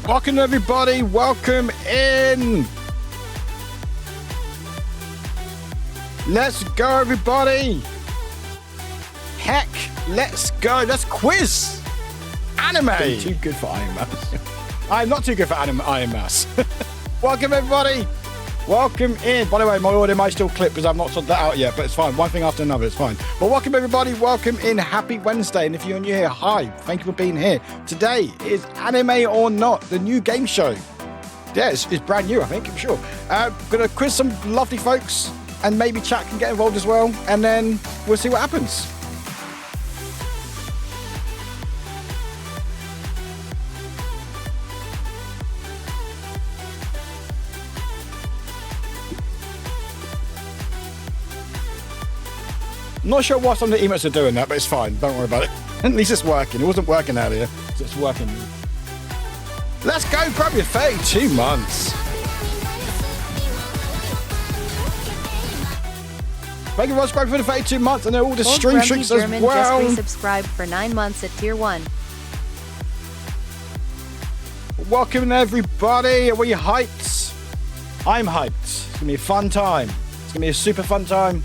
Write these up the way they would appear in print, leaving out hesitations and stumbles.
Welcome everybody, welcome in. Let's go everybody. Heck, let's go. Let's quiz anime. I'm too good for Iron Mass. I'm not too good for Iron Mass. Welcome everybody. Welcome in. By the way, my audio might still clip because I've not sorted that out yet, but it's fine. One thing after another, it's fine. But welcome everybody. Welcome in. Happy Wednesday. And if you're new here, hi. Thank you for being here. Today is Anime or Not, the new game show. Yeah, it's brand new, I think, I'm sure. Going to quiz some lovely folks and maybe chat can get involved as well. And then we'll see what happens. Not sure why some of the emotes are doing that, but it's fine. Don't worry about it. At least it's working. It wasn't working earlier, so it's working. Let's go. Grab your 32 months. Thank you for subscribing for the 32 months, and they're all the stream streaks as well. Just resubscribed for 9 months at tier 1. Welcome everybody. Are we hyped? I'm hyped. It's going to be a fun time. It's going to be a super fun time.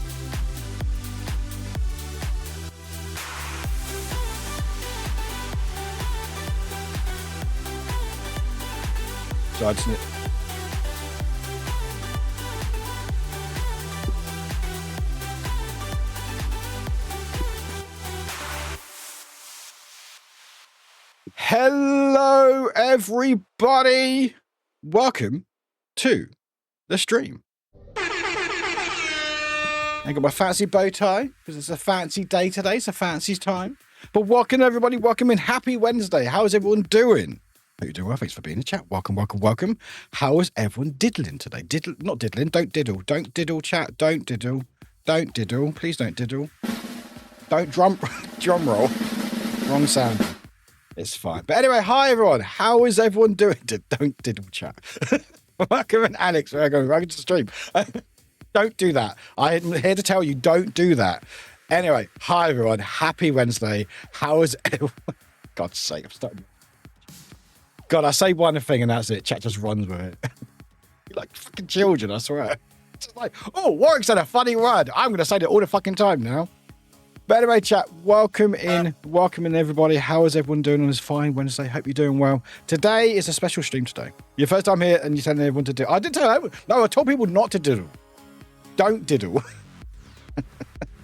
So I just need... Hello, everybody. Welcome to the stream. I got my fancy bow tie because it's a fancy day today. It's a fancy time. But welcome, everybody. Welcome in. Happy Wednesday. How is everyone doing? Hope you're doing well. Thanks for being in the chat. Welcome, welcome, welcome. How is everyone diddling today? Not diddling. Don't diddle. Don't diddle, chat. Don't diddle. Don't diddle. Please don't diddle. Don't drum roll. Wrong sound. It's fine. But anyway, hi everyone. How is everyone doing? Don't diddle, chat. Welcome in, Alex. Welcome to the stream. Don't do that. I'm here to tell you, don't do that. Anyway, hi everyone. Happy Wednesday. How is everyone? God's sake, I'm starting. God, I say one thing and that's it. Chat just runs with it. You're like fucking children, I swear. It's just like, oh, Warwick said a funny word. I'm going to say it all the fucking time now. But anyway, chat, welcome in. Welcome in, everybody. How is everyone doing on this fine Wednesday? Hope you're doing well. Today is a special stream today. Your first time here and you're telling everyone to do. I didn't tell everyone. No, I told people not to diddle. Don't diddle.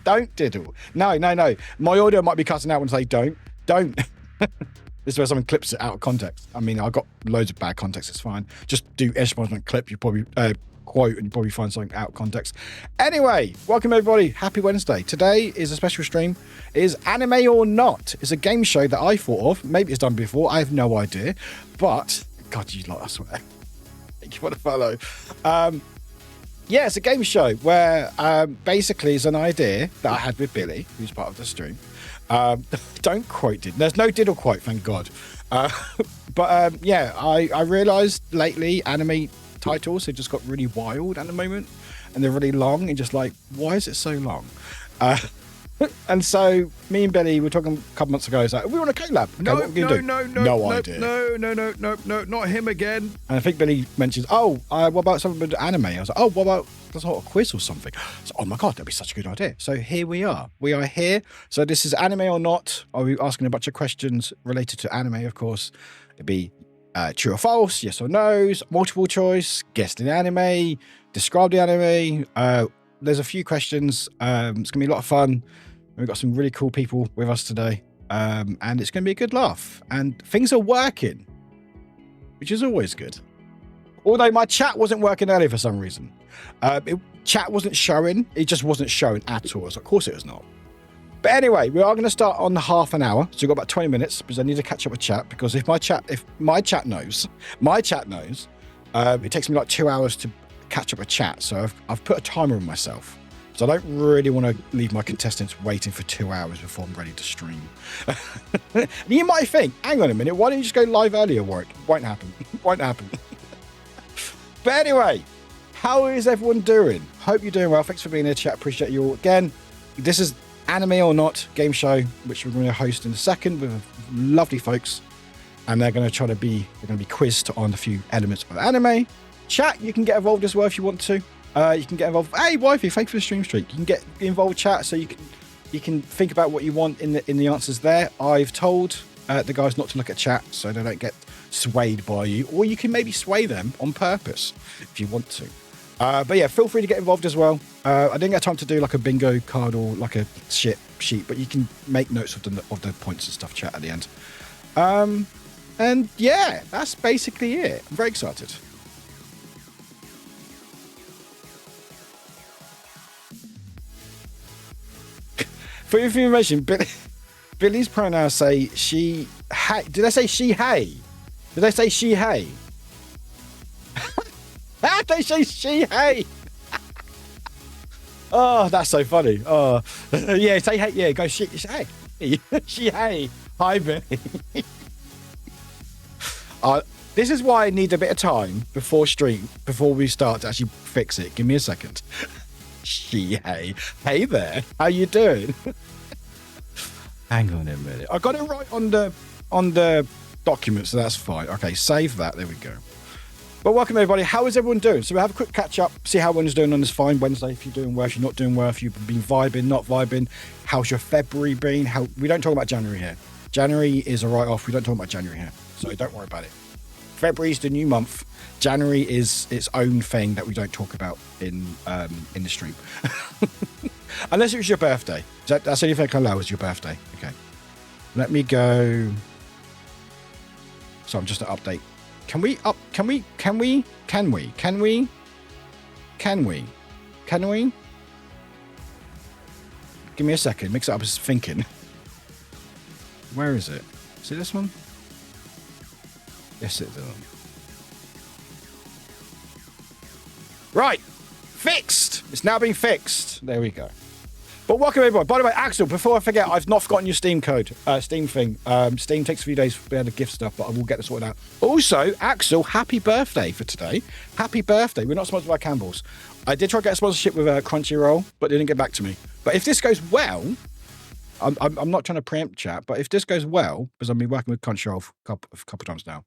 Don't diddle. No. My audio might be cutting out when I say don't. This is where someone clips it out of context. I mean, I got loads of bad context. It's fine. Just do Eshmon's clip. You probably quote and you probably find something out of context. Anyway, welcome everybody. Happy Wednesday. Today is a special stream. It is Anime or Not. It's a game show that I thought of. Maybe it's done before. I have no idea. But God, you lot, I swear. Thank you for the follow. Yeah, it's a game show where basically it's an idea that I had with Billy, who's part of the stream. Don't quote it. There's no diddle quote, thank God. Yeah, I realised lately anime titles have just got really wild at the moment, and they're really long, and just like, why is it so long? And so me and Billy were talking a couple months ago. It's like, we want a collab. Okay, no idea. No, not him again. And I think Billy mentions, what about something with anime? I was like, what about some sort of quiz or something? So, oh my God, that'd be such a good idea. So here we are. We are here. So this is Anime or Not. I'll be asking a bunch of questions related to anime, of course. It'd be true or false, yes or no's, multiple choice, guess the anime, describe the anime. There's a few questions. It's going to be a lot of fun. We've got some really cool people with us today. And it's going to be a good laugh. And things are working, which is always good. Although my chat wasn't working earlier for some reason. Chat wasn't showing. It just wasn't showing at all. So of course it was not. But anyway, we are going to start on half an hour. So we've got about 20 minutes because I need to catch up with chat. Because if my chat knows, it takes me like 2 hours to catch up with chat. So I've put a timer on myself. So I don't really want to leave my contestants waiting for 2 hours before I'm ready to stream. You might think, hang on a minute, why don't you just go live earlier, Warwick? Won't happen. But anyway, how is everyone doing? Hope you're doing well. Thanks for being here, chat. Appreciate you all. Again, this is Anime or Not game show, which we're going to host in a second with lovely folks. and they're going to be quizzed on a few elements of anime. Chat, you can get involved as well if you want to. You can get involved. Hey, wifey, thank you for the stream streak. You can get involved, chat, so you can think about what you want in the answers there. I've told the guys not to look at chat so they don't get swayed by you, or you can maybe sway them on purpose if you want to. But yeah, feel free to get involved as well. I didn't get time to do like a bingo card or like a shit sheet, but you can make notes of the points and stuff, chat, at the end. And yeah, that's basically it. I'm very excited. For your information, Billy's pronouns say she, hey. Did I say she, hey? Did I say she, hey? They say she, hey. Oh, that's so funny. Oh, yeah, say hey. Yeah, go she, hey. She, hey. Hi, Billy. This is why I need a bit of time before we start to actually fix it. Give me a second. She, hey. Hey there. How you doing? Hang on a minute. I got it right on the document, so that's fine. Okay, save that. There we go. But welcome, everybody. How is everyone doing? So we'll have a quick catch up, see how everyone's doing on this fine Wednesday. If you're doing well, if you're not doing well, if you've been vibing, not vibing. How's your February been? We don't talk about January here. January is a write-off. We don't talk about January here, so don't worry about it. February's the new month. January is its own thing that we don't talk about in the stream. Unless it was your birthday. That's the only thing I can allow is your birthday. Okay. Let me go. So I'm just to update. Can we? Give me a second. Mix it up as thinking. Where is it? Is it this one? Yes, it is. Right. Fixed. It's now been fixed. There we go. But welcome, everybody. By the way, Axel, before I forget, I've not forgotten your Steam code, Steam thing. Steam takes a few days for the gift stuff, but I will get this sorted out. Also, Axel, happy birthday for today. Happy birthday. We're not sponsored by Campbell's. I did try to get a sponsorship with Crunchyroll, but they didn't get back to me. But if this goes well, I'm not trying to preempt chat, but if this goes well, because I've been working with Crunchyroll for a couple of times now,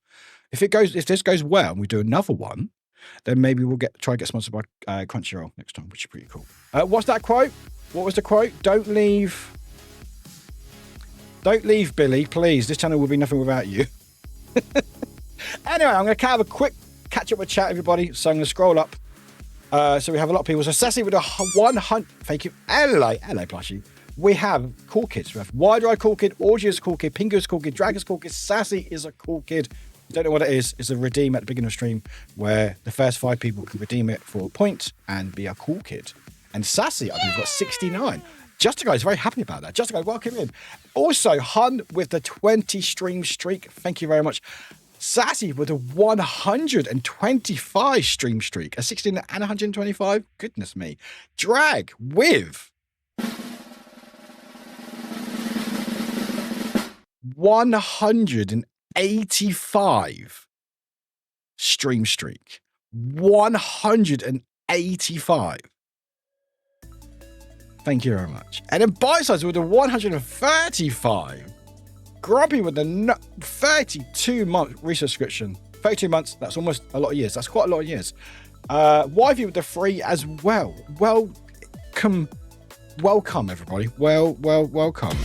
if this goes well and we do another one, then maybe we'll try to get sponsored by Crunchyroll next time, which is pretty cool. What's that quote? What was the quote? Don't leave, Billy, please. This channel will be nothing without you. Anyway, I'm going to have a quick catch up with chat, everybody. So I'm going to scroll up. So we have a lot of people. So Sassy with a 100. Thank you. Hello, Plushie. We have cool kids. We have Wide Ride cool kid, Orgy is a cool kid, Pingu is a cool kid, Dragon's cool kid, Sassy is a cool kid. Don't know what it is. It's a redeem at the beginning of the stream where the first 5 people can redeem it for a point and be a cool kid. And Sassy, I believe, got 69. Just guys, very happy about that. Just guys, welcome in. Also, Hun with the 20 stream streak. Thank you very much. Sassy with a 125 stream streak. A 16 and 125. Goodness me. Drag with 185 stream streak. 185. Thank you very much. And then Bite Size with a 135. Grumpy with the 32-month resubscription. 32 months, that's almost a lot of years. That's quite a lot of years. Wifey with the 3 as well. Welcome, everybody. Welcome.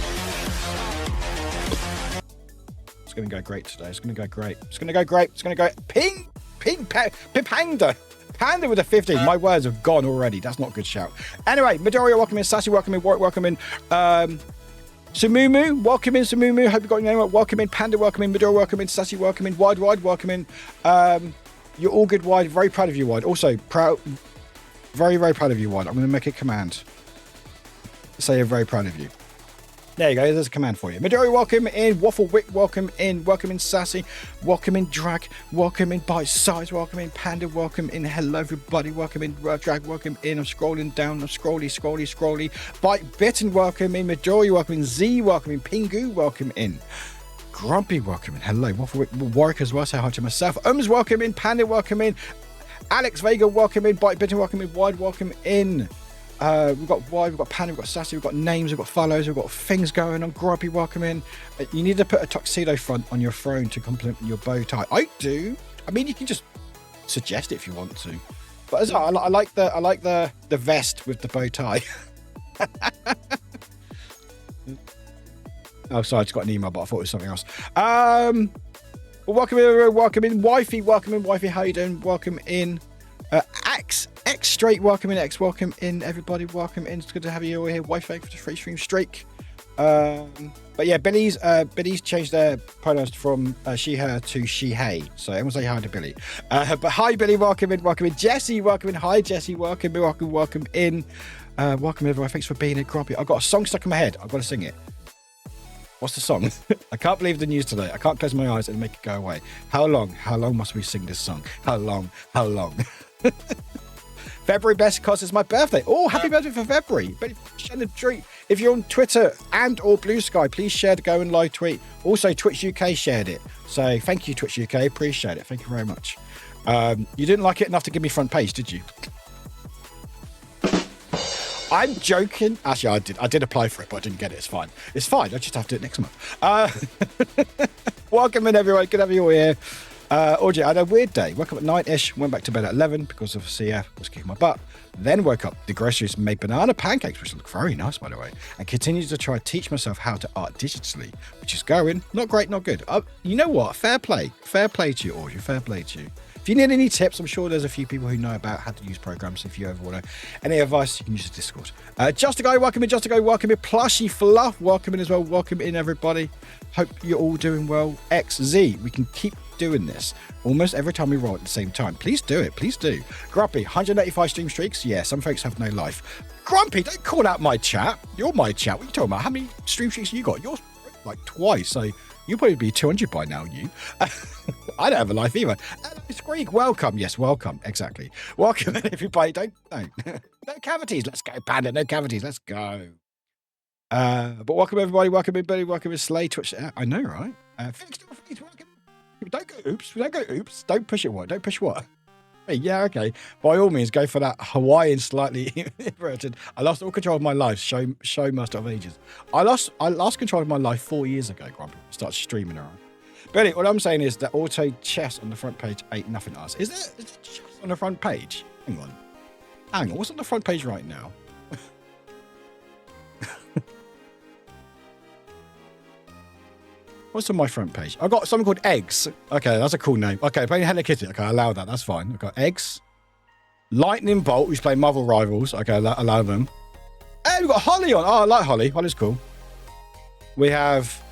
It's going to go great today. It's going to go great. It's going to go great. It's going to go Panda. Panda with a 15. My words have gone already. That's not a good shout. Anyway, Midoriya, welcome in. Sassy, welcome in. Warwick, welcome in. Sumumu, welcome in. Sumumu, hope you got your name right. Welcome in. Panda, welcome in. Midoriya, welcome in. Sassy, welcome in. Wide, welcome in. You're all good, Wide. Very proud of you, Wide. Also, very, very proud of you, Wide. I'm going to make a command. Say I'm very proud of you. There you go. There's a command for you. Midori, welcome in. Wafflewick, welcome in. Welcome in, Sassy. Welcome in, Drag. Welcome in, Bite Size. Welcome in, Panda. Welcome in. Hello, everybody. Welcome in, Drag. Welcome in. I'm scrolling down. I'm scrolly. Bite Bitten, welcome in. Midori, welcome in. Z, welcome in. Pingu, welcome in. Grumpy, welcome in. Hello, Wafflewick. Warwick as well. Say hi to myself. Welcome in. Panda, welcome in. Alex Vega, welcome in. Bite Bitten, welcome in. Wide, welcome in. We've got Why, we've got Panda, we've got Sassy, we've got names, we've got follows, we've got things going on. Grumpy, welcome in. You need to put a tuxedo front on your throne to complement your bow tie. I do. I mean, you can just suggest it if you want to. But as well, I like the vest with the bow tie. Oh, sorry, I just got an email, but I thought it was something else. Well, welcome in, Wifey, how you doing? Welcome in, X Straight, welcome in, everybody, welcome in. It's good to have you all here. Wifey for the free stream streak. But yeah, Billy's changed their pronouns from she, her to she, hey. So everyone say hi to Billy. But hi, Billy, welcome in. Jesse, welcome in. Hi, Jesse, welcome in. Welcome everyone. Thanks for being here, Grumpy. I've got a song stuck in my head. I've got to sing it. What's the song? I can't believe the news today. I can't close my eyes and make it go away. How long must we sing this song? How long? February best because it's my birthday. Oh, happy birthday for February. But if you're on Twitter and or Blue Sky, please share the Go and Live tweet. Also, Twitch UK shared it. So thank you, Twitch UK. Appreciate it. Thank you very much. You didn't like it enough to give me front page, did you? I'm joking. Actually, I did apply for it, but I didn't get it. It's fine. I just have to do it next month. Welcome in, everyone. Good to have you all here. Audrey, I had a weird day. Woke up at 9-ish, went back to bed at 11 because of CF was kicking my butt. Then woke up, the groceries made banana pancakes, which look very nice, by the way, and continued to try to teach myself how to art digitally, which is going. Not great, not good. You know what? Fair play to you, Audrey. Fair play to you. If you need any tips, I'm sure there's a few people who know about how to use programs. If you ever want any advice, you can use the Discord. Just a guy, welcome in. Plushy Fluff, welcome in as well. Welcome in, everybody. Hope you're all doing well. XZ, we can keep doing this almost every time we roll at the same time. Please do it. Please do. Grumpy, 185 stream streaks. Yeah, some folks have no life. Grumpy, don't call out my chat. You're my chat. What are you talking about? How many stream streaks you got? Yours like twice. So you'll probably be 200 by now, you. I don't have a life either. Squeak, welcome. Yes, welcome. Exactly. Welcome, everybody. No cavities. Let's go, Panda. No cavities. Let's go. But welcome, everybody. Welcome in, Billy. Welcome in, Slay. Twitch. I know, right? Welcome. Don't go oops. Don't push it. What? Don't push what? Hey, yeah, okay. By all means, go for that Hawaiian, slightly inverted. I lost all control of my life. Show master of ages. I lost control of my life 4 years ago. Grumpy started streaming around. But anyway, what I'm saying is that auto chess on the front page ain't nothing to us. Is there chess on the front page? Hang on. What's on the front page right now? What's on my front page? I've got something called eggs. Okay, that's a cool name. Okay, playing Hello Kitty. Okay, I allow that. That's fine. I've got eggs. Lightning Bolt, who's playing Marvel Rivals. Okay, allow them. And we've got Holly on. Oh, I like Holly. Holly's cool. We have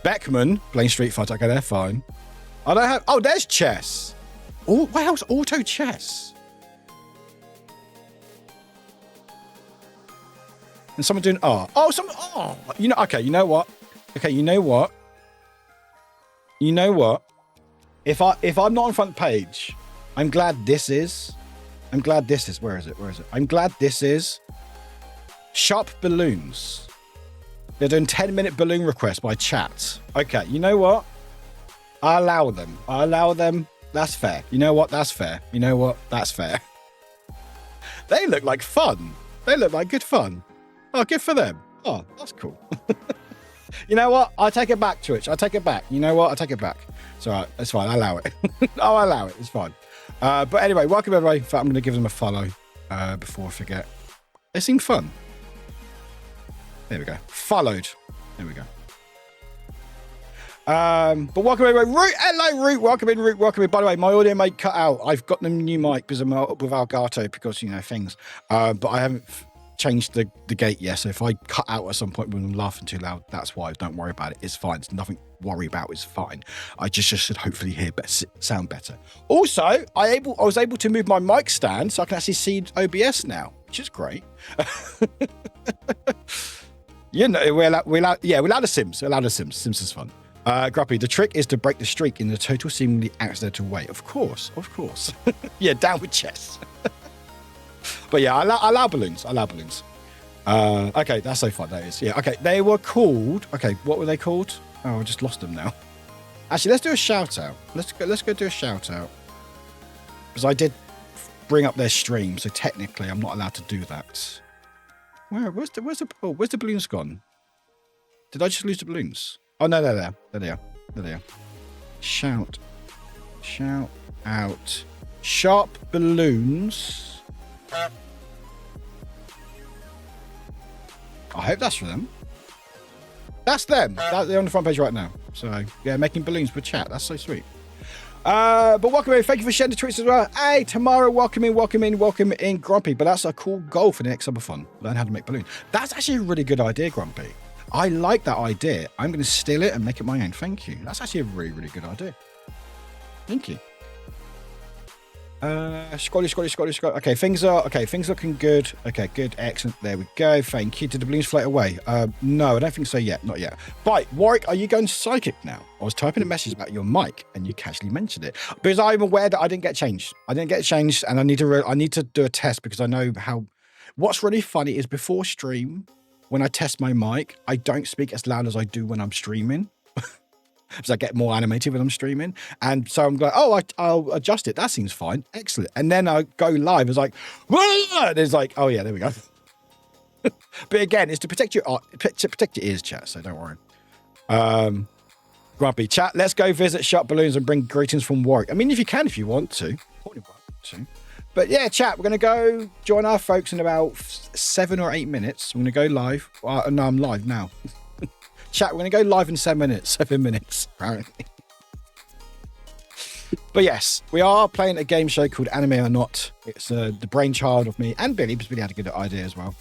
Beckman playing Street Fighter. Okay, they're fine. I don't have... Oh, there's chess. Oh, what else? Auto chess. And someone doing art. Oh, you know... Okay, you know what? You know what? If I'm not on front page, I'm glad this is. Where is it? I'm glad this is Sharp Balloons. They're doing 10-minute balloon requests by chat. Okay, you know what? I allow them. That's fair. You know what? That's fair. They look like fun. They look like good fun. Oh, good for them. Oh, that's cool. You know what? I take it back, Twitch. I take it back. You know what? I take it back. It's all right. It's fine. I allow it. I'll allow it. It's fine. But anyway, welcome everybody. In fact, I'm going to give them a follow before I forget. They seem fun. There we go. Followed. There we go. But welcome everybody. Root. Hello, Root. Welcome in. By the way, my audio might cut out. I've got the new mic because I'm up with Elgato because, you know, things. But I haven't changed the gate yet. So if I cut out at some point when I'm laughing too loud, that's why. Don't worry about it. It's fine. It's nothing to worry about. It's fine. I just should hopefully sound better. Also, I was able to move my mic stand so I can actually see OBS now, which is great. You know, we're allowed the Sims. Sims is fun. Grumpy, the trick is to break the streak in a total seemingly accidental way. Of course. Yeah, down with chess. But yeah, I allow balloons. Okay, that's so fun. That is. Yeah. Okay, they were called. Okay, what were they called? Oh, I just lost them now. Actually, let's do a shout out. Let's go do a shout out because I did bring up their stream, so technically I'm not allowed to do that. Where's the balloons gone? Did I just lose the balloons? Oh no, they're there. There they are. There they are. Shout out. Sharp balloons. I hope that's for them. That's them. They're on the front page right now. So yeah, making balloons with chat. That's so sweet. But welcome in. Thank you for sharing the tweets as well. Hey, Tamara, welcome in, Grumpy. But that's a cool goal for the next subathon. Learn how to make balloons. That's actually a really good idea, Grumpy. I like that idea. I'm going to steal it and make it my own. Thank you. That's actually a really, really good idea. Thank you. Scrolly. Okay, things looking good. Okay, good, excellent. There we go. Thank you. Did the balloons float away? No, I don't think so yet. Not yet. Right, Warwick, are you going psychic now? I was typing a message about your mic, and you casually mentioned it because I'm aware that I didn't get changed. and I need to do a test because I know how. What's really funny is before stream, when I test my mic, I don't speak as loud as I do when I'm streaming. Because I get more animated when I'm streaming. And so I'm like, I'll adjust it. That seems fine. Excellent. And then I go live. It's like, whoa! And it's like, oh yeah, there we go. But again, it's to protect your ears, chat. So don't worry. Grumpy chat. Let's go visit Shop Balloons and bring greetings from Warwick. I mean, if you want to. But yeah, chat. We're going to go join our folks in about 7 or 8 minutes. I'm going to go live. No, I'm live now. Chat, we're going to go live in 7 minutes, apparently. But yes, we are playing a game show called Anime or Not. It's the brainchild of me and Billy, because Billy had a good idea as well,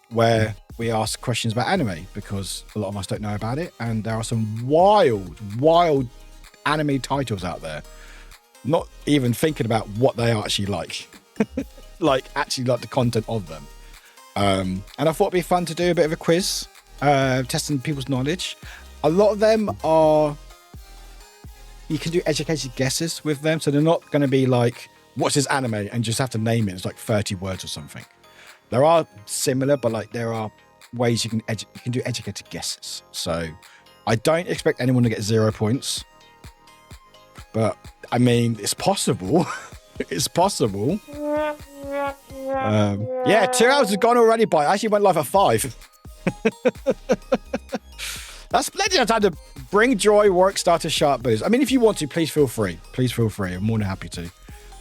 where we ask questions about anime, because a lot of us don't know about it, and there are some wild anime titles out there, not even thinking about what they are actually like. actually like the content of them. And I thought it'd be fun to do a bit of a quiz. Testing people's knowledge. A lot of them are, you can do educated guesses with them, so they're not going to be like, what's this anime, and just have to name it. It's like 30 words or something. There are similar, but like there are ways you can do educated guesses. So I don't expect anyone to get 0 points, but I mean, it's possible. It's possible. Yeah, 2 hours has gone already. But I actually went live at 5. That's plenty of time to bring joy, Warwick, start a sharp booze. I mean, if you want to, please feel free. I'm more than happy to.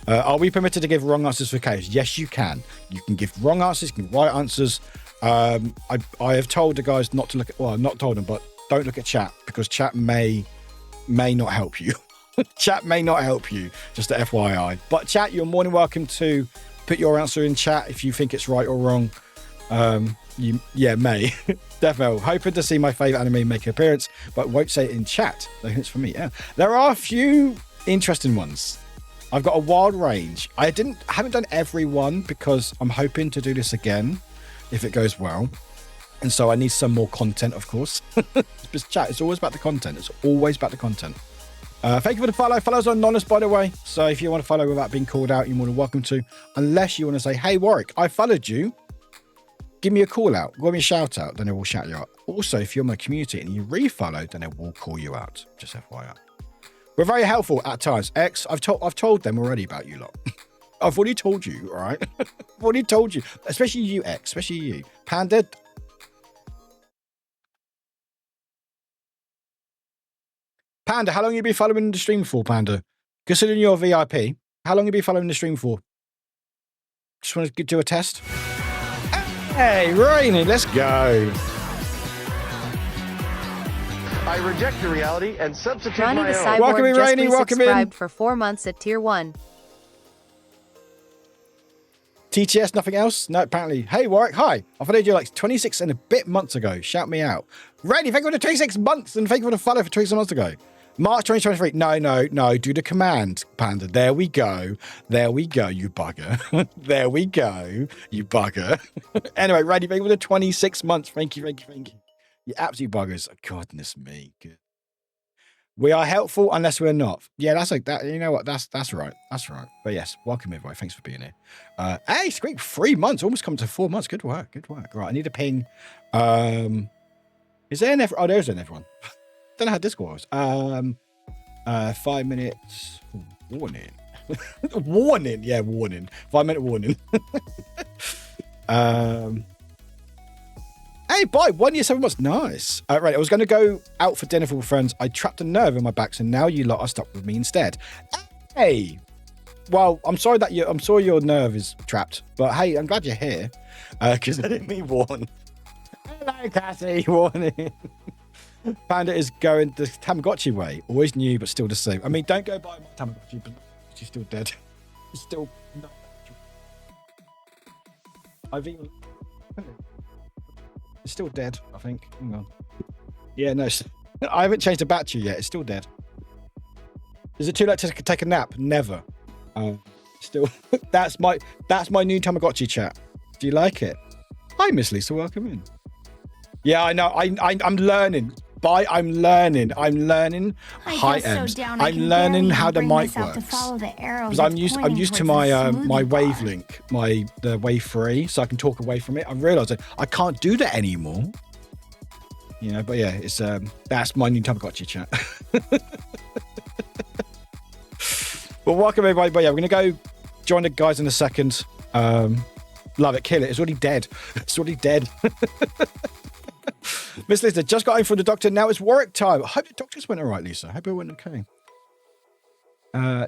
Are we permitted to give wrong answers for chaos? Yes, you can. You can give wrong answers, you can give right answers. I have told the guys not to look at, well, not told them, but don't look at chat, because chat may not help you. Chat may not help you, just a FYI. But chat, you're more than welcome to put your answer in chat if you think it's right or wrong. May. Definitely. Hoping to see my favourite anime make an appearance, but won't say it in chat. No hints for me. Yeah. There are a few interesting ones. I've got a wild range. I haven't done every one because I'm hoping to do this again if it goes well. And so I need some more content, of course. Because chat, it's always about the content. It's always about the content. Thank you for the follow. Follows are anonymous, by the way. So if you want to follow without being called out, you're more than welcome to. Unless you want to say, hey, Warwick, I followed you. Give me a call out, give me a shout out, then it will shout you out. Also, if you're in my community and you refollow, then it will call you out. Just FYI. We're very helpful at times. X, I've told them already about you lot. I've already told you, all right? I've already told you, especially you, X, especially you. Panda. Panda, how long have you been following the stream for, Panda? Considering you're VIP, how long have you been following the stream for? Just want to do a test. Hey, Rainy, let's go. I reject the reality and substitute Ronnie my the own. Cyborg Welcome in, just Rainy, welcome in. resubscribed for 4 months at Tier 1. TTS, nothing else? No, apparently. Hey, Warwick, hi. I followed you like 26 and a bit months ago. Shout me out. Rainy, thank you for the 26 months, and thank you for the follow for 26 months ago. March 2023. No. Do the command, Panda. There we go, you bugger. There we go, you bugger. Anyway, Rainy, thank you for the 26 months. Thank you. You absolute buggers. Oh, goodness me. Good. We are helpful unless we're not. Yeah, that's like that. You know what? That's right. That's right. But yes, welcome everybody. Thanks for being here. Hey, Squeak, 3 months, almost come to 4 months. Good work. Right, I need a ping. Is there an everyone? Oh, there's an everyone. Don't know how Discord was. 5 minutes warning. Warning. Yeah, warning. 5 minute warning. Hey, bye. 1 year, 7 months. Nice. Right, I was going to go out for dinner with friends. I trapped a nerve in my back, so now you lot are stuck with me instead. Hey. Well, I'm sorry your nerve is trapped, but hey, I'm glad you're here. Because I didn't mean warn. Hello, Cassie. Warning. Panda is going the Tamagotchi way. Always new, but still the same. I mean, don't go buy my Tamagotchi, but she's still dead. She's still not. I've even. It's still dead, I think. Hang on. Yeah, no. I haven't changed the battery yet. It's still dead. Is it too late to take a nap? Never. Still, that's my new Tamagotchi chat. Do you like it? Hi, Miss Lisa. Welcome in. Yeah, I know. I'm learning. I'm learning. Hi, Ems. I'm learning how the mic works. Because I'm used to my my wavelength, the wave 3, so I can talk away from it. I'm realizing I can't do that anymore. You know, but yeah, it's that's my new Tamagotchi chat. Well, welcome everybody. But yeah, we're gonna go join the guys in a second. Love it, kill it. It's already dead. It's already dead. Miss Lisa just got in from the doctor. Now it's Warwick time. I hope the doctors went all right, Lisa. I hope it went okay.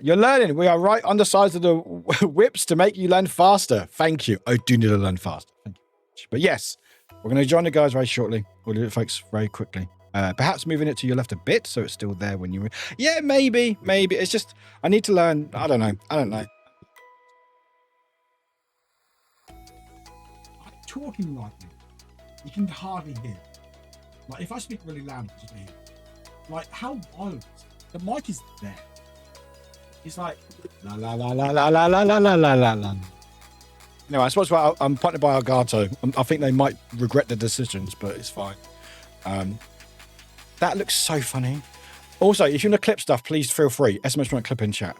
You're learning. We are right on the sides of the whips to make you learn faster. Thank you. I do need to learn fast. Thank you. But yes, we're going to join the guys very shortly. We'll do it, folks, very quickly. Perhaps moving it to your left a bit so it's still there when you... Yeah, maybe. It's just, I need to learn. I don't know. I'm talking like this. You can hardly hear. Like, if I speak really loud, you can just hear. Like, how wild is it? The mic is there. It's like, la la la la la la la la la la la la. No, I suppose I'm partnered by Elgato. I think they might regret the decisions, but it's fine. That looks so funny. Also, if you want to clip stuff, please feel free. SMS want to clip in chat.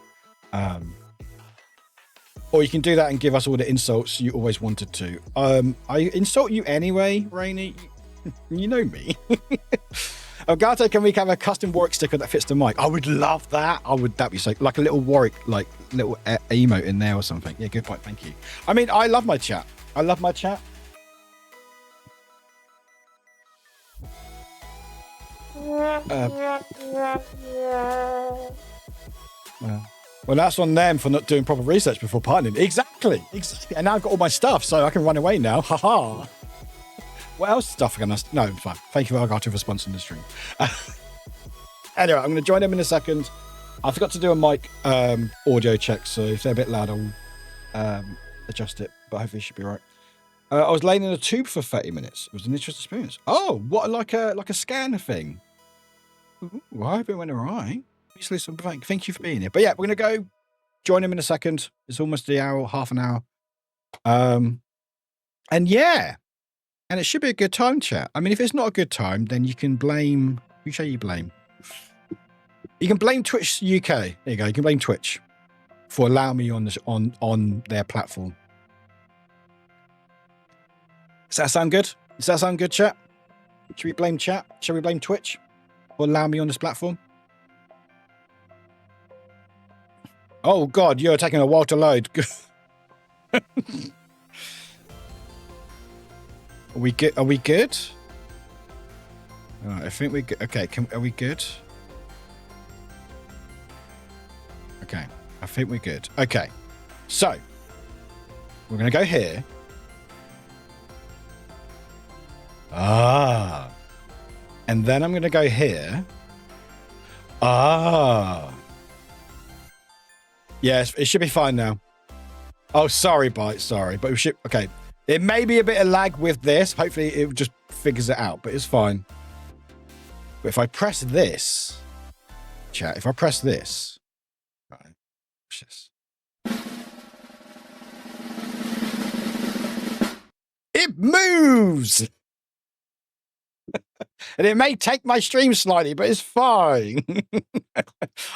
Or you can do that and give us all the insults you always wanted to. I insult you anyway, Rainy. You know me. Elgato, can we have a custom Warwick sticker that fits the mic? I would love that. That'd be so, like a little Warwick, like little emote in there or something. Yeah, good point. Thank you. I mean, I love my chat. Well, that's on them for not doing proper research before partnering. Exactly. And now I've got all my stuff, so I can run away now. Ha. What else stuff can I... No, it's fine. Thank you, Elgato, for sponsoring the stream. Anyway, I'm going to join them in a second. I forgot to do a mic audio check, so if they're a bit loud, I'll adjust it, but hopefully it should be right. I was laying in a tube for 30 minutes. It was an interesting experience. Oh, what, like a scanner thing? Ooh, I hope it went all right. Thank you for being here. But yeah, we're going to go join him in a second. It's almost the hour, half an hour. And yeah, and it should be a good time, chat. I mean, if it's not a good time, then you can blame... Who shall you blame? You can blame Twitch UK. There you go. You can blame Twitch for allowing me on this on their platform. Does that sound good? Chat? Should we blame chat? Shall we blame Twitch for allowing me on this platform? Oh God, you're taking a while to load. Are we good? Are we good? I think we're good. Okay, are we good? Okay, I think we're good. Okay, so we're going to go here. And then I'm going to go here. Yes, it should be fine now. Oh, sorry, Byte. Sorry, but we should... Okay. It may be a bit of lag with this. Hopefully it just figures it out, but it's fine. But if I press this... Chat, if I press this... Right. Watch this. It moves! And it may take my stream slightly, but it's fine.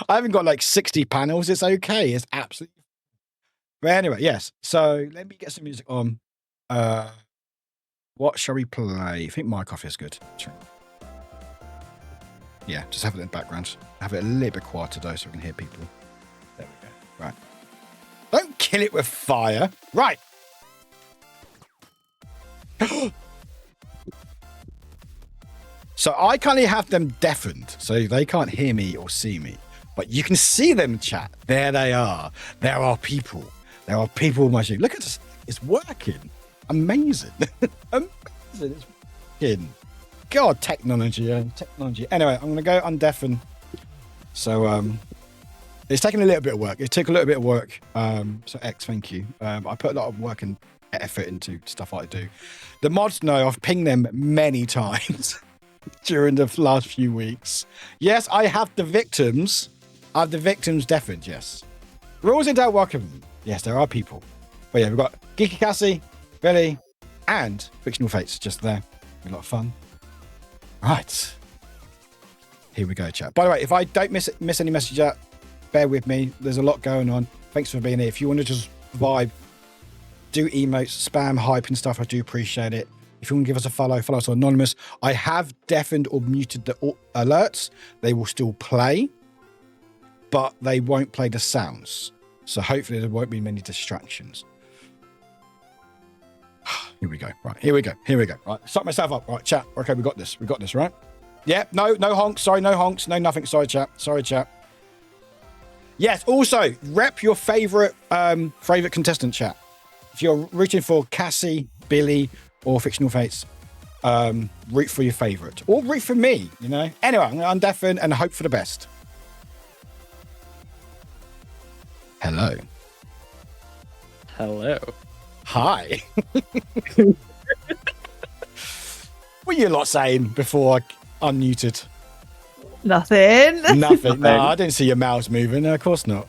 I haven't got like 60 panels. It's okay. It's absolutely... But anyway, yes. So let me get some music on. What shall we play? I think Mic Off is good. Sure. Yeah, just have it in the background. Have it a little bit quieter though so we can hear people. There we go. Right. Don't kill it with fire. Right. So I currently have them deafened, so they can't hear me or see me. But you can see them, chat. There they are. There are people. There are people in my shoe. Look at this. It's working. Amazing. Amazing. It's working. God, technology. Technology. Anyway, I'm going to go undeafen. So it's taken a little bit of work. It took a little bit of work. So X, thank you. I put a lot of work and effort into stuff I do. The mods know I've pinged them many times during the last few weeks. Yes, I have the victims. I have the victims deafened, yes. Rules in doubt, welcome. Yes, there are people. But yeah, we've got Geeky Cassie, Billy, and Fictional Fates just there. A lot of fun. Right. Here we go, chat. By the way, if I don't miss any message out, bear with me. There's a lot going on. Thanks for being here. If you want to just vibe, do emotes, spam, hype and stuff, I do appreciate it. If you want to give us a follow us on Anonymous. I have deafened or muted the alerts. They will still play, but they won't play the sounds. So hopefully there won't be many distractions. Here we go. Right, here we go. Right, start myself up. Right, chat. Okay, we got this, right? Yeah, no honks. Sorry, no honks. No nothing. Sorry, chat. Yes, also, rep your favorite contestant, chat. If you're rooting for Cassie, Billy, or Fictional Fates, root for your favorite. Or root for me, you know? Anyway, I'm going to undeafen and hope for the best. Hello. Hi. What are you lot saying before I unmuted? Nothing. Nothing. No, I didn't see your mouths moving. No, of course not.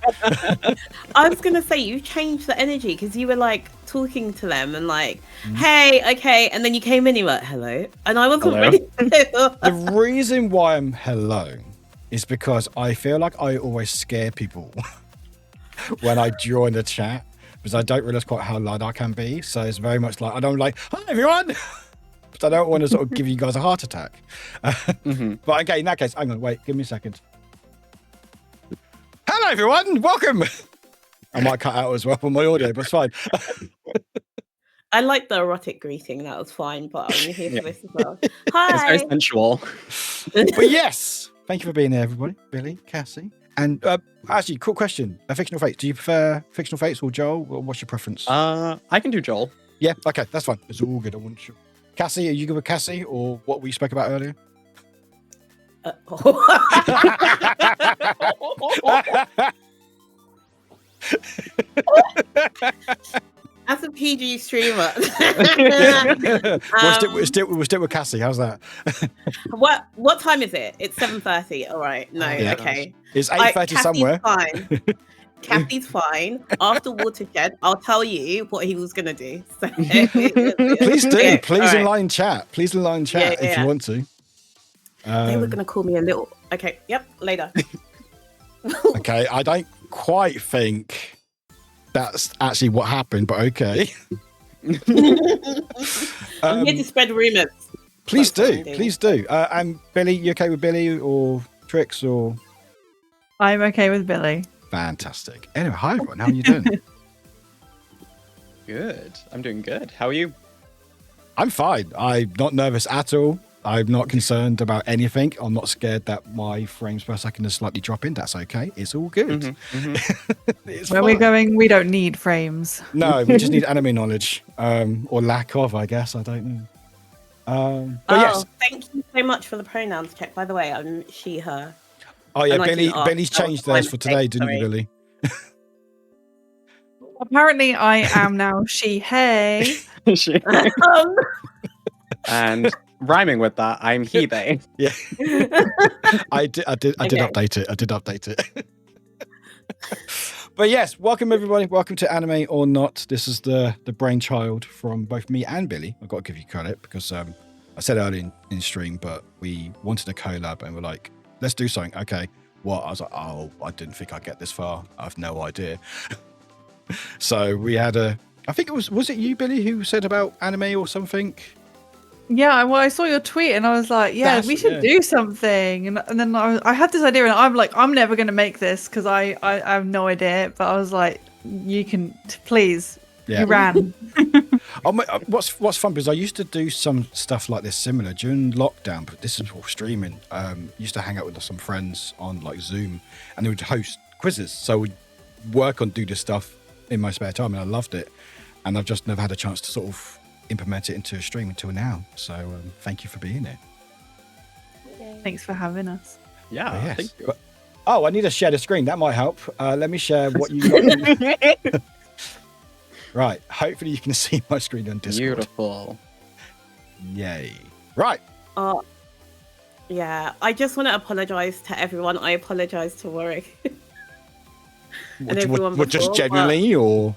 I was gonna say you changed the energy because you were like talking to them and like, hey, okay, and then you came in, you were like, hello, and I wasn't ready. The reason why I'm hello is because I feel like I always scare people when I join the chat because I don't realize quite how loud I can be. So it's very much like I don't like, hi everyone. But I don't want to sort of give you guys a heart attack. But okay, in that case, hang on, wait, give me a second. Hello everyone, welcome. I might cut out as well on my audio, but it's fine. I like the erotic greeting, that was fine, but I'm here for this as well. It's Hi. very sensual. But yes, thank you for being there, everybody. Billy, Cassie. And actually, cool question. Fictional Fates, do you prefer Fictional Fates or Joel? Or what's your preference? I can do Joel. Yeah, okay, that's fine. It's all good. I wasn't sure. Cassie, are you good with Cassie or what we spoke about earlier? As a PG streamer. We'll stick with Cassie. How's that? What time is it? It's 7:30. All right. No, Yeah. okay. It's 8:30 somewhere. Fine. Kathy's fine. After Watershed, I'll tell you what he was gonna do. So, Please do. Okay, Please all right. enlighten chat. Please enlighten chat if you want to. They were gonna call me a little. Okay. Yep. Later. Okay. I don't quite think that's actually what happened, but okay. I'm here to spread rumors. Please That's what do. I'm doing. Please do. And Billy, you okay with Billy or Trix or? I'm okay with Billy. Fantastic. Anyway, hi everyone. How are you doing? Good. I'm doing good. How are you? I'm fine. I'm not nervous at all. I'm not concerned about anything. I'm not scared that my frames per second is slightly dropping. That's okay. It's all good. It's Where we're fine. going, we don't need frames. No, we just need anime knowledge, or lack of, I guess. I don't know. But yes. Thank you so much for the pronouns check. By the way, I'm she, her. Oh yeah, and I Billy. can ask. Billy's That was changed my theirs for mistake, today, didn't you, sorry. Billy? Apparently, I am now she, hey. She- and rhyming with that, I'm he, they. Yeah. I did Okay. update it. But yes, welcome everybody. Welcome to Anime or Not. This is the brainchild from both me and Billy. I've got to give you credit because I said earlier in stream, but we wanted a collab and we're like, let's do something. Okay, what? I was like, oh, I didn't think I'd get this far. I have no idea. So we had I think it was it you, Billy, who said about anime or something? Yeah, well, I saw your tweet and I was like, yeah, we should do something. And then I had this idea and I'm like, I'm never going to make this because I have no idea. But I was like, you can, please. Yeah. You ran. What's fun because I used to do some stuff like this similar during lockdown, but this is all streaming. Used to hang out with some friends on like Zoom, and they would host quizzes. So we'd work on do this stuff in my spare time, and I loved it. And I've just never had a chance to sort of implement it into a stream until now. So thank you for being here. Thanks for having us. Yeah, Yes. thank you. But- oh, I need to share the screen. That might help. Let me share what you got. Right. Hopefully you can see my screen on Discord. Beautiful. Yay. Right. Yeah, I just want to apologize to everyone. I apologize to Warwick. everyone What, just before, genuinely, or?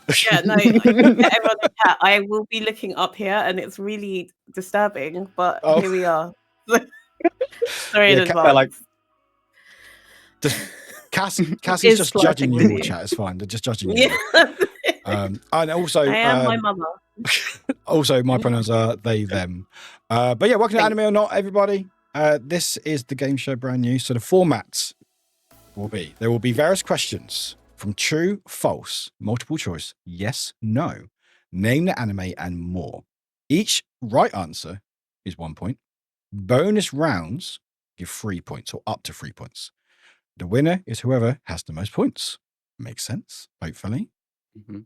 Yeah, no, everyone in chat, I will be looking up here and it's really disturbing, but here we are. Sorry in advance. Cassie's just judging you, you. chat. It's fine. They're just judging you. Yeah. And also, I am my mother. also, my pronouns are they, them. But yeah, welcome to Anime or Not, everybody. This is the game show brand new. So the format will be, there will be various questions from true, false, multiple choice, yes, no, name the anime and more. Each right answer is 1 point. Bonus rounds give 3 points or up to 3 points. The winner is whoever has the most points. Makes sense, hopefully. Mm-hmm.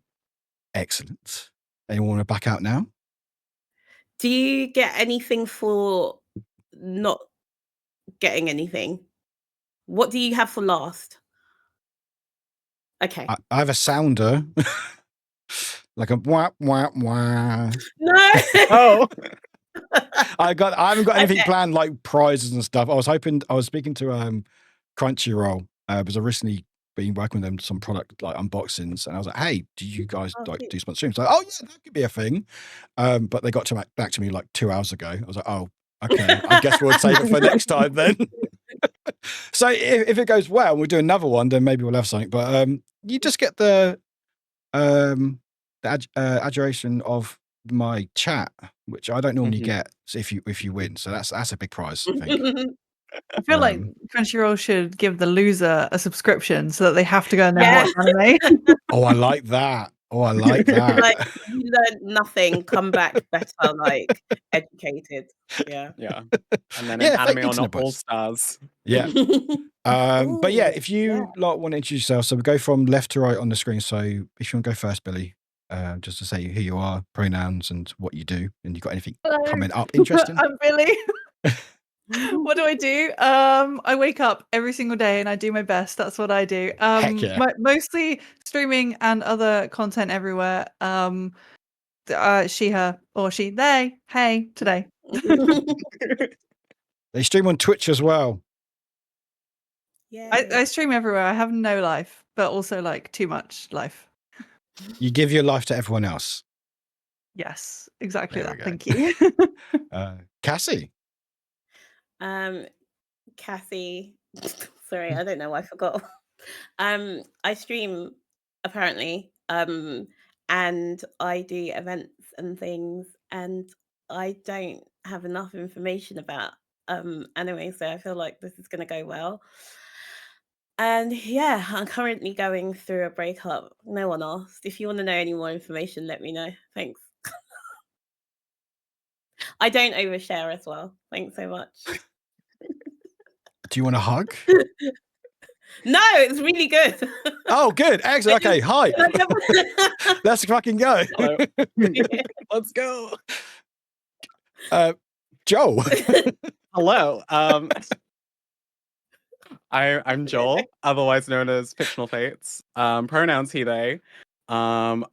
Excellent. Anyone want to back out now? Do you get anything for not getting anything? What do you have for last? Okay. I have a sounder. Like a wah, wah, wah. No. Oh, I haven't got anything Okay. planned like prizes and stuff. I was speaking to Crunchyroll because I've recently been working with them some product like unboxings, and I was like, hey, do you guys like cute. do sponsor streams? Like, oh yeah, that could be a thing. But they got back to me like 2 hours ago. I was like, oh, okay, I guess we'll save it for next time then. So if it goes well and we do another one, then maybe we'll have something. But you just get the adjuration of my chat, which I don't normally get if you win. So that's a big prize, I think. I feel like Crunchyroll should give the loser a subscription so that they have to go and then watch anime. Oh, I like that. Oh, I like that. Like you learned nothing, come back better, like educated. Yeah. yeah. And then Yeah, an fake anime or internet not all boys. stars. Yeah. But yeah, Ooh, if you like want to introduce yourself, so we go from left to right on the screen. So if you want to go first, Billy, just to say who you are, pronouns, and what you do, and you got anything coming up interesting? I'm Billy. What do I do? I wake up every single day and I do my best. That's what I do. Heck yeah. Mostly streaming and other content everywhere. She, her, or she, they, hey, today. They stream on Twitch as well. Yeah. I stream everywhere. I have no life, but also like too much life. You give your life to everyone else. Yes, exactly There that. we Thank you. Cassie. Kathy. Sorry, I don't know why I forgot. I stream apparently. And I do events and things, and I don't have enough information about anime, so I feel like this is gonna go well. And yeah, I'm currently going through a breakup. No one asked. If you want to know any more information, let me know. Thanks. I don't overshare as well. Thanks so much. Do you want a hug? No, it's really good. Oh, good. Excellent. Okay. Hi. Let's fucking go. Let's go. Joel. Hello. I'm Joel, otherwise known as Fictional Fates. Pronouns he, they. I'm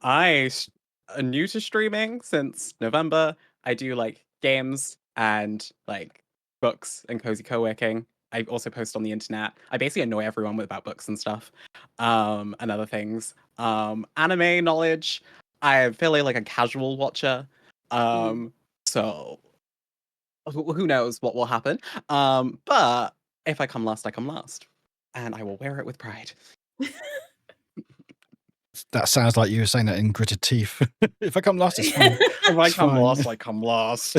new to streaming since November. I do like games and like books and cozy co-working. I also post on the internet. I basically annoy everyone about books and stuff, and other things. Anime knowledge. I'm fairly like a casual watcher. So who knows what will happen. But if I come last, I come last. And I will wear it with pride. That sounds like you were saying that in gritted teeth. If I come last, it's fine. If I It's come fine. last, I come last.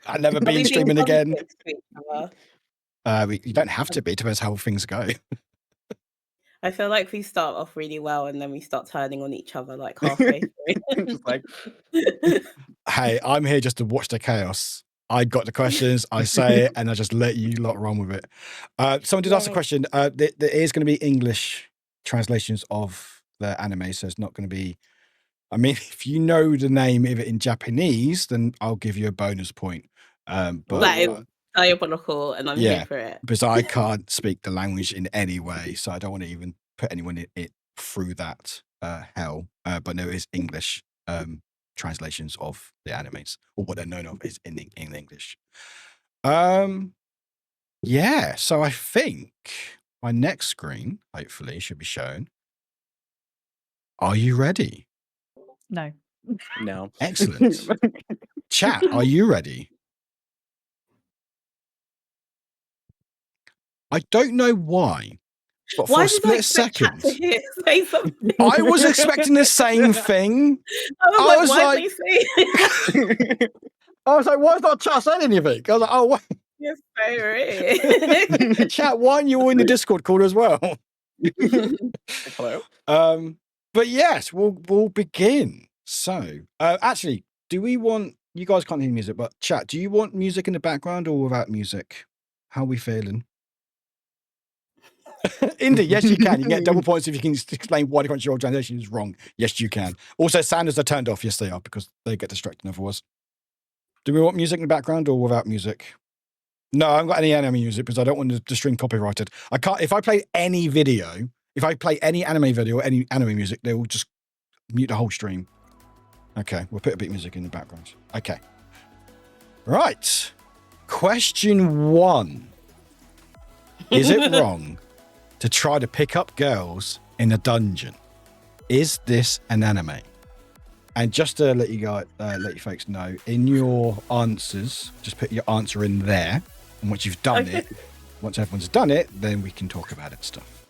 I'll never Have be we been streaming again. positive to each other? You don't have to be. Depends how things go. I feel like we start off really well and then we start turning on each other like halfway through. Just like, Hey, I'm here just to watch the chaos. I got the questions, I say it, and I just let you lot run with it. Someone did ask a Yay. question. There is going to be English translations of the anime, so it's not going to be. I mean, if you know the name of it in Japanese, then I'll give you a bonus point. But That is diabolical, and I'm yeah, here for it. because I can't speak the language in any way, so I don't want to even put anyone in it through that hell. But no, it is English translations of the animes, or what they're known of is in English. Yeah, so I think my next screen, hopefully, should be shown. Are you ready? No. no. Excellent. Chat, are you ready? I don't know why, but for Why a did I split expect second, Chat to say something? I was expecting the same thing. I was I like, was why is he saying? I was like, why is not chat saying anything? I was like, oh, what? Yes, favorite. Chat, why aren't you all in the Discord call as well? Hello. But yes, we'll begin. So, actually, do we want? You guys can't hear music, but chat, do you want music in the background or without music? How are we feeling? Indeed, yes, you can. You can get double points if you can explain why the Crunchyroll translation is wrong. Yes, you can. Also, sounders are turned off. Yes, they are, because they get distracted otherwise. Do we want music in the background or without music? No, I haven't got any anime music because I don't want the stream copyrighted. I can't. If I play any video, if I play any anime video or any anime music, they will just mute the whole stream. Okay, we'll put a bit of music in the background. Okay. Right. Question 1. Is it wrong to try to pick up girls in a dungeon? Is this an anime? And just to let you folks know, in your answers, just put your answer in there. And once you've done it, once everyone's done it, then we can talk about it and stuff.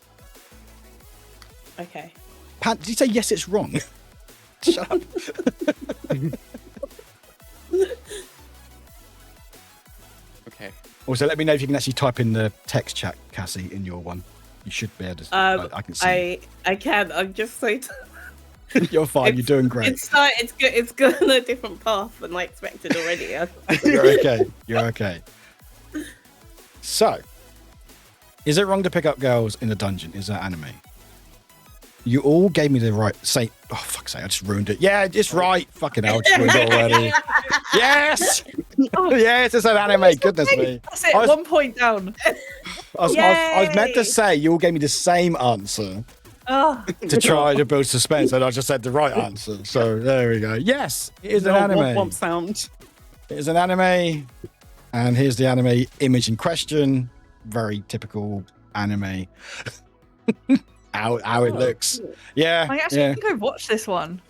Okay. Pat, did you say yes, it's wrong? Shut up. Okay. Also, let me know if you can actually type in the text chat, Cassie, in your one. You should be able to. I can see. I can. I'm just so. You're fine. You're doing great. It's good. It's good on a different path than I expected already. You're okay. You're okay. So, is it wrong to pick up girls in a dungeon? Is that anime? You all gave me the right say. Oh, fuck's sake, I just ruined it. Yeah, it's right. Fucking hell, I just ruined it already. Yes! Yes, it's an anime. Goodness me. That's it. 1 point down. I was meant to say you all gave me the same answer Oh. to try to build suspense, and I just said the right answer. So there we go. Yes, it is an anime. Womp sound. It is an anime. And here's the anime image in question. Very typical anime. how it looks. Yeah. I actually think I watched this one.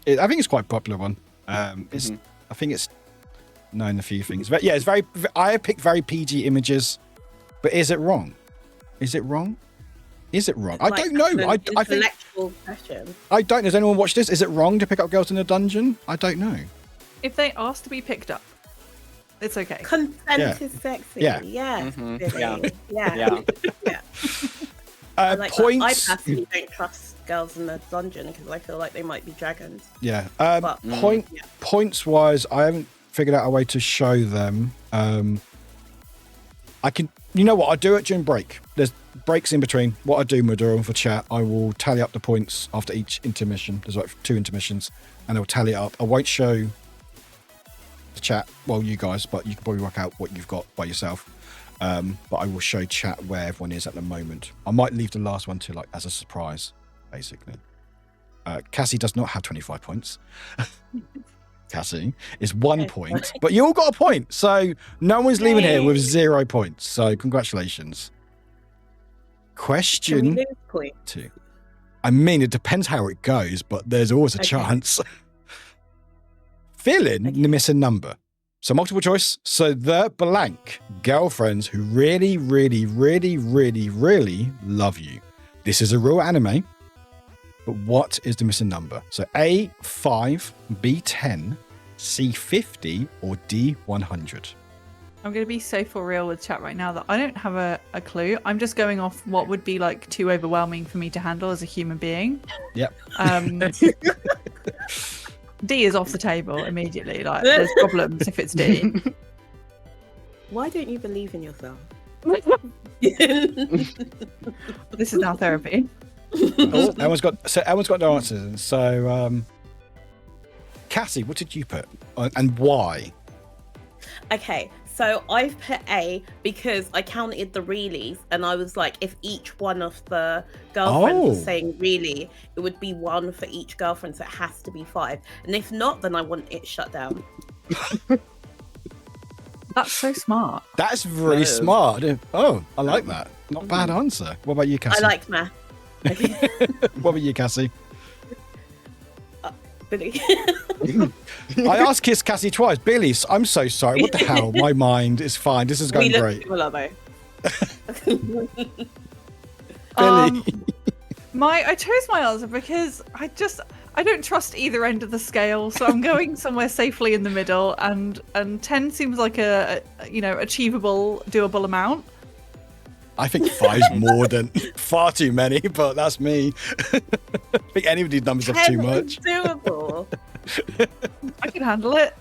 I think it's quite a popular one. It's I think it's known a few things. But yeah, it's very. I picked very PG images. But is it wrong? Is it wrong? Is it wrong? I don't know. I think. Intellectual question. I don't. Has anyone watched this? Is it wrong to pick up girls in a dungeon? I don't know. If they ask to be picked up, it's okay. Consent is sexy. Yeah. Yeah. Mhm. Yeah. Yeah. I like Points. that. I personally don't trust girls in the dungeon because I feel like they might be dragons. Yeah. But, Points wise, I haven't figured out a way to show them. I can. You know what? I do it during break. There's breaks in between. What I do, Maduro, for chat, I will tally up the points after each intermission. There's like 2 intermissions, and I'll tally it up. I won't show the chat, well, you guys, but you can probably work out what you've got by yourself. But I will show chat where everyone is at the moment. I might leave the last one to like as a surprise, basically. Cassie does not have 25 points. Cassie is 1 point, but you all got a point. So no one's leaving here with 0 points. So congratulations. Question 2. I mean, it depends how it goes, but there's always a chance. Fill in the missing number. So multiple choice. So the blank girlfriends who really, really, really, really, really love you. This is a real anime. But what is the missing number? So A, 5, B, 10, C, 50, or D, 100? I'm going to be so for real with chat right now that I don't have a clue. I'm just going off what would be like too overwhelming for me to handle as a human being. Yep. D is off the table immediately. Like, there's problems if it's D. Why don't you believe in yourself? This is now therapy. Everyone's got their answers. So, Cassie, what did you put, and why? Okay, so I've put A because I counted the reallys and I was like, if each one of the girlfriends was saying really, it would be 1 for each girlfriend, so it has to be 5. And if not, then I want it shut down. That's so smart. That's really smart. Oh, I like that. Not a bad answer. What about you, Cassie? I like math. What about you, Cassie? Billy. I asked Cassie twice. Billy, I'm so sorry. What the hell? My mind is fine. This is going great. Similar, though. Billy. I chose my answer because I don't trust either end of the scale, so I'm going somewhere safely in the middle, and 10 seems like a achievable, doable amount. I think 5's more than far too many, but that's me. I think any of these numbers are too much. Doable. I can handle it.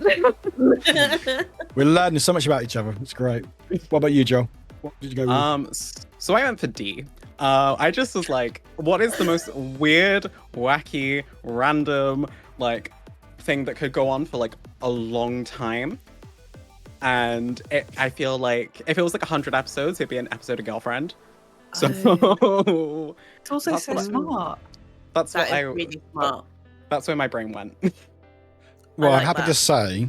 We're learning so much about each other. It's great. What about you, Joe? What did you go with? So I went for D. I just was like, what is the most weird, wacky, random, like, thing that could go on for like a long time? And I feel like if it was like 100 episodes, it'd be an episode of Girlfriend. So it's also so smart. That's what really smart. That's where my brain went. Well, like I'm happy that. to say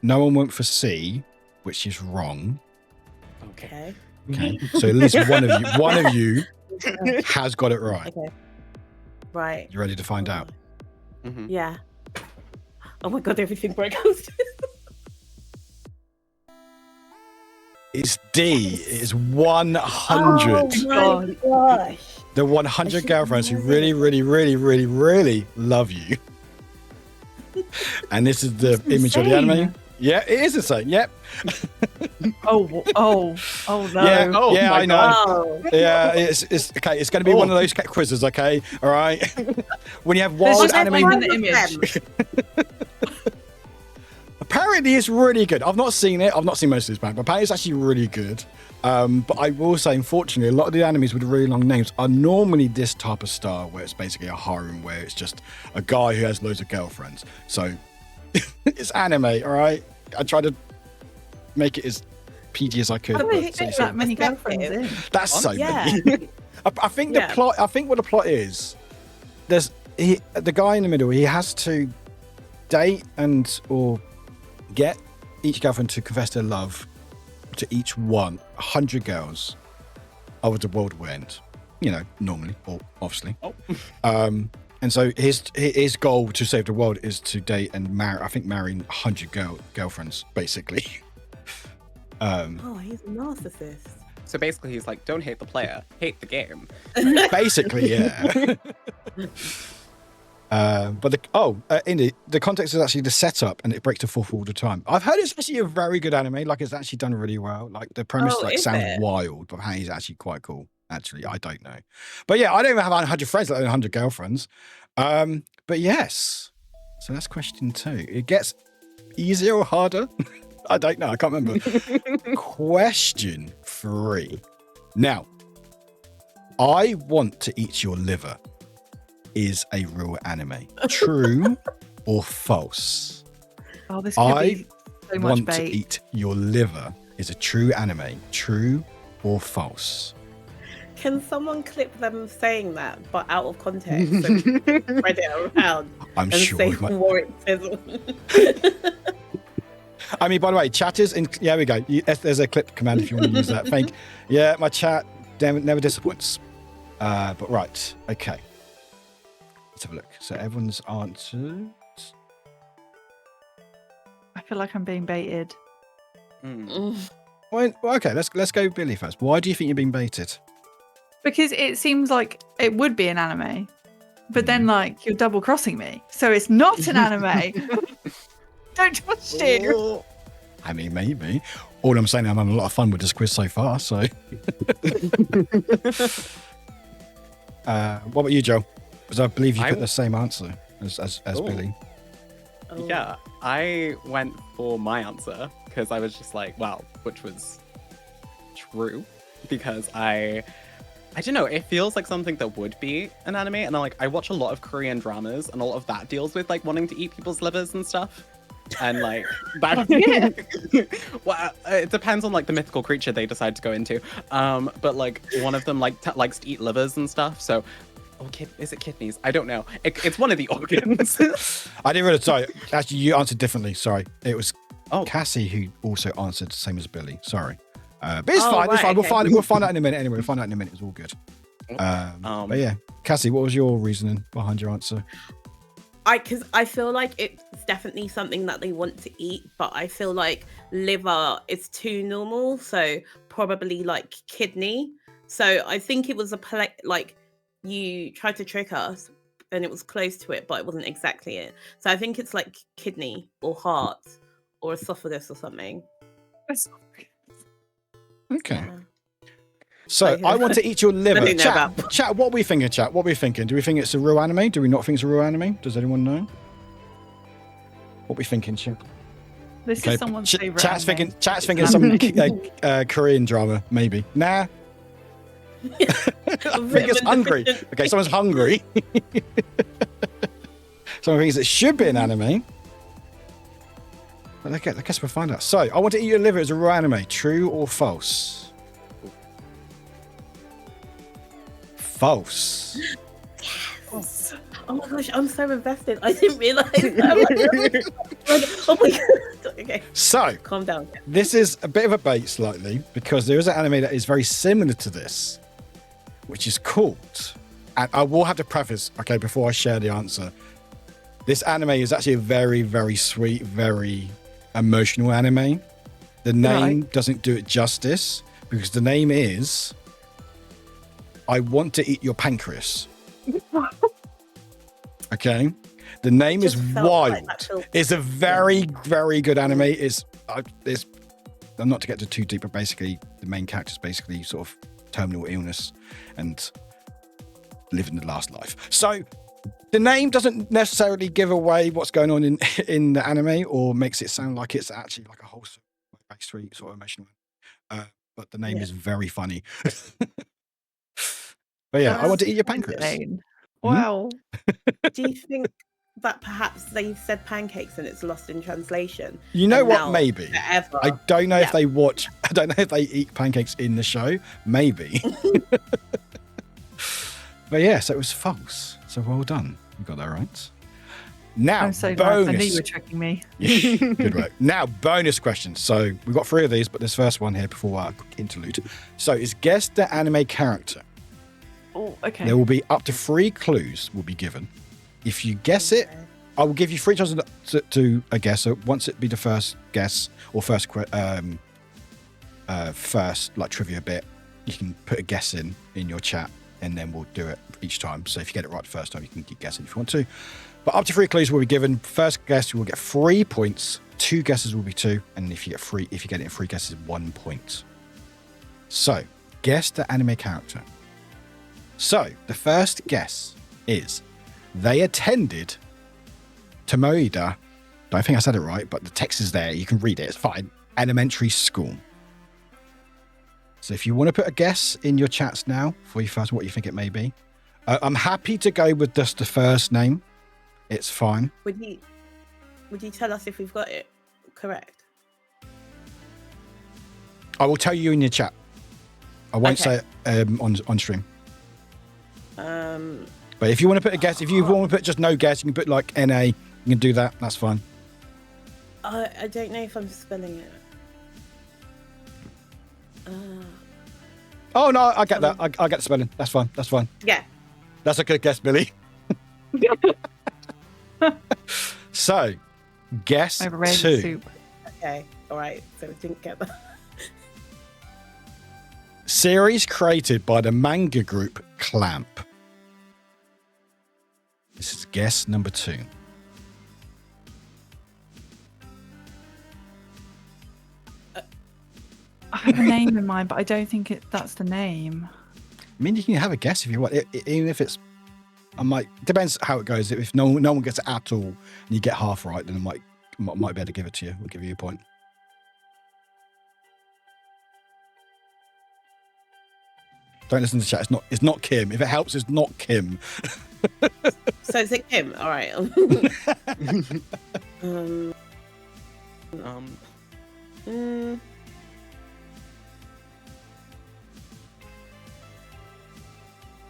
no one went for C, which is wrong. Okay. Okay. So at least one of you has got it right. Okay. Right. You ready to find out? Mm-hmm. Yeah. Oh my god, everything broke out. It's D. It's 100. Oh my gosh. The 100 girlfriends who really, really, really, really, really love you. And this is the image of the anime. Yeah, it is insane. Yep. Oh no. Yeah, Oh yeah, my I know. Oh. Yeah, it's okay. It's going to be one of those quizzes, okay? All right. When you have wild There's anime, one in the image. apparently it's really good. I've not seen it. I've not seen most of this band, but apparently it's actually really good. But I will say, unfortunately, a lot of the animes with really long names are normally this type of style, where it's basically a harem, where it's just a guy who has loads of girlfriends. So it's anime, all right? I try to make it as PG as I could. How do but they fit that many girlfriends in? that's so Yeah. many. I think the plot. I think what the plot is. The guy in the middle. He has to date or get each girlfriend to confess their love to each 100 girls, or the world will end. Normally, or obviously. And so his goal to save the world is to date and marry 100 girlfriends, basically. Oh, he's a narcissist. So basically, he's like, don't hate the player, hate the game. Basically, yeah. Indy, the context is actually the setup, and it breaks the fourth wall all the time. I've heard it's actually a very good anime. Like, it's actually done really well. Like, the premise sounds wild, but hey, it's actually quite cool. Actually, I don't know. But yeah, I don't even have 100 friends, let alone 100 girlfriends. But yes. So that's question 2. It gets easier or harder? I don't know. I can't remember. Question 3. Now, I Want to Eat Your Liver is a real anime. True or false? Oh, this could be so much Want bait. to Eat Your Liver is a true anime. True or false? Can someone clip them saying that, but out of context, and spread it around? I'm and sure say we might- Warwick says. I mean, by the way, chatters, yeah, we go. There's a clip command if you want to use that. Yeah, my chat never disappoints. But right, okay. Let's have a look. So everyone's answered. I feel like I'm being baited. Well, okay, let's go Billy first. Why do you think you're being baited? Because it seems like it would be an anime, but then like you're double crossing me, so it's not an anime. Don't trust you. I mean, maybe. All I'm saying, I'm having a lot of fun with this quiz so far. So, what about you, Joe? Because I believe you put the same answer as Billy. Oh. Yeah, I went for my answer because I was just like, wow, which was true because I don't know, it feels like something that would be an anime, and I watch a lot of Korean dramas, and a lot of that deals with like wanting to eat people's livers and stuff. And like that, well, it depends on like the mythical creature they decide to go into. But like one of them likes to eat livers and stuff. So, is it kidneys? I don't know. It's one of the organs. I didn't really. Sorry, actually, you answered differently. Sorry, it was Cassie who also answered the same as Billy. Sorry, but it's fine. Right, it's fine. okay. We'll find out in a minute. Anyway, we'll find out in a minute. It's all good. But yeah, Cassie, what was your reasoning behind your answer? Because I feel like it's definitely something that they want to eat, but I feel like liver is too normal, so probably like kidney. So I think it was like you tried to trick us, and it was close to it, but it wasn't exactly it. So I think it's like kidney or heart or esophagus or something. Okay. Yeah. So I want to eat your liver. Let me know Chat, what are we thinking, chat? What are we thinking? Do we think it's a real anime? Do we not think it's a real anime? Does anyone know? What are we thinking, chat? This is someone's favorite. Chat's anime. thinking some Korean drama, maybe. Nah. I think it's hungry. Okay, someone's hungry. Someone thinks it should be an anime. But I guess we'll find out. So, I want to eat your liver as a real anime. True or false? False. Yes. Oh my gosh, I'm so invested. I didn't realize that. Oh my god. Okay. So, Calm down. this is a bit of a bait slightly because there is an anime that is very similar to this, which is called, and I will have to preface, okay, before I share the answer. This anime is actually a very, very sweet, very emotional anime. The name doesn't do it justice because the name is I Want to Eat Your Pancreas. Okay? The name is wild. It's a very, very good anime. I'm not to get too deep, but basically the main character is basically sort of terminal illness and living the last life. So the name doesn't necessarily give away what's going on in the anime or makes it sound like it's actually like a wholesome, very sweet sort of emotional. But the name is very funny. But yeah, I want to eat your pancreas. Wow. Do you think that perhaps they've said pancakes and it's lost in translation? You know And what? now, Maybe. forever- I don't know if they watch. I don't know if they eat pancakes in the show. Maybe. But yeah, so it was false. So well done. You got that right. Now, I'm so bonus. glad. I knew you were tricking me. Good work. Now, bonus questions. So we've got 3 of these, but this first one here before our quick interlude. So it's guess the anime character. Oh, okay. There will be up to 3 clues will be given. If you guess it, I will give you 3 chances to a guess. So once it be the first guess or first like trivia bit, you can put a guess in your chat, and then we'll do it each time. So if you get it right the first time, you can keep guessing if you want to. But up to 3 clues will be given. First guess, you will get 3 points. 2 guesses will be 2, and if you get it in 3 guesses, 1 point. So guess the anime character. So, the first guess is they attended Tomoida. Don't think I said it right, but the text is there. You can read it. It's fine. Elementary school. So, if you want to put a guess in your chats now for you first, what you think it may be. I'm happy to go with just the first name. It's fine. Would you tell us if we've got it correct? I will tell you in your chat. I won't say it on stream. But if you want to put a guess, if you want to put just no guess, you can put like NA. You can do that. That's fine. I don't know if I'm spelling it. Oh no, I get that. I get the spelling. That's fine. That's fine. Yeah. That's a good guess, Billy. So, guess I've read 2. soup. Okay. All right. So we didn't get that. Series created by the manga group Clamp. This is guess number 2. have a name in mind, but I don't think that's the name. I mean, you can have a guess if you want, even if it's. Depends how it goes. If no one gets it at all, and you get half right, then I might be able to give it to you. We'll give you a point. Don't listen to the chat. It's not Kim. If it helps, it's not Kim. So is it Kim? All right.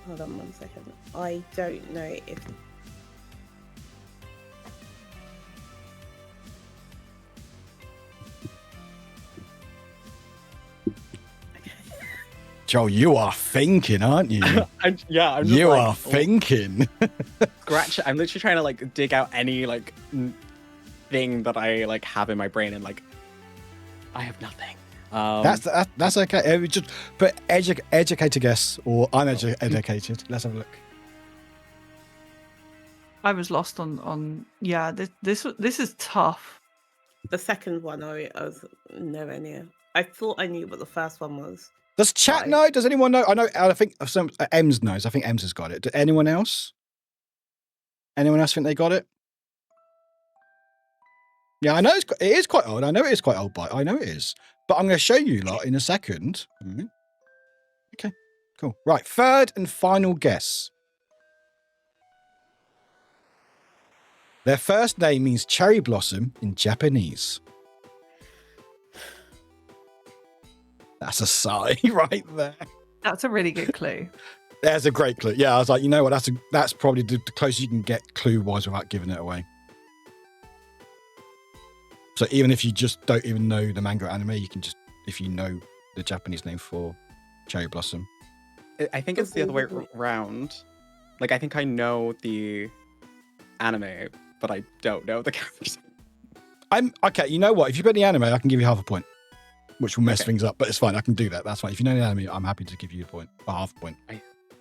Hold on 1 second. I don't know if. Joel, you are thinking, aren't you? I'm just you like, are thinking. Scratch. I'm literally trying to like dig out any like thing that I like have in my brain, and like I have nothing. That's okay. We just put educated guess or uneducated. Let's have a look. I was lost on. Yeah, this is tough. The second one, I was nowhere near. I thought I knew what the first one was. Does chat know? Does anyone know? I know. I think some Ems knows. I think Ems has got it. Does anyone else? Anyone else think they got it? Yeah, I know it is quite old. I know it is quite old, but I know it is. But I'm going to show you lot in a second. Okay, cool. Right, third and final guess. Their first name means cherry blossom in Japanese. That's a sigh right there. That's a really good clue. There's a great clue. Yeah, I was like, you know what? That's probably the closest you can get clue-wise without giving it away. So even if you just don't even know the manga or anime, you can just, if you know the Japanese name for cherry blossom. I think it's the other way around. Like, I think I know the anime, but I don't know the characters. Okay, you know what? If you put the anime, I can give you half a point, which will mess things up, but it's fine. I can do that. That's fine. If you know the anime, I'm happy to give you a point, a half a point.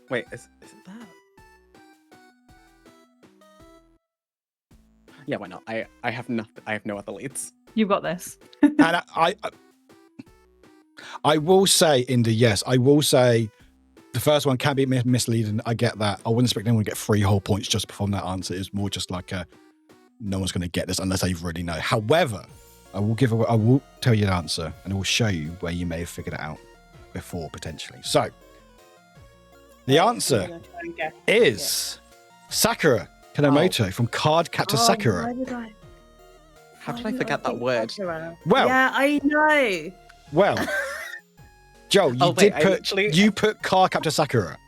Wait, is it that? Yeah, why not? I have nothing. I have no other leads. You got this. And I will say, Indy, yes, I will say the first one can be misleading. I get that. I wouldn't expect anyone to get 3 whole points just from that answer. It's more just like no one's going to get this unless they really know. However, I will tell you the answer and I will show you where you may have figured it out before potentially. So the answer is Sakura Kanamoto from Card Captor Sakura. How did I forget that word? Well, yeah, I know. Well, Joel, you put Card Captor Sakura.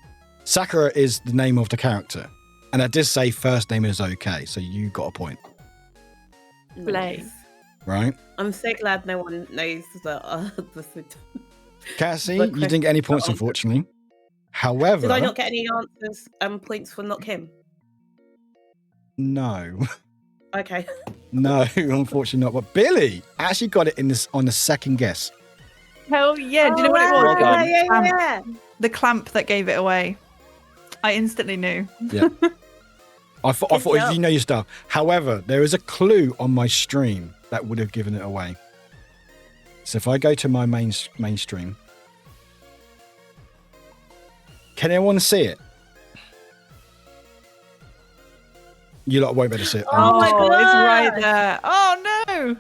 Sakura is the name of the character, and I did say first name is okay, so you got a point. Blame. Right? I'm so glad no one knows the Cassie, you didn't get any points, unfortunately. However, did I not get any answers? Points for not Kim? No. Okay. No, unfortunately not. But Billy actually got it on the second guess. Hell yeah! Do you know what it was? Yeah. The clamp that gave it away. I instantly knew. Yeah. I thought you know your stuff. However, there is a clue on my stream that would have given it away. So if I go to my main stream, can anyone see it? You lot won't be able to see it. Oh my God. It's right there. Oh no!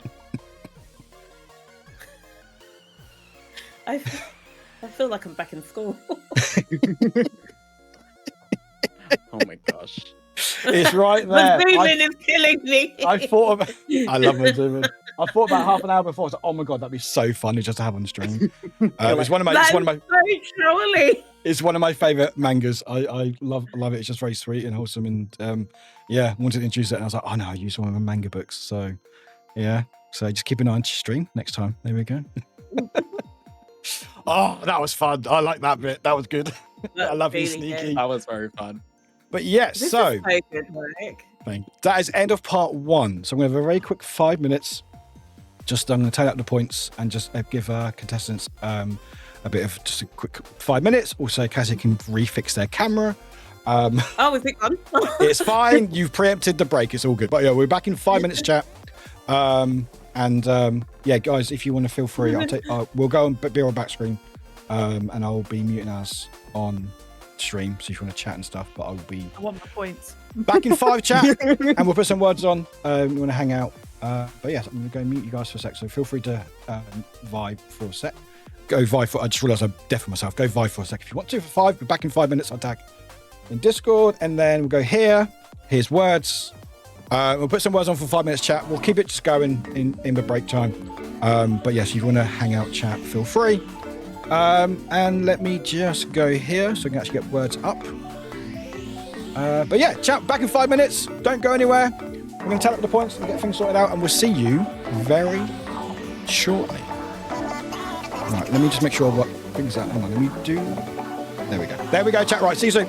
I feel like I'm back in school. Oh my gosh. It's right there. The zooming is killing me. I love my zooming. I thought about half an hour before. I was like, oh my God, that'd be so funny just to have on stream. It's one of my favorite mangas. I love it. It's just very sweet and wholesome. And wanted to introduce it. And I was like, oh no, I use one of my manga books. So yeah. So just keep an eye on your stream next time. There we go. Oh, that was fun. I like that bit. That was good. I love you, Sneaky. Good. That was very fun. But yes, this so is so good, Warwick. That is end of part 1. So I'm going to have a very quick 5 minutes. I'm going to tally up the points and just give our contestants a bit of just a quick 5 minutes. Also, Cassie can refix their camera. Oh, is it gone? It's fine. You've preempted the break. It's all good. But yeah, we're back in 5 minutes, chat. And yeah, guys, if you want to feel free, we'll go and be on back screen, and I'll be muting us on stream. So if you want to chat and stuff, but I will be I want the points. back in 5 chat, and we'll put some words on. You want to hang out, but yeah, I'm gonna go mute you guys for a sec. So feel free to vibe for a sec. Go vibe for. I just realised I'm deaf for myself. Go vibe for a sec if you want to. For 5, we're back in 5 minutes. I'll tag in Discord, and then we'll go here. Here's words. We'll put some words on for 5 minutes chat. We'll keep it just going in the break time. But yes, if you want to hang out, chat, feel free. And let me just go here so I can actually get words up. But yeah, chat back in 5 minutes. Don't go anywhere. We're going to tally up the points and get things sorted out, and we'll see you very shortly. Right, let me just make sure what things are. Hang on, let me do. There we go. There we go, chat. Right, see you soon.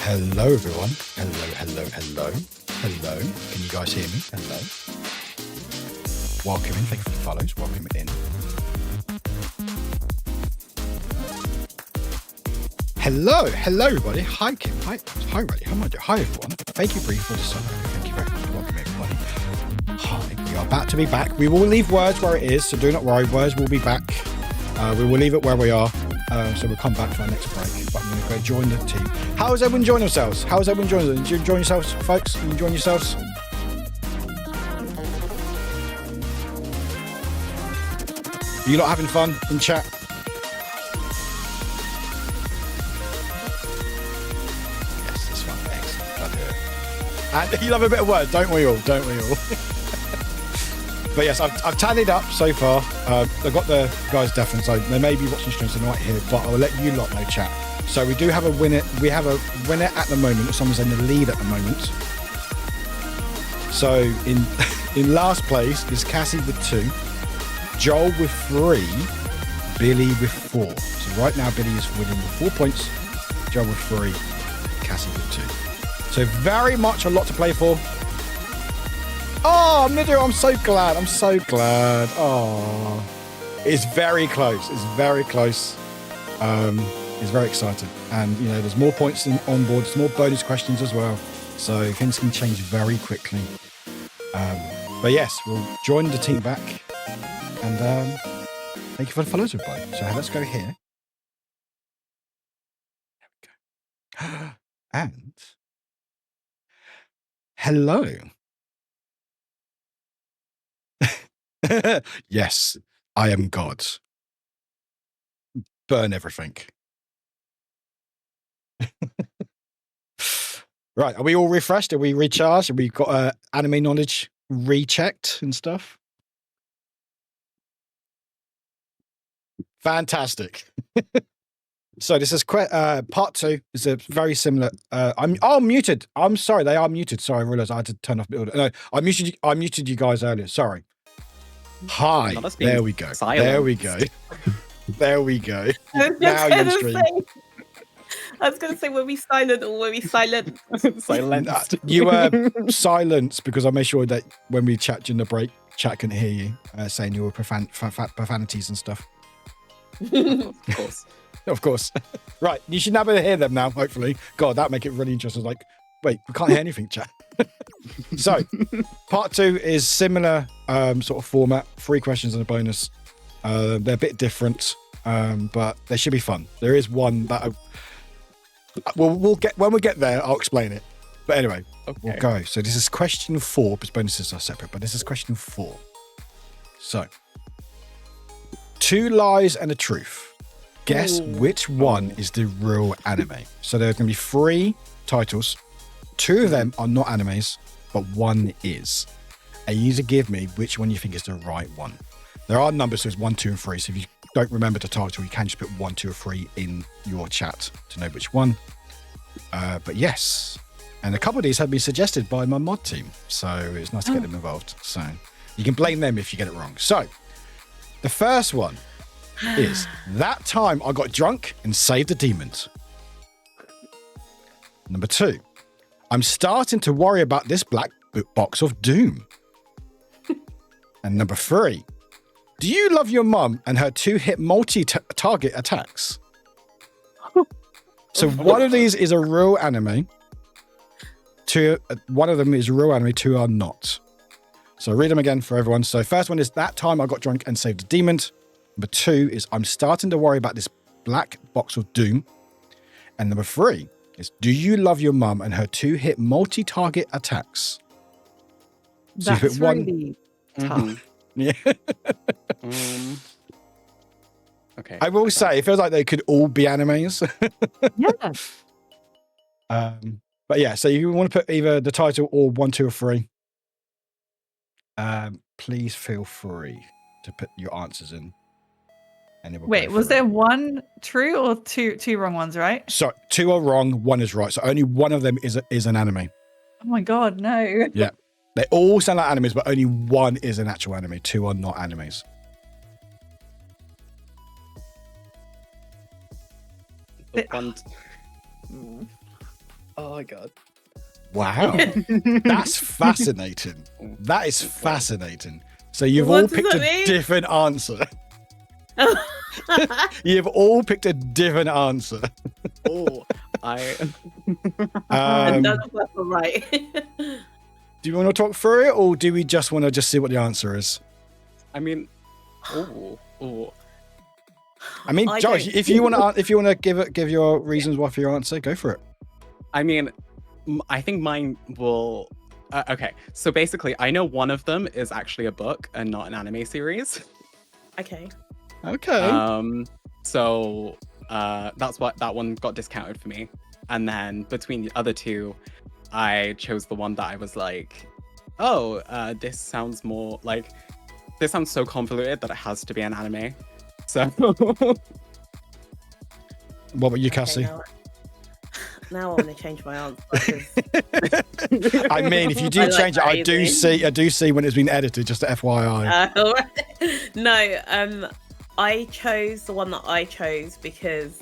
Hello, everyone. Hello. Can you guys hear me? Hello. Welcome in. Thank you for the follows. Welcome in. Hello, everybody. Hi, Kim. Hi, Riley. How am I doing? Hi, everyone. Thank you, Bree, for the summer. Thank you very much. Welcome, everybody. Hi, we are about to be back. We will leave words where it is, so do not worry. Words will be back. We will leave it where we are. So we'll come back for our next break. But I'm going to go join the team. How is everyone enjoying themselves? How's everyone enjoying themselves? Did you enjoy yourselves, folks? Are you enjoying yourselves? Are you lot having fun in chat? Yes, it's fun. Excellent. Love it. And you love a bit of word, don't we all? Don't we all? But yes, I've tallied up so far. I've got the guys deafened, so they may be watching streams, so they might hear, but I'll let you lot know chat. So we do have a winner. We have a winner at the moment. Someone's in the lead at the moment. So in last place is Cassie with 2, Joel with 3, Billy with 4. So right now Billy is winning with 4 points, Joel with 3, Cassie with 2. So very much a lot to play for. Oh, Mido, I'm so glad. Oh, it's very close. It's very exciting. And, you know, there's more points on board. There's more bonus questions as well. So things can change very quickly. But yes, we'll join the team back. And thank you for the follows, everybody. So let's go here. There we go. And hello. Yes, I am God. Burn everything. Right, are we all refreshed? Are we recharged? Have we got anime knowledge rechecked and stuff? Fantastic. So this is part 2. It's a very similar. I'm muted. I'm sorry, they are muted. Sorry, I realized I had to turn off the audio. No, I muted you guys earlier. Sorry. Hi. There we go. Silence. There we go. Now you're stream. I was going to say, were we silent or were we silent? Silenced. You were silenced because I made sure that when we chat during the break, chat couldn't hear you saying your profanities and stuff. Of course. Of course. Right. You should never hear them now, hopefully. God, that'd make it really interesting. Like, wait, we can't hear anything, chat. So, part 2 is similar sort of format. 3 questions and a bonus. They're a bit different, but they should be fun. There is one that we'll get when we get there. I'll explain it. But anyway, We'll go. So this is question 4 because bonuses are separate. But this is question 4. So, 2 lies and a truth. Guess which one is the real anime. So there's going to be 3 titles. 2 of them are not animes, but 1 is. And you need to give me which one you think is the right one. There are numbers, so it's 1, 2, and 3. So if you don't remember the title, you can just put 1, 2, or 3 in your chat to know which one. But yes. And a couple of these have been suggested by my mod team. So it's nice to get them involved. So you can blame them if you get it wrong. So the first one is that time I got drunk and saved the demons. Number 2, I'm starting to worry about this black box of doom. And number 3, do you love your mum and her 2-hit multi-target attacks? So one of these is a real anime. 2, one of them is a real anime, 2 are not. So I'll read them again for everyone. So first one is that time I got drunk and saved a demon. Number 2 is I'm starting to worry about this black box of doom. And number 3 is do you love your mum and her 2-hit multi-target attacks? So That's really tough. Yeah. Okay. I will say it feels like they could all be animes. Yeah. But yeah, so you want to put either the title or 1, 2, or 3. Please feel free to put your answers in. And Wait, was there 1 true or two wrong ones, right? So 2 are wrong, 1 is right. So only one of them is an anime. Oh my god, no. Yeah. They all sound like animes, but only 1 is an actual anime. 2 are not animes. Oh my god. Wow. That's fascinating. That is fascinating. So you've What all does picked that a mean? different answer. You've all picked a different answer. Oh, I. And none of us are right. Do you want to talk through it, or do we just want to just see what the answer is? I mean, oh. I mean, I Josh, don't- if you want to give your reasons why for your answer, go for it. I mean, I think mine will. Okay, so basically, I know one of them is actually a book and not an anime series. Okay. Okay. So that's what that one got discounted for me. And then between the other two, I chose the one that I was like, oh, this sounds more like this sounds so convoluted that it has to be an anime. So What about you, Okay, Cassie? now I want to change my answer. 'Cause- I mean, if you do I like change it, I crazy. do see when it's been edited. Just FYI. No, I chose the one that I chose because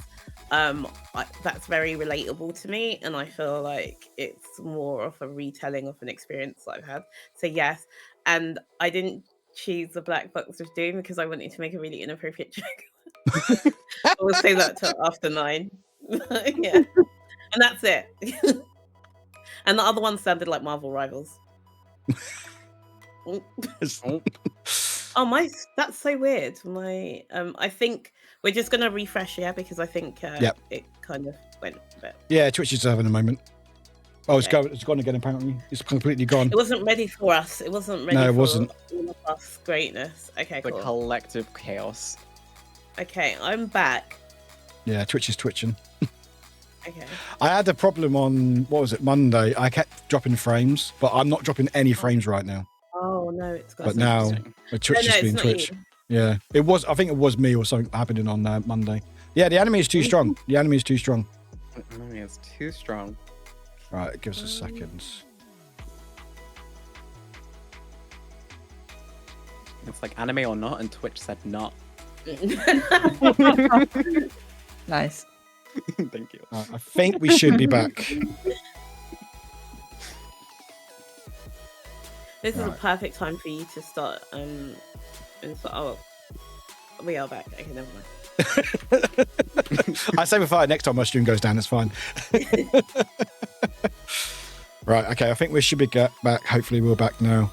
that's very relatable to me, and I feel like it's more of a retelling of an experience that I've had. So yes, and I didn't choose the Black Box of Doom because I wanted to make a really inappropriate joke. We'll say that till after 9. Yeah, and that's it. And the other one sounded like Marvel Rivals. Oh my, that's so weird. My I think we're just gonna refresh, yeah, because I think Yep. it kind of went a bit. Yeah, Twitch is having a moment. Oh, it's Okay. gone. It's gone again. Apparently, it's completely gone. It wasn't ready for us. It wasn't ready No, it for wasn't. all of us greatness. Okay, the cool. collective chaos. Okay, I'm back. Yeah, Twitch is twitching. Okay. I had a problem on what was it, Monday. I kept dropping frames, but I'm not dropping any frames right now. Oh no, it's got. But now interesting. Twitch no, has been it's not Twitch. you. Yeah, it was. I think it was me or something happening on Monday. Yeah, the anime is too strong. The anime is too strong. Anime is too strong. Right, give us a second. It's like anime or not, and Twitch said not. Nice. Thank you. I think we should be back. This is a Right. perfect time for you to start. Oh, we are back. Okay, never mind. I say before next time my stream goes down, it's fine. Right, okay, I think we should be back. Hopefully we're back now.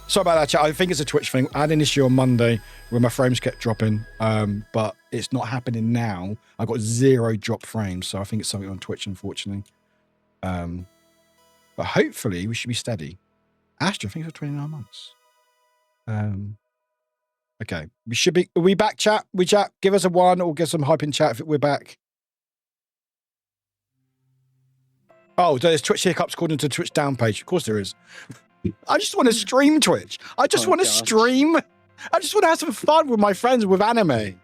Sorry about that, chat. I think it's a Twitch thing. I had an issue on Monday where my frames kept dropping, but it's not happening now. I got 0 drop frames, so I think it's something on Twitch, unfortunately. But hopefully we should be steady. Astra, I think it's for 29 months. Okay, we should be. Are we back, chat? We chat. Give us a 1 or give some hype in chat if we're back. Oh, there's Twitch hiccups according to Twitch down page. Of course there is. I just want to stream Twitch. I just Oh, want to gosh. stream. I just want to have some fun with my friends with anime.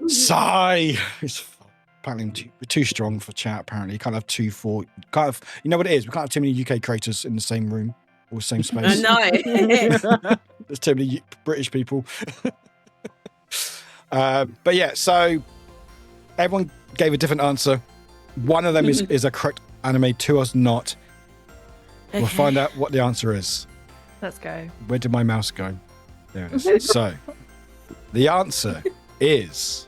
Sigh. It's apparently we're too strong for chat. Apparently, you can't have 2, 4. Can't have. You know what it is? We can't have too many UK creators in the same room or same space. No. There's too many British people. But yeah, so everyone gave a different answer. One of them is a correct anime, 2 is not. We'll find out what the answer is. Let's go. Where did my mouse go? There it is. So, the answer is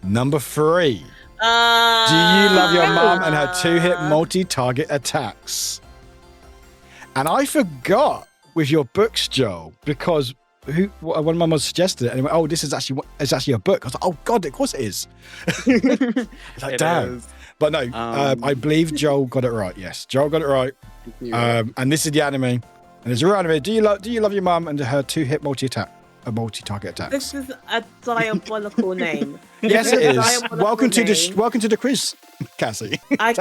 number 3. Do you love your mum and her 2-hit multi-target attacks? And I forgot with your books, Joel, because one of my mums suggested it, and he went, "Oh, this is actually a book." I was like, "Oh God, of course it is." It's like, It damn. is. But no, I believe Joel got it right. Yes, Joel got it right. You. And this is the anime, and it's a real anime. Do you love your mum and her 2-hit multi-target attacks? This is a diabolical name. Yes, it is. Diabolical Welcome to name. the quiz, Cassie. I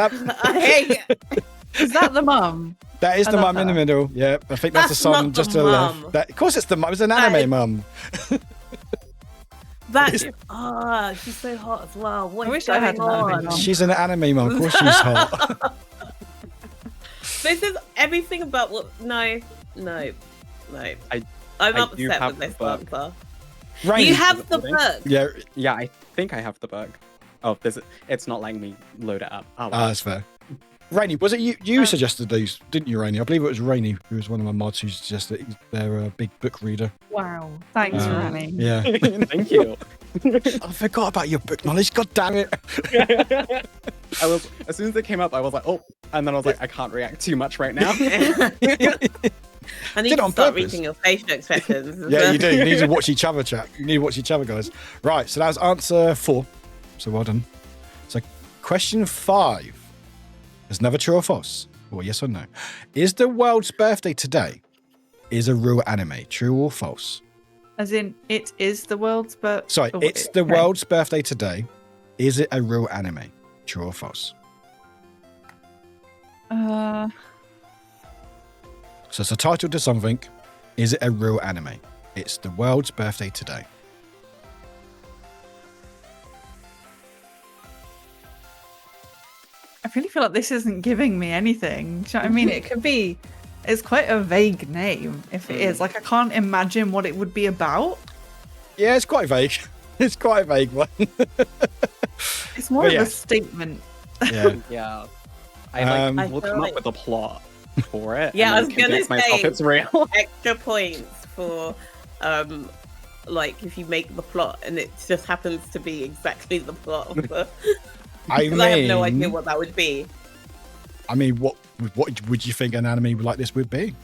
hate it. Is that the mum? That is I the love mum in the that. middle. Yeah, I think that's the That's son not just the to the left. mum. Of course, it's the mum. It's an anime mum. That's she's so hot as well. What I is wish I had going an anime on? mum. She's an anime mum. Of course, she's hot. This is everything about what? No. I'm I do upset have with this the book. answer. Rain. You have the Something? book. Yeah, Yeah, I think I have the book. Oh, it's not letting me load it up. Oh, That's fair. Rainy, was it you suggested these, didn't you, Rainy? I believe it was Rainy who was one of my mods who suggested they're a big book reader. Wow. Thanks, Rani. Yeah. thank you. I forgot about your book knowledge. God damn it. I was, as soon as it came up, I was like, oh, and then I was like, I can't react too much right now. I need Did it to on start purpose. reading your facial expressions. Yeah, you do. You need to watch each other, chat. You need to watch each other, guys. Right, so that was answer 4. So well done. So question 5. Is never true or false? Or yes or no? Is the world's birthday today is a real anime? True or false? As in, it is the world's birthday. Sorry, it's the world's birthday today. Is it a real anime? True or false? So it's a title to something. Is it a real anime? It's the world's birthday today. I really feel like this isn't giving me anything. Do you know what I mean? It could be. It's quite a vague name if it is. Like, I can't imagine what it would be about. Yeah, it's quite vague. It's quite a vague one. It's more But of yeah. a statement. Yeah. Yeah. I I will feel come like- up with a plot for it. Yeah, I and was then gonna convince myself say- it's real. Extra points for, like if you make the plot and it just happens to be exactly the plot of the. I Because I have no mean- idea what that would be. I mean, what would you think an anime like this would be?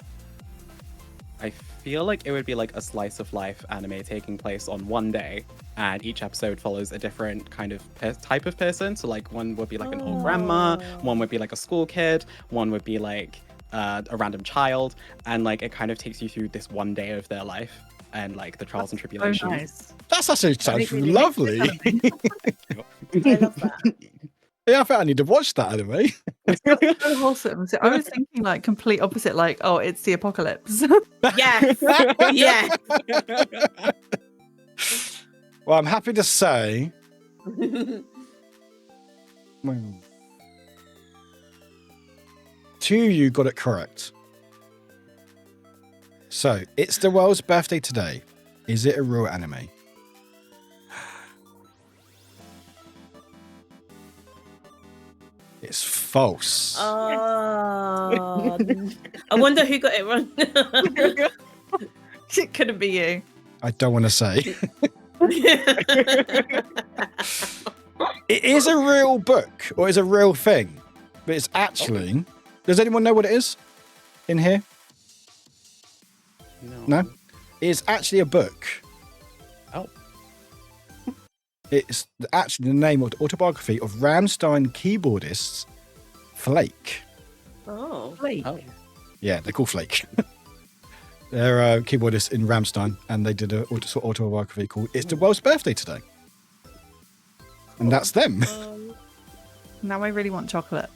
I feel like it would be like a slice of life anime taking place on one day, and each episode follows a different kind of type of person. So like one would be like an old grandma, one would be like a school kid, one would be like a random child, and like it kind of takes you through this one day of their life and like the trials and Oh, tribulations. nice. That actually sounds really lovely. makes I love that. Yeah, I think I need to watch that anime. So wholesome. So I was thinking like complete opposite, like, oh, it's the apocalypse. Yes. Yes. Well, I'm happy to say. Two of you got it correct. So, it's the world's birthday today. Is it a real anime? It's false. Oh, I wonder who got it wrong. It couldn't be you. I don't want to say. It is a real book, or it's a real thing, but it's actually. Does anyone know what it is in here? No? It's actually a book. Oh. It's actually the name of the autobiography of Rammstein keyboardist Flake. Oh. Wait. Oh. Yeah, they're called Flake. They're keyboardists in Rammstein, and they did an autobiography called It's the World's Birthday Today. And that's them. Now I really want chocolate.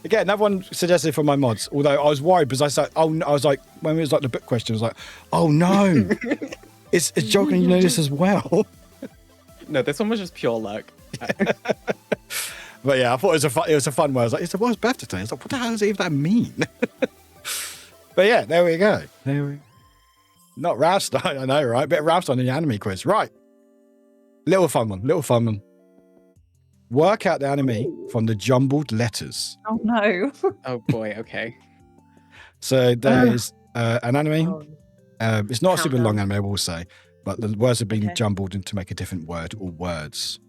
Again, another one suggested from my mods. Although I was worried because I said, "Oh," I was like, when it was like the book question, I was like, "Oh no, it's joking." You know this as well. No, this one was just pure luck. But yeah, I thought it was a fun one. I was like, "It's the world's birthday today." I was like, "What the hell does even that mean?" But yeah, there we go. Not Rammstein, I know, right? Bit of Rammstein in the anime quiz, right? Little fun one. Work out the anime from the jumbled letters. Oh no. Oh boy, okay. So there is an anime. Oh. It's not a super long Countdown. anime, I will say, but the words have been Okay. jumbled in to make a different word or words.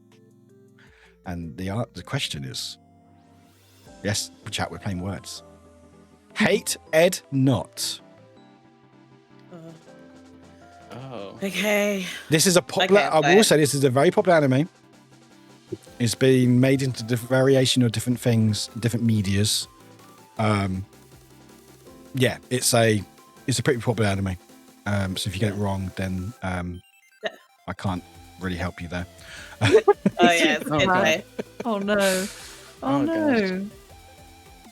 And the question is, yes, chat, we're playing words. Hate Ed Not. Oh. Okay. This is a popular. Okay, I will say this is a very popular anime. It's been made into different variation of different things, different medias. Yeah, it's a pretty popular anime. So if you get it wrong, then I can't really help you there. Oh yeah. It's Oh, good God. way. Oh no. Oh, Oh, no.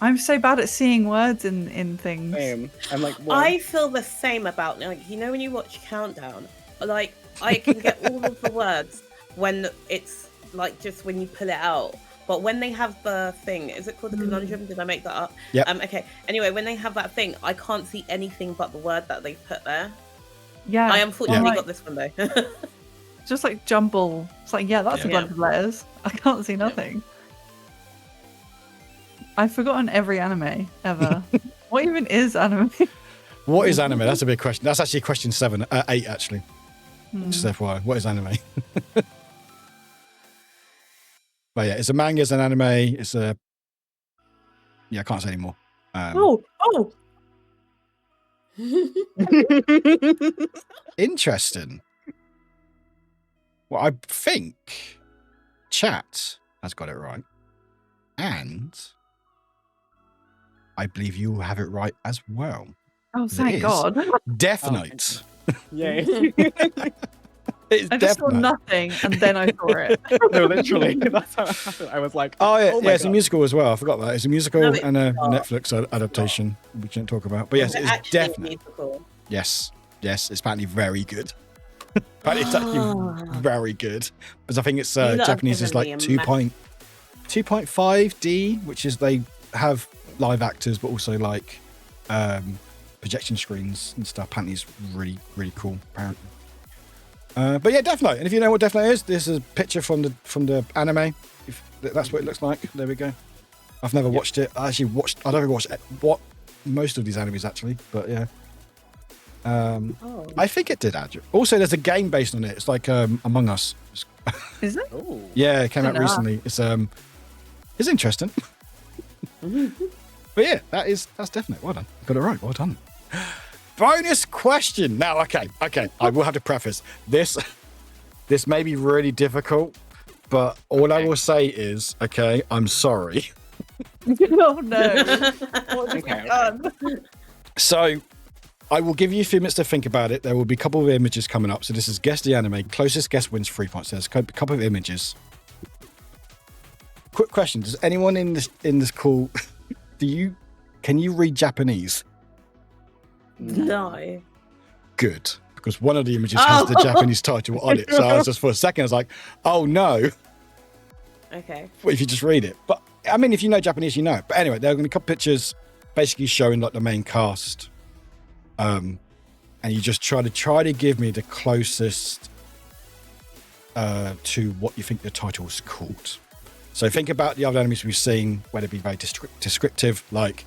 I'm so bad at seeing words in things. Same. I'm like, well, I feel the same about like when you watch Countdown, like I can get all of the words when it's like just when you pull it out. But when they have the thing, is it called the conundrum? Did I make that up? Yep. Okay. Anyway, when they have that thing, I can't see anything but the word that they put there. Yeah. I unfortunately Yeah. got this one though. just like jumble. It's like, yeah, that's a Yeah. bunch of letters. I can't see nothing. I've forgotten every anime ever. What even is anime? What is anime? That's a big question. That's actually question 8 actually. Just FYI, what is anime? But yeah, it's a manga, it's an anime, it's a... Yeah, I can't say anymore. Oh. Interesting. Well, I think chat has got it right. And I believe you will have it right as well. Oh, thank is. God. Death Oh, Note. Yay. It's I just Death saw Note. nothing and then I saw it. No, literally. That's how it happened. I was like, Oh yeah, oh my yeah, it's a God. musical as well. I forgot that. It's a musical No, it's and a not. Netflix adaptation we didn't talk about. But yes, Is it it's actually Death Note. musical? Yes, it's apparently very good. But it's actually very good because I think it's You lot have Japanese is given like me a 2.5D, which is they have live actors but also like projection screens and stuff. Apparently, it's really cool. Apparently. But yeah, Death Note. And if you know what Death Note is, this is a picture from the anime. If that's what it looks like. There we go. I've never watched it. I don't think I watched what most of these animes actually, but yeah. I think it did actually. Also, there's a game based on it. It's like Among Us. Is it? Oh. Yeah, it came out Dunno. recently. It's interesting. But yeah, that's Death Note. Well done. Got it right. Well done. Bonus question. Now, okay. I will have to preface this. This may be really difficult, but all I will say is, okay, I'm sorry. Oh no. What have we Okay. done? So I will give you a few minutes to think about it. There will be a couple of images coming up. So this is guess the anime. Closest guess wins 3 points. There's a couple of images. Quick question: does anyone in this call can you read Japanese? No. Good, because one of the images has the Japanese title on it. So I was just for a second, I was like, oh no. Okay. What if you just read it? But I mean, if you know Japanese, you know it. But anyway, there are going to be a couple pictures basically showing like the main cast. And you just try to give me the closest to what you think the title's called. So think about the other animes we've seen, where they'd be very descriptive, like,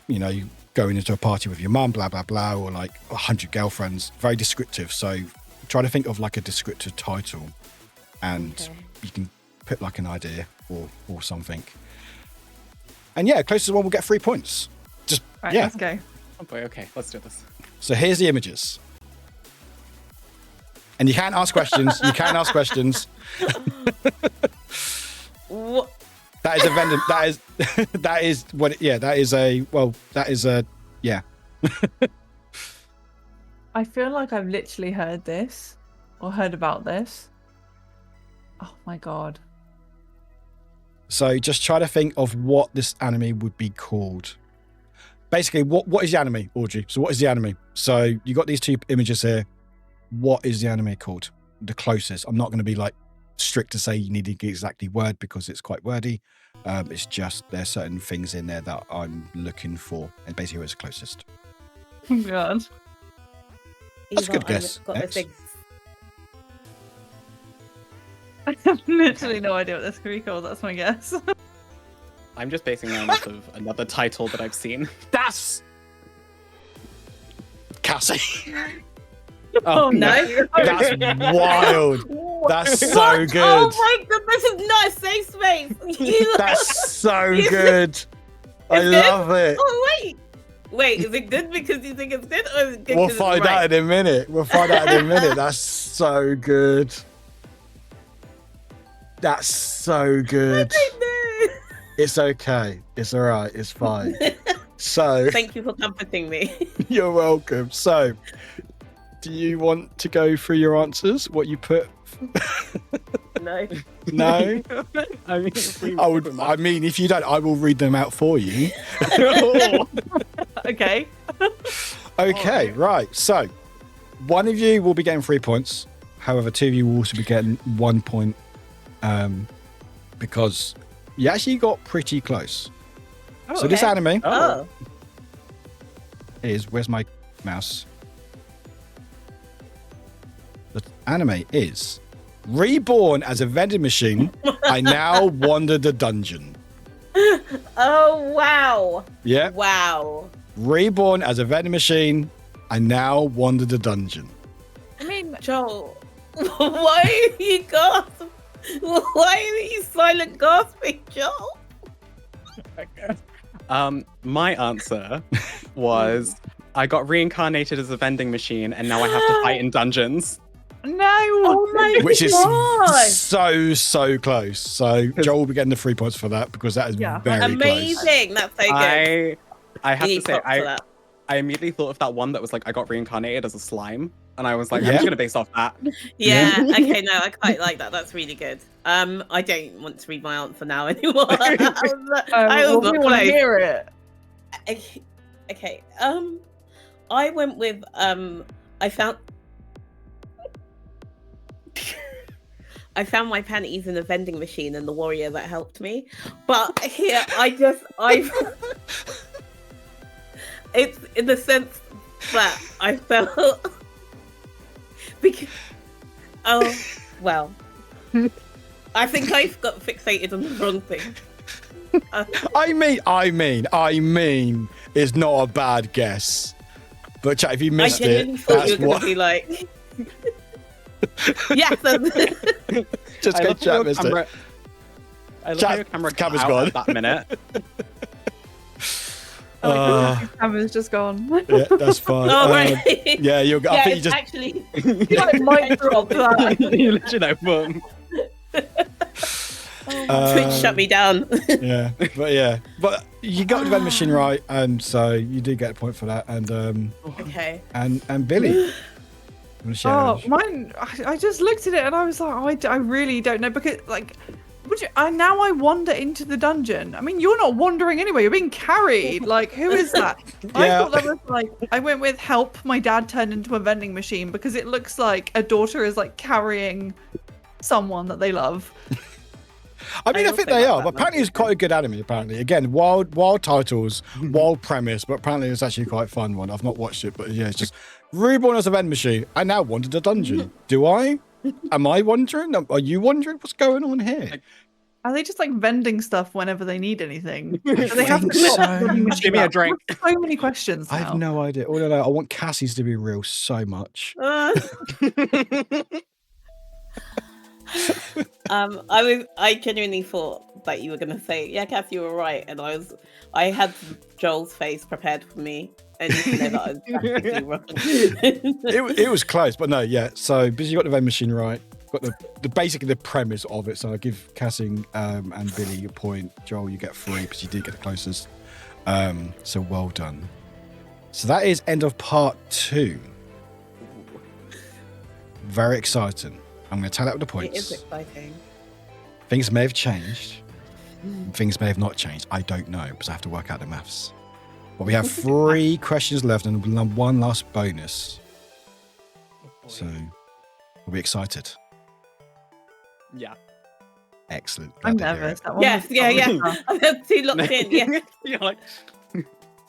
you know, you going into a party with your mum, blah, blah, blah, or like 100 girlfriends, very descriptive. So try to think of like a descriptive title and you can put like an idea or something. And yeah, closest one will get 3 points. Just, Right, yeah. let's go. Oh boy, okay, let's do this. So here's the images. And you can't ask questions. What? That is a random. Yeah. I feel like I've literally heard this or heard about this. Oh my God. So just try to think of what this anime would be called. Basically, what is the anime, Audrey? So what is the anime? So you got these two images here. What is the anime called? The closest. I'm not going to be like strict to say you need to get exactly word because it's quite wordy. It's just there's certain things in there that I'm looking for, and basically who's the closest. Oh God. That's a good Eva, I've guess, got a X. big- I have literally no idea what this could be called. That's my guess. I'm just basing mine off of another title that I've seen. That's Cassie. Oh, no. That's wild. That's so What? good. Oh my god, this is not a safe space. You That's so You- good. I good? love it. Oh wait, is it good because you think it's good, or is it good We'll 'cause it's find right? out in a minute. That's so good. That's so good. I It's okay. It's all right. It's fine. know. So Thank you for comforting me. you're welcome. So do you want to go through your answers? What you put? No. No? I mean, if we- I mean, if you don't, I will read them out for you. Okay. Okay, right. So one of you will be getting 3 points. However, two of you will also be getting 1 point because you actually got pretty close. Oh, So this okay. anime Oh. is, where's my mouse? The anime is reborn as a vending machine. I now wander the dungeon. Oh, wow. Yeah. Wow. Reborn as a vending machine. I now wander the dungeon. I mean, Joel, why are you gasping? Why are you silent gasping, Joel? My answer was I got reincarnated as a vending machine and now I have to fight in dungeons. no. Oh my Which is God. so close. So Joel will be getting the 3 points for that because that is Yeah. very close. Amazing. That's so good. I have You to need say, props for that. I immediately thought of that one that was like I got reincarnated as a slime, and I was like, I'm Yeah. just gonna base off that. Yeah. Okay. No, I quite like that. That's really good. I don't want to read my answer now anymore. I Well, was we not want to close. hear it. Okay. I went with I found I found my panties in a vending machine and the warrior that helped me. But here it's in the sense that I felt because I think I got fixated on the wrong thing. I mean, it's not a bad guess. But chat, if you I missed genuinely it, thought that's you were going what. to be like, yes. Just I go love how chat your missed camera, it. I love Chat- how your camera's camera's out gone. at that minute. Camera's just gone. Yeah, that's fine. Oh, right. Yeah, I Yeah, think you it's just. actually. You like mic drop that. You literally know, boom. Twitch shut me down. Yeah, but you got the vending machine right, and so you do get a point for that. And Okay. and Billy. wanna share Oh, yours? mine. I just looked at it and I was like, I really don't know because like. Now I wander into the dungeon. I mean, you're not wandering anyway. You're being carried. Like, who is that? I Yeah. thought that was like. I went with help. My dad turned into a vending machine because it looks like a daughter is like carrying someone that they love. I mean, I also think they like are, that but one. apparently it's quite a good anime. Apparently, again, wild titles, wild premise, but apparently it's actually quite a fun one. I've not watched it, but yeah, it's just reborn as a vending machine. I now wandered a dungeon. Do I? Am I wondering? Are you wondering what's going on here? Are they just like vending stuff whenever they need anything? I Do they have to think stop so. the vending machine Give me a up? drink. So many questions. I have now. no idea. All I know, I want Cassie's to be real so much. I genuinely thought that you were gonna say, yeah, Kath, you were right, and I had Joel's face prepared for me, and you know that I was drastically wrong. It was close, but no, yeah. So, because you got the vending machine right, got the basically the premise of it. So I give Cassie and Billy a point. Joel, you get 3 because you did get the closest. So well done. So that is end of part 2. Very exciting. I'm going to tally up the It is points. exciting. Things may have changed. Things may have not changed. I don't know because I have to work out the maths. But we have 3 questions left and one last bonus. So we'll be excited. Yeah. Excellent. I'm Glad to hear nervous. it. That one Yes, was yeah. tough. I'm too locked in. Yeah. You're like,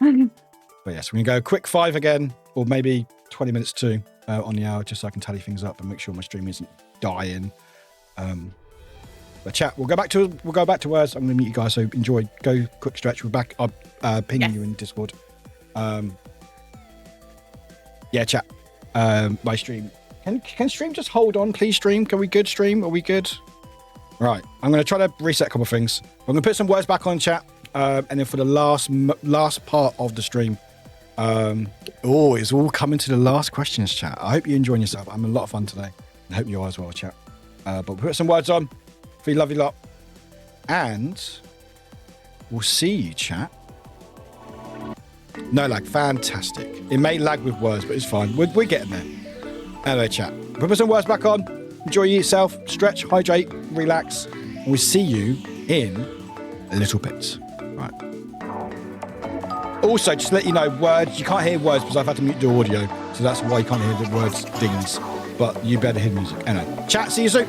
But yes, we're going to go a quick 5 again, or maybe 20 minutes too on the hour, just so I can tally things up and make sure my stream isn't dying. But chat, we'll go back to words. I'm going to meet you guys. So enjoy. Go quick stretch. We're back. I'll ping Yes. you in Discord. Yeah, chat. My stream. Can stream just hold on, please? Stream. Can we good stream? Are we good? Right. I'm going to try to reset a couple of things. I'm going to put some words back on chat, and then for the last part of the stream. It's all coming to the last questions, chat. I hope you're enjoying yourself. I'm a lot of fun today. I hope you are as well, chat. But we'll put some words on for you lovely lot. And we'll see you, chat. No lag. Fantastic. It may lag with words, but it's fine. We're getting there. Anyway, chat. We'll put some words back on. Enjoy yourself. Stretch, hydrate, relax. And we'll see you in a little bit. Right. Also, just to let you know, words, you can't hear words because I've had to mute the audio. So that's why you can't hear the words dings. But you better hear music. Anyway, chat, see you soon.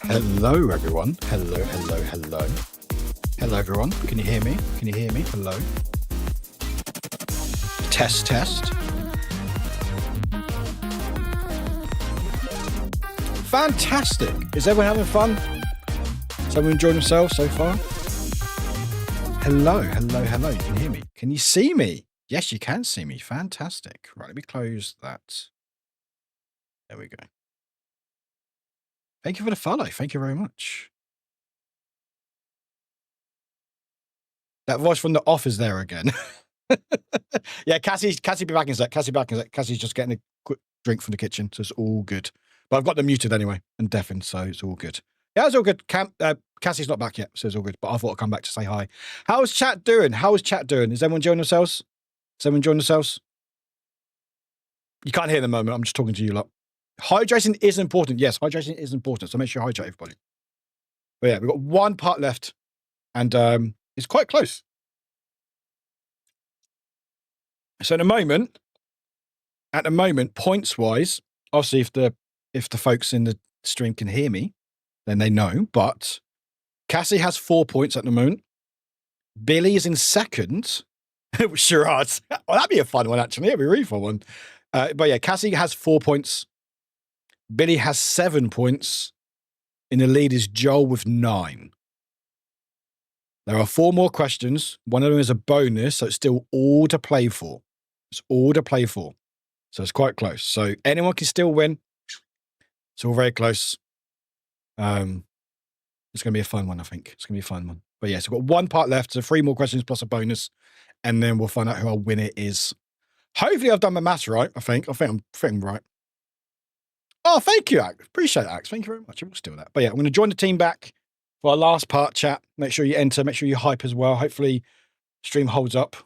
Hello, everyone. Hello, hello, hello. Hello, everyone. Can you hear me? Can you hear me? Hello. Test, test. Fantastic. Is everyone having fun? Is everyone enjoying themselves so far? Hello, hello, hello. You can hear me. Can you see me? Yes, you can see me. Fantastic. Right, let me close that. There we go. Thank you for the follow. Thank you very much. That voice from the off is there again. Yeah, Cassie be back in a sec. Cassie back in a sec. Cassie's just getting a quick drink from the kitchen, so it's all good. But I've got them muted anyway and deafened, so it's all good. Yeah, it's all good. Cassie's not back yet, so it's all good. But I thought I'd come back to say hi. How's chat doing? How's chat doing? Is everyone enjoying themselves? Is everyone enjoying themselves? You can't hear the moment. I'm just talking to you lot. Hydration is important. Yes, hydration is important. So make sure you hydrate everybody. But yeah, we've got one part left, and it's quite close. So at the moment, points-wise, obviously if the folks in the stream can hear me, then they know. But Cassie has 4 points at the moment. Billy is in second. Charades. Well, that'd be a fun one, actually. It'd be a really fun one. But yeah, Cassie has 4 points. Billy has 7 points. In the lead is Joel with 9. There are 4 more questions. One of them is a bonus, so it's still all to play for. It's all to play for. So it's quite close. So anyone can still win. It's all very close. It's going to be a fun one, I think. It's going to be a fun one. But yeah, so we've got one part left. So 3 more questions plus a bonus. And then we'll find out who our winner is. Hopefully I've done my maths right, I think. I think I'm right. Oh, thank you, Axe. Appreciate it, Axe. Thank you very much. We'll still that. But yeah, I'm going to join the team back for our last part chat. Make sure you enter. Make sure you hype as well. Hopefully stream holds up.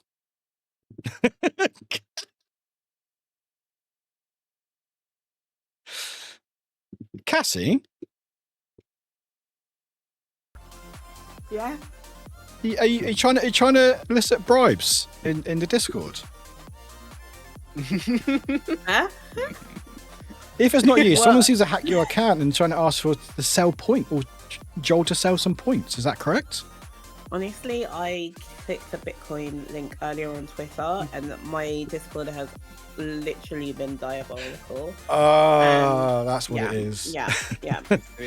Cassie? Yeah. Are you trying to elicit bribes in the Discord? Huh? If it's not you, Well- someone seems to hack your account and trying to ask for the sell point or Joel to sell some points. Is that correct? Honestly, I clicked the Bitcoin link earlier on Twitter, and my Discord has literally been diabolical. Oh, that's what yeah, it is. Yeah, yeah.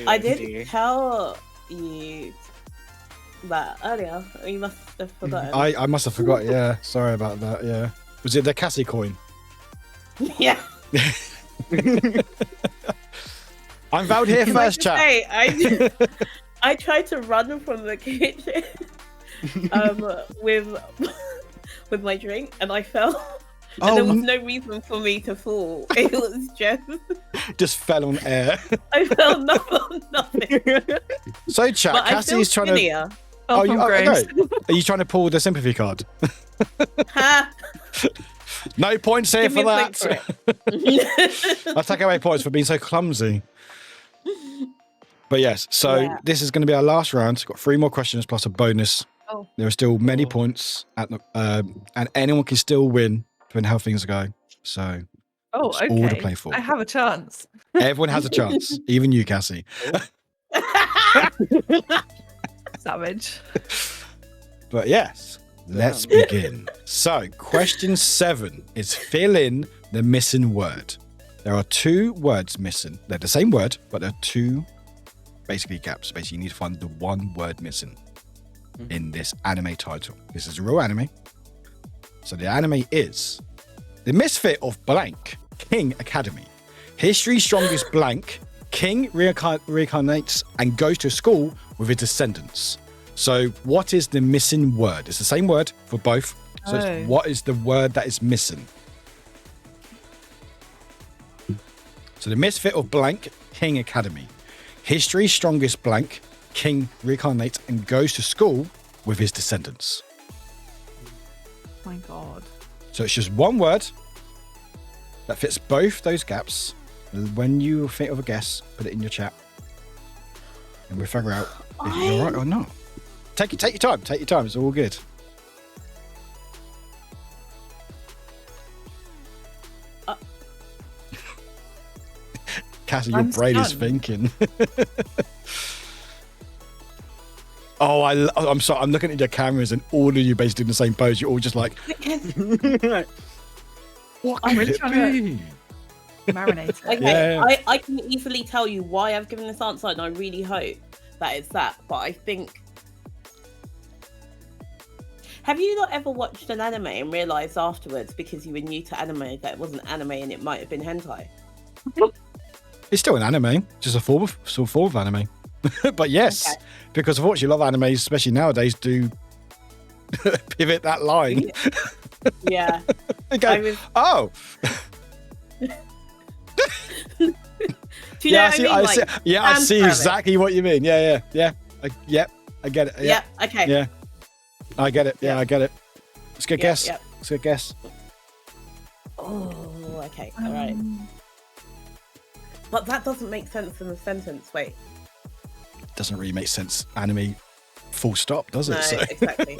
I did tell you that earlier. You must have forgotten. I must have forgot. Yeah, sorry about that. Yeah, was it the Cassie coin? Yeah. I'm Vowed here Can I first, just chat. say, I tried to run from the kitchen with my drink, and I fell. And there was no reason for me to fall. It was just fell on air. I fell nothing. So chat, But Cassie's trying to. Oh, you, gross. no. Are you trying to pull the sympathy card? Ha! No points here Give me for a point that. for it. I'll take away points for being so clumsy. But yes, so Yeah. this is going to be our last round. Got 3 more questions plus a bonus. Oh. There are still many points at the, and anyone can still win depending how things go. So Oh, it's okay. all to play for. I have a chance. Everyone has a chance, even you, Cassie. Savage. But yes, let's begin. So, question 7 is fill in the missing word. There are 2 words missing. They're the same word, but there are 2 basically gaps. Basically, you need to find the 1 word missing in this anime title. This is a real anime. So the anime is The Misfit of Blank, King Academy. History's strongest blank, King reincarnates and goes to school with his descendants. So what is the missing word? It's the same word for both. So it's, what is the word that is missing? So the Misfit of Blank, King Academy. History's strongest blank, King reincarnates and goes to school with his descendants. My God. So it's just one word that fits both those gaps. When you think of a guess, put it in your chat. And we'll figure out if you're right or not. Take your time. Take your time. It's all good. Cassie, your I'm brain is stunned. thinking. Oh, I'm sorry. I'm looking at your cameras, and all of you basically in the same pose. You're all just like, what I'm could really it trying be? Marinate it. Okay, Yeah. I can easily tell you why I've given this answer, and I really hope that it's that. But I think. Have you not ever watched an anime and realised afterwards, because you were new to anime, that it wasn't anime and it might have been hentai? It's still an anime, just a form of anime. But yes, Okay. because unfortunately, a lot of animes, especially nowadays, do pivot that line. Yeah. Okay. I was- Oh, Do you know what I mean? I Like, see. Yeah, I fan see service. exactly what you mean. Yeah. I get it. Yeah. Okay. Yeah, I get it. Yeah, Yeah. I get it. It's a good Yeah, guess. yeah. It's a good guess. Oh, okay. All right. But that doesn't make sense in the sentence. Wait. Doesn't really make sense. Anime, full stop, does it? No, So- exactly.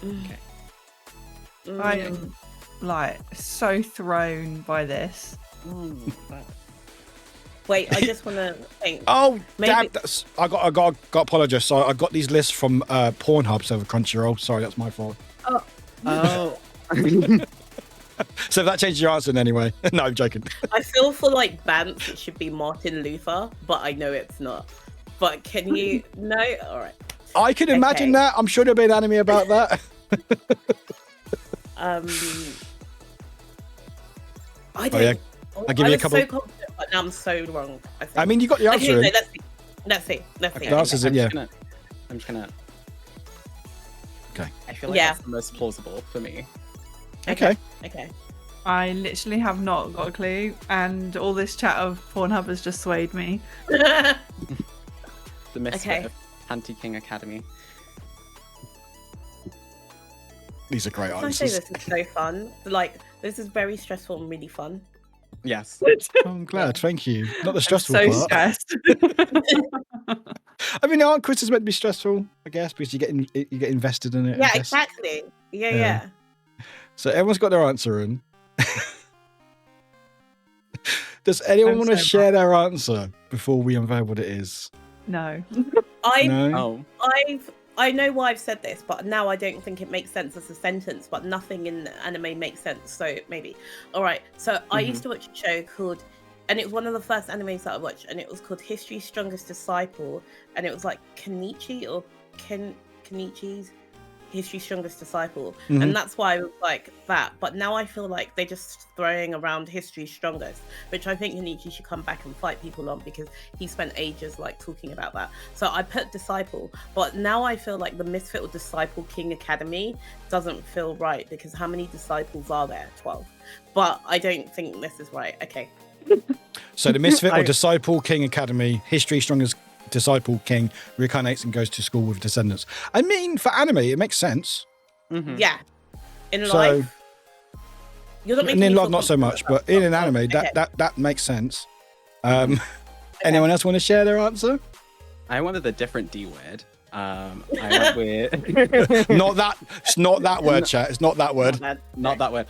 Okay. I am like so thrown by this. Wait, I just want to think. Oh, Maybe- damn! I got apologize. So I got these lists from Pornhub, so Crunchyroll. Sorry, that's my fault. Oh. So if that changes your answer in any way, no, I'm joking. I feel for like Bance, it should be Martin Luther, but I know it's not. But can you? No, all right. I can imagine Okay. that. I'm sure there'll be an anime about that. I Oh, don't. yeah. I'll give I you a was couple. so confident, but now I'm so wrong. I think. I mean, you got the okay, answer. no, in. let's see. Let's see. The answer's in, yeah. I'm just gonna. Okay. I feel like Yeah. that's the most plausible for me. Okay. Okay. I literally have not got a clue, and all this chat of Pornhub has just swayed me. The Misfit Okay. of Anti-King Academy. These are great I say answers. this is so fun. Like, this is very stressful and really fun. Yes. I'm glad. Thank you. Not the I'm stressful so part. stressed. I mean, aren't quizzes meant to be stressful? I guess because you get invested in it. I Yeah, guess. exactly. Yeah, Yeah. yeah. So everyone's got their answer in. Does anyone I'm want to so share their answer before we unveil what it is? No. No. Oh. I know why I've said this, but now I don't think it makes sense as a sentence, but nothing in the anime makes sense, so maybe. All right, so I used to watch a show called, and it was one of the first animes that I watched, and it was called History's Strongest Disciple, and it was like Kenichi or Kenichi's History's Strongest Disciple, and that's why I was like that. But now I feel like they're just throwing around History's Strongest, which I think Kenichi should come back and fight people on, because he spent ages like talking about that. So I put Disciple, but now I feel like the Misfit or Disciple King Academy doesn't feel right, because how many disciples are there? 12. But I don't think this is right. Okay. So the Misfit or Disciple King Academy, History Strongest Disciple King reincarnates and goes to school with descendants. I mean, for anime, it makes sense. Yeah. In So- life. You're not And making in me love, feel not so much, confident but in an about anime, that. that makes sense. Anyone else want to share their answer? I wanted a different D word. I went with Not that. It's not that word, chat. It's not that word. Bad. not that word.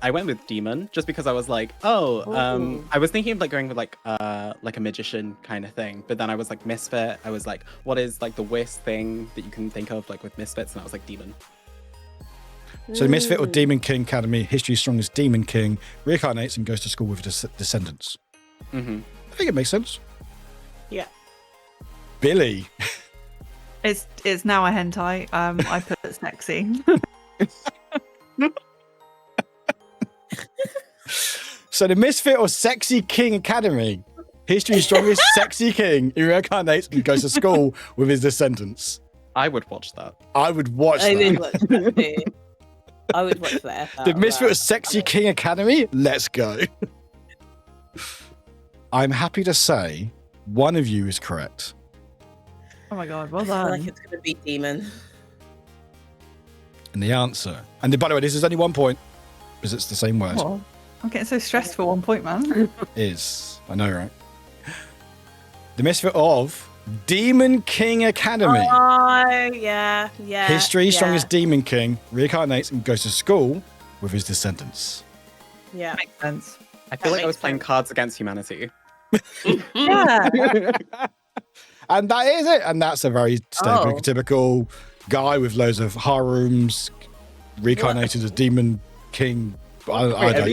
I went with demon just because I was like, Ooh. I was thinking of like going with like a magician kind of thing, but then I was like misfit. I was like, what is like the worst thing that you can think of like with misfits? And I was like demon. So the Misfit or Demon King Academy, History's Strongest Demon King, reincarnates and goes to school with descendants. I think it makes sense. Yeah. Billy. It's now a hentai. I put it sexy. So the Misfit or Sexy King Academy, History's Strongest Sexy King, who reincarnates and goes to school with his descendants. I would watch that. I would watch I did that. watch that too. I would watch that. The Misfit or Sexy King Academy, let's go. I'm happy to say one of you is correct. Oh my god, well I feel like done. it's going to be demon. And the answer, and by the way, this is only 1 point because it's the same word, Oh, I'm getting so stressed for 1 point, man. is, I know, right? The Misfit of Demon King Academy. Oh, yeah. History's yeah, Strongest Demon King reincarnates and goes to school with his descendants. Yeah. Makes sense. I feel like I was makes playing sense. Cards Against Humanity. Yeah. And that is it. And that's a very Oh. typical guy with loads of harems, reincarnated as Demon King. I Wait, are, don't.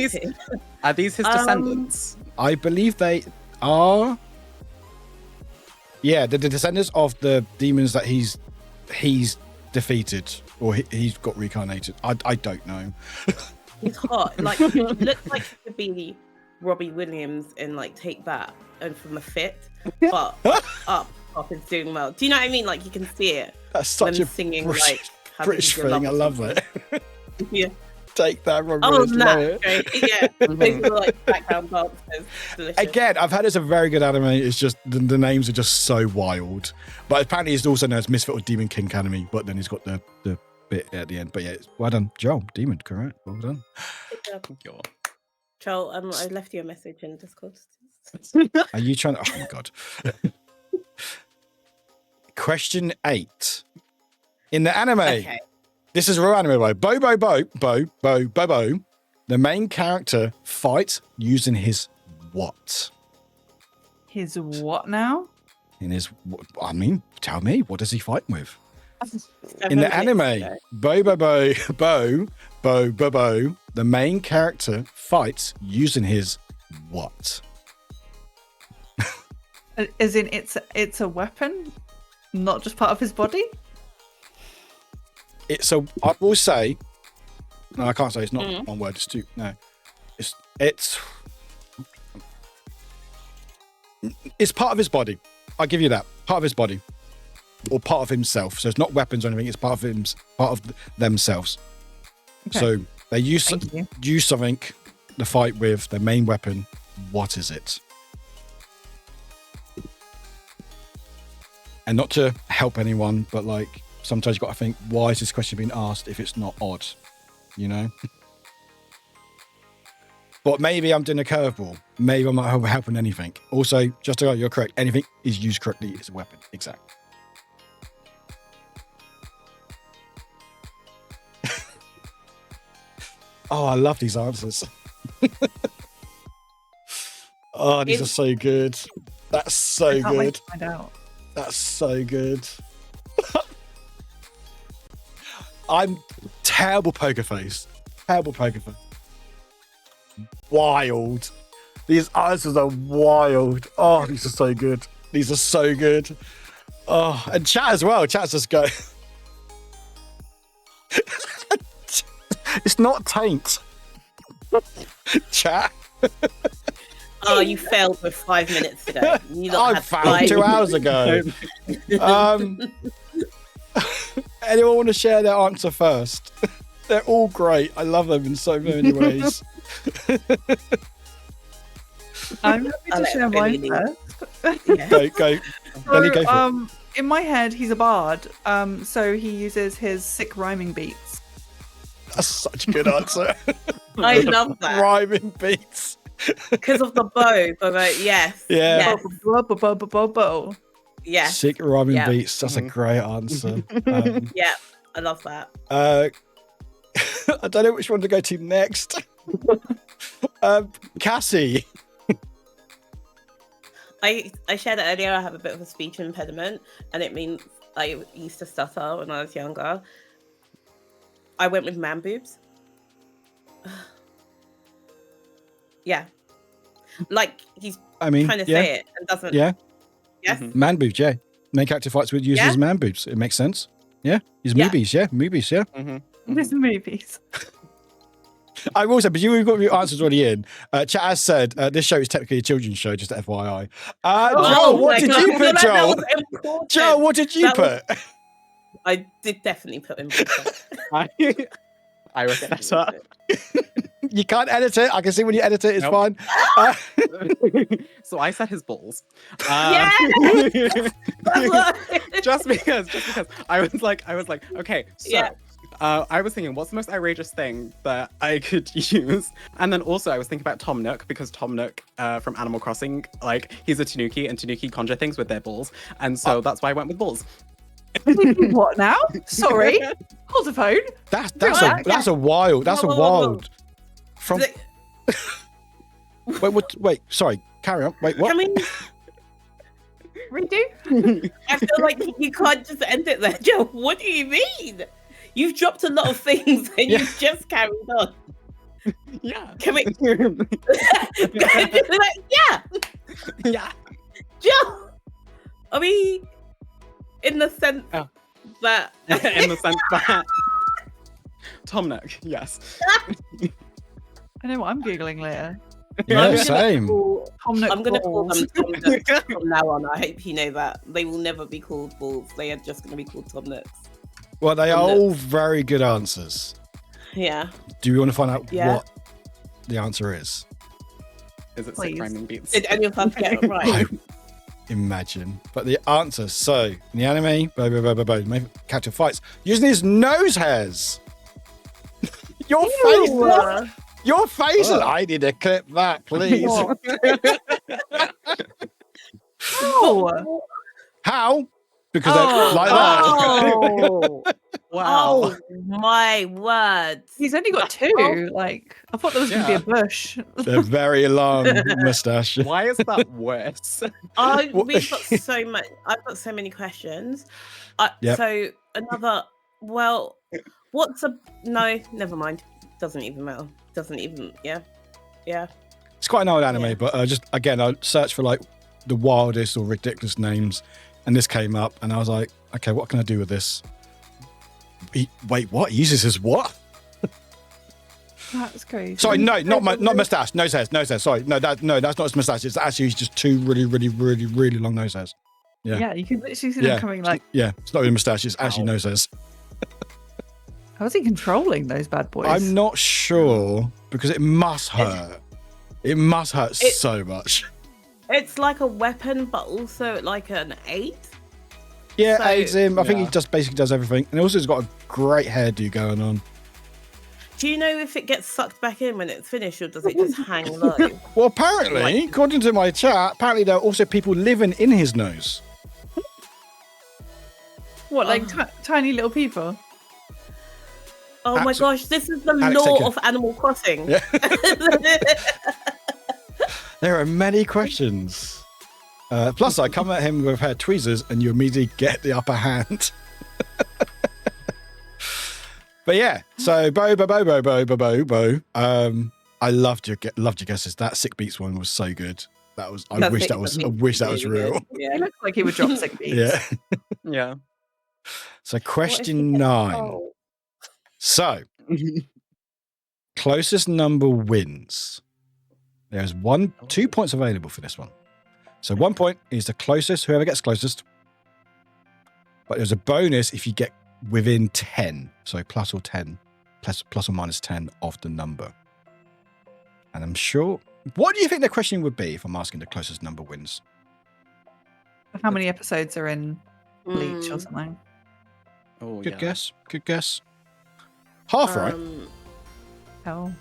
these his descendants? I believe they are. Yeah, the descendants of the demons that he's defeated, or he's got reincarnated. I don't know. He's hot. Like, he looks like he could be Robbie Williams in like Take That and from The Fit, but up is doing well. Do you know what I mean? Like, you can see it. That's such Them a singing British, like How British Deep Your thing. I love Love it. Yeah. Take that, Robbie Oh, Williams. Love no. it. Great. Yeah. Those are like background dancers. Delicious. Again, I've heard it's a very good anime. It's just the names are just so wild. But apparently, it's also known as Misfit or Demon King Academy. But then he's got the bit at the end. But yeah, well done, Joel. Demon, correct? Well done. Thank you. Joel, I left you a message in Discord. Are you trying to? Oh my god. Question 8. In the anime, Okay. this is a real anime way. Bo. The main character fights using his what? His what now? In his, I mean, tell me, what does he fight with? 7 In the minutes anime, ago. Bo, the main character fights using his what? As in, it's a weapon, not just part of his body. I will say, no, I can't say it's not one word. It's two. No, it's part of his body. I'll give you that. Part of his body, or part of himself. So it's not weapons or anything. It's part of themselves. Okay. So they use Thank you. something to fight with their main weapon. What is it? And not to help anyone, but like sometimes you've got to think, why is this question being asked if it's not odd? You know? But maybe I'm doing a curveball. Maybe I'm not helping anything. Also, just to go, you're correct. Anything is used correctly is a weapon. Exactly. Oh, I love these answers. Oh, these are so good. That's so I can't wait good. to find out. That's so good. I'm terrible poker face. Terrible poker face. Wild. These answers are wild. Oh, these are so good. These are so good. Oh, and chat as well. Chat's just go. It's not taint. Chat. Oh, you failed with 5 minutes ago. You lot I had found 5 2 hours ago. Anyone want to share their answer first? They're all great. I love them in so many ways. I'm happy I'll to let share mine Billy first. Yeah. Go. Ellie, go for it. In my head, he's a bard. So he uses his sick rhyming beats. That's such a good answer. I love that. Rhyming beats. Because of the bow. Yes. Yeah. Yes. Bo. Yes. Sick rhyming Yeah. beats. That's a great answer. Yeah. I love that. I don't know which one to go to next. Cassie. I shared it earlier. I have a bit of a speech impediment, and it means I used to stutter when I was younger. I went with man boobs. Yeah, like he's I mean, trying to yeah, say it and doesn't. yeah. Yes. Man boobs, yeah. Main character fights with uses Yeah. his man boobs. It makes sense. Yeah. His Yeah. movies, yeah. Movies, yeah. These movies. I will say, but you've got your answers already in. Chat has said this show is technically a children's show, just FYI. Joel, what my did God. you I feel put, like that Joel? was important. Joel, what did you That put? was- I did definitely put in. I respect that. You can't edit it. I can see when you edit it. It's Nope. fine. So I said his balls. Yeah. just because I was like, okay, so Yeah. I was thinking, what's the most outrageous thing that I could use? And then also I was thinking about Tom Nook, because Tom Nook from Animal Crossing, like he's a Tanuki, and Tanuki conjure things with their balls, and so that's why I went with balls. What now? Sorry. Hold the phone. That's Relax. a wild. That's a Whoa, whoa, whoa. wild. From Wait. Sorry. Carry on. Wait. What? Can we? Redo? I feel like you can't just end it there, Joe. What do you mean? You've dropped a lot of things and Yeah. you've just carried on. Yeah. Can we? Yeah, Yeah. Joe. Are we in the sense Oh. that? In the sense that Tom Nook, yes. I know what I'm Googling later. Yeah, I'm same. Tom Nook I'm gonna call balls. them Tom Nooks from now on. I hope you know that they will never be called balls. They are just gonna be called Tom Nooks. Well, they are Tom all Nooks. very good answers. Yeah. Do you want to find out Yeah. what the answer is? Is it Please. sick grinding beats? Did any of us get it I right? imagine. But the answer, so in the anime, main character fights using his nose hairs. Your face, Ew. your face. Ugh. I need to clip that, please. Oh, How? Because they're like that. Oh, Wow. oh my word! he's only got two. Like, I thought there was going to Yeah. be a bush. They're very long mustache. Why is that worse? We've got so much. I've got so many questions. Yep. So another. Well, what's a no? Never mind. Doesn't even matter. Doesn't even. Yeah. Yeah. It's quite an old anime, Yeah. but just again, I searched for like the wildest or ridiculous names, and this came up, and I was like, okay, what can I do with this? Wait, what? He uses his what? That's crazy. Sorry, no, not mustache. Nose hairs. Sorry, that's not his mustache. It's actually just two really long nose hairs. Yeah. Yeah, you can literally see Yeah. them coming like, Yeah, it's not even mustache. It's actually Ow. nose hairs. how is he controlling those bad boys? I'm not sure because it must hurt. It must hurt It- so much. It's like a weapon, but also like an aid. Yeah, So- aids him. I think he Yeah. just basically does everything, and also he's got a great hairdo going on. Do you know if it gets sucked back in when it's finished, or does it just hang low? Well, apparently, according to my chat, apparently there are also people living in his nose. What, like tiny little people? Oh my Abso- gosh, this is the Alex, take law care. of Animal Crossing. Yeah. There are many questions. Plus, I come at him with a pair of tweezers, and you immediately get the upper hand. But yeah, so Bo. I loved your guesses. That Sick Beats one was so good. I wish that was really real. good. Yeah. He looks like he would drop sick beats. Yeah. Yeah. So What if question it gets 9. cold? So closest number wins. There's 2 points available for this one. So 1 point is the closest, whoever gets closest. But there's a bonus if you get within 10. So plus or minus 10 of the number. And I'm sure. What do you think the question would be if I'm asking the closest number wins? How many episodes are in Bleach or Mm, something? Oh, Good yeah. guess. Good guess. Half right. Oh.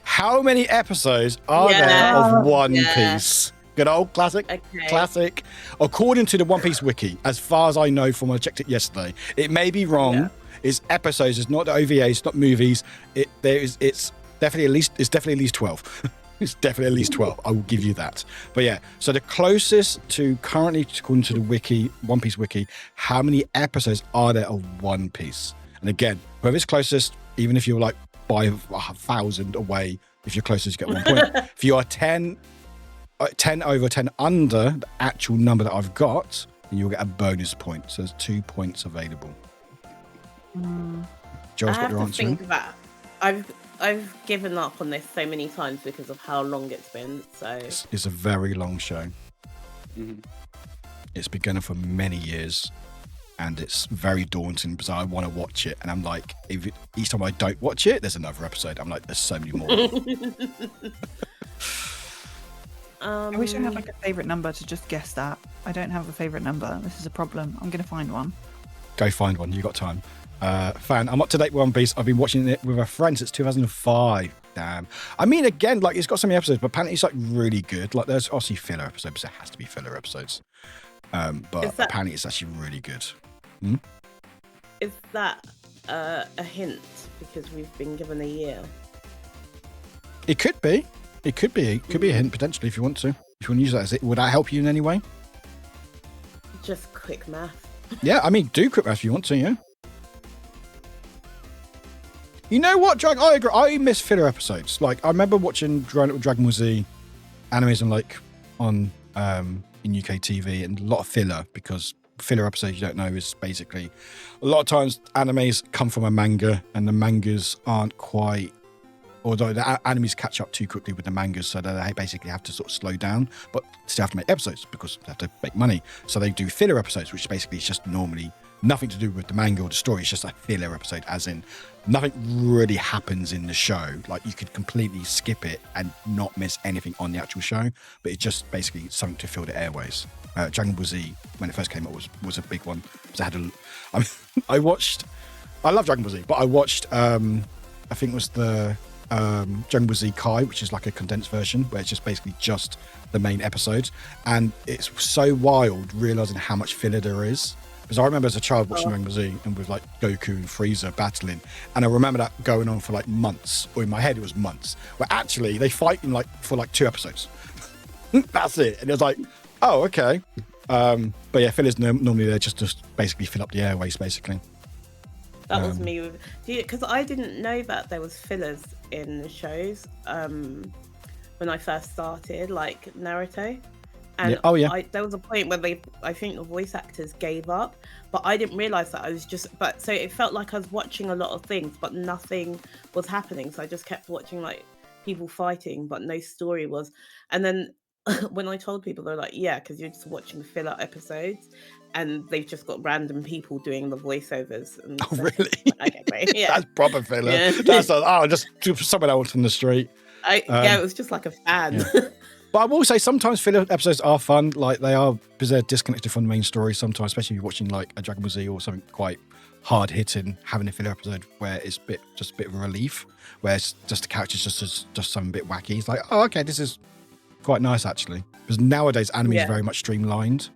How many episodes are there Yeah. of One Yeah. Piece? Good old classic. Okay. Classic. According to the One Piece wiki, as far as I know from when I checked it yesterday, it may be wrong. Yeah. It's episodes. It's not the OVA. It's not movies. It's definitely at least 12. It's definitely at least 12. I will give you that. But yeah, so the closest to currently, according to the wiki, One Piece wiki, how many episodes are there of One Piece? And again, whoever's closest, even if you're like by 1,000 away, if you're closest, you get 1 point. If you are 10 over, 10 under the actual number that I've got, then you'll get a bonus point. So there's 2 points available. Joel's I got have your to answer. think that I've given up on this so many times because of how long it's been. So It's a very long show. Mhm. It's been going on for many years, and it's very daunting because I want to watch it, and I'm like, each time I don't watch it, there's another episode. I'm like, there's so many more. I wish I had like a favorite number to just guess that. I don't have a favorite number. This is a problem. I'm going to find one. Go find one. You got time. Fan, I'm up to date with One Piece. I've been watching it with a friend since 2005. Damn. I mean, again, like it's got so many episodes, but apparently it's like really good. Like there's obviously filler episodes. There has to be filler episodes. But Is that- apparently it's actually really good. is that a hint because we've been given a year? It could be. It could be a hint potentially if you want to. If you want to use that as it, would that help you in any way? Just quick math. Yeah, I mean, do quick math if you want to. Yeah. You know what, Drag? I agree. I miss filler episodes. Like I remember watching Dragon Ball Z animes and like on in UK TV, and a lot of filler, because filler episodes, you don't know, is basically a lot of times animes come from a manga, and the mangas aren't quite, although the animes catch up too quickly with the mangas, so that they basically have to sort of slow down, but still have to make episodes because they have to make money. So they do filler episodes, which basically is just normally nothing to do with the manga or the story. It's just a filler episode, as in nothing really happens in the show. Like you could completely skip it and not miss anything on the actual show, but it's just basically something to fill the airways. Dragon Ball Z, when it first came out, was a big one. I love Dragon Ball Z, but I watched I think it was the Dragon Ball Z Kai, which is like a condensed version where it's just basically just the main episodes, and it's so wild realizing how much filler there is. Because I remember as a child watching Dragon Ball Z and with like Goku and Frieza battling, and I remember that going on for like months, or in my head it was months, but actually they fight in like for like 2 episodes. That's it. And it was like, oh, okay. But yeah, fillers normally they're just to basically fill up the airways, basically. That was me, because I didn't know that there was fillers in the shows when I first started, like Naruto. And there was a point where I think the voice actors gave up, but I didn't realize that. So it felt like I was watching a lot of things, but nothing was happening. So I just kept watching like people fighting, but no story was. And then when I told people, they're like, yeah, because you're just watching filler episodes, and they've just got random people doing the voiceovers. And oh, really? Okay, great. Yeah. That's proper filler. Yeah. That's just someone else on the street. Yeah, it was just like a fan. Yeah. But I will say sometimes filler episodes are fun, like they are, because they're disconnected from the main story sometimes, especially if you're watching like a Dragon Ball Z or something quite hard hitting, having a filler episode where it's just a bit of a relief, where it's just the characters just something a bit wacky. It's like, oh, okay, this is quite nice actually. Because nowadays anime is very much streamlined.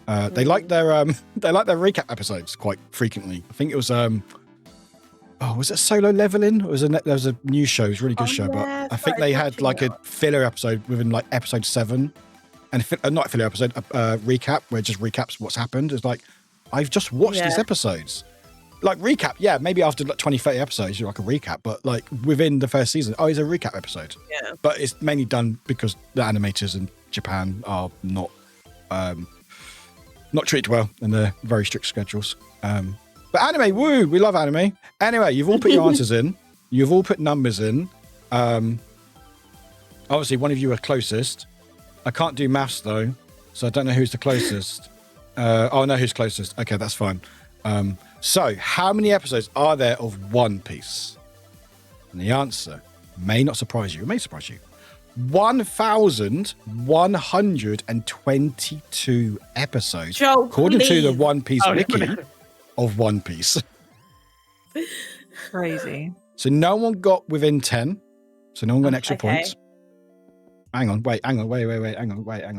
They like their recap episodes quite frequently. I think it was was it Solo Leveling? Or there was a new show, it was a really good show, but I think they had like a filler episode within like episode 7, and not a filler episode, a recap where it just recaps what's happened. It's like, I've just watched these episodes. Like recap, yeah, maybe after like 20, 30 episodes, you're like a recap, but like within the first season, it's a recap episode. Yeah. But it's mainly done because the animators in Japan are not treated well, and they're very strict schedules. But anime, woo, we love anime. Anyway, you've all put your answers in. You've all put numbers in. Obviously, one of you are closest. I can't do maths, though, so I don't know who's the closest. I know who's closest. Okay, that's fine. So, how many episodes are there of One Piece? And the answer may not surprise you. It may surprise you. 1,122 episodes, Joe, according to the please. One Piece wiki of One Piece. Crazy. So no one got within 10. So no one got extra points. Hang on, wait, hang on.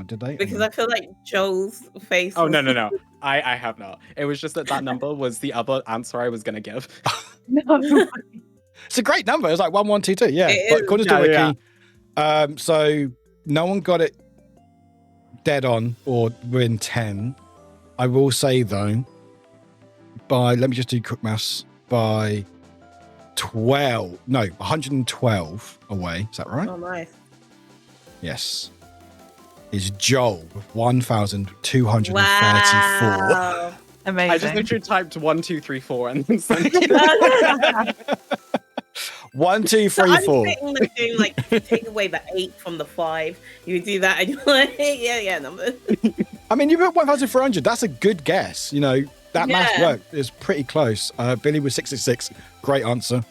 Did they? Because I feel like Joel's face. Oh, no. I have not. It was just that number was the other answer I was going to give. No. It's a great number. It's like 1122. Yeah. But according to the wiki, so no one got it dead on or within 10. I will say, though, let me just do quick maths, by 112 away. Is that right? Oh, nice. Yes. Is Joel with 1,234. Wow. Amazing. I just literally typed 1, 2, 3, 4 and then sent it. 1, 2, 3, 4. I'm doing like take away the 8 from the 5. You do that and you're like, yeah, number. I mean, you put 1,400. That's a good guess. You know, that math work is pretty close. Billy was 666. Great answer.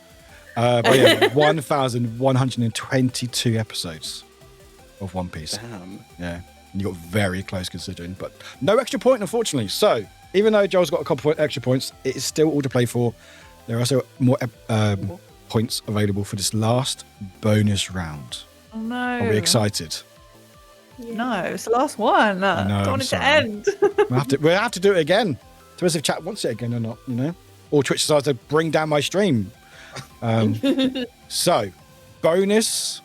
But yeah, 1,122 episodes of One Piece. Damn. Yeah. And you got very close considering, but no extra point, unfortunately. So even though Joel's got a couple extra points, it is still all to play for. There are also more points available for this last bonus round. Oh no. Are we excited? No, it's the last one. I don't want it to end. We'll have to do it again. Depends if chat wants it again or not, you know? Or Twitch decides to bring down my stream. So, bonus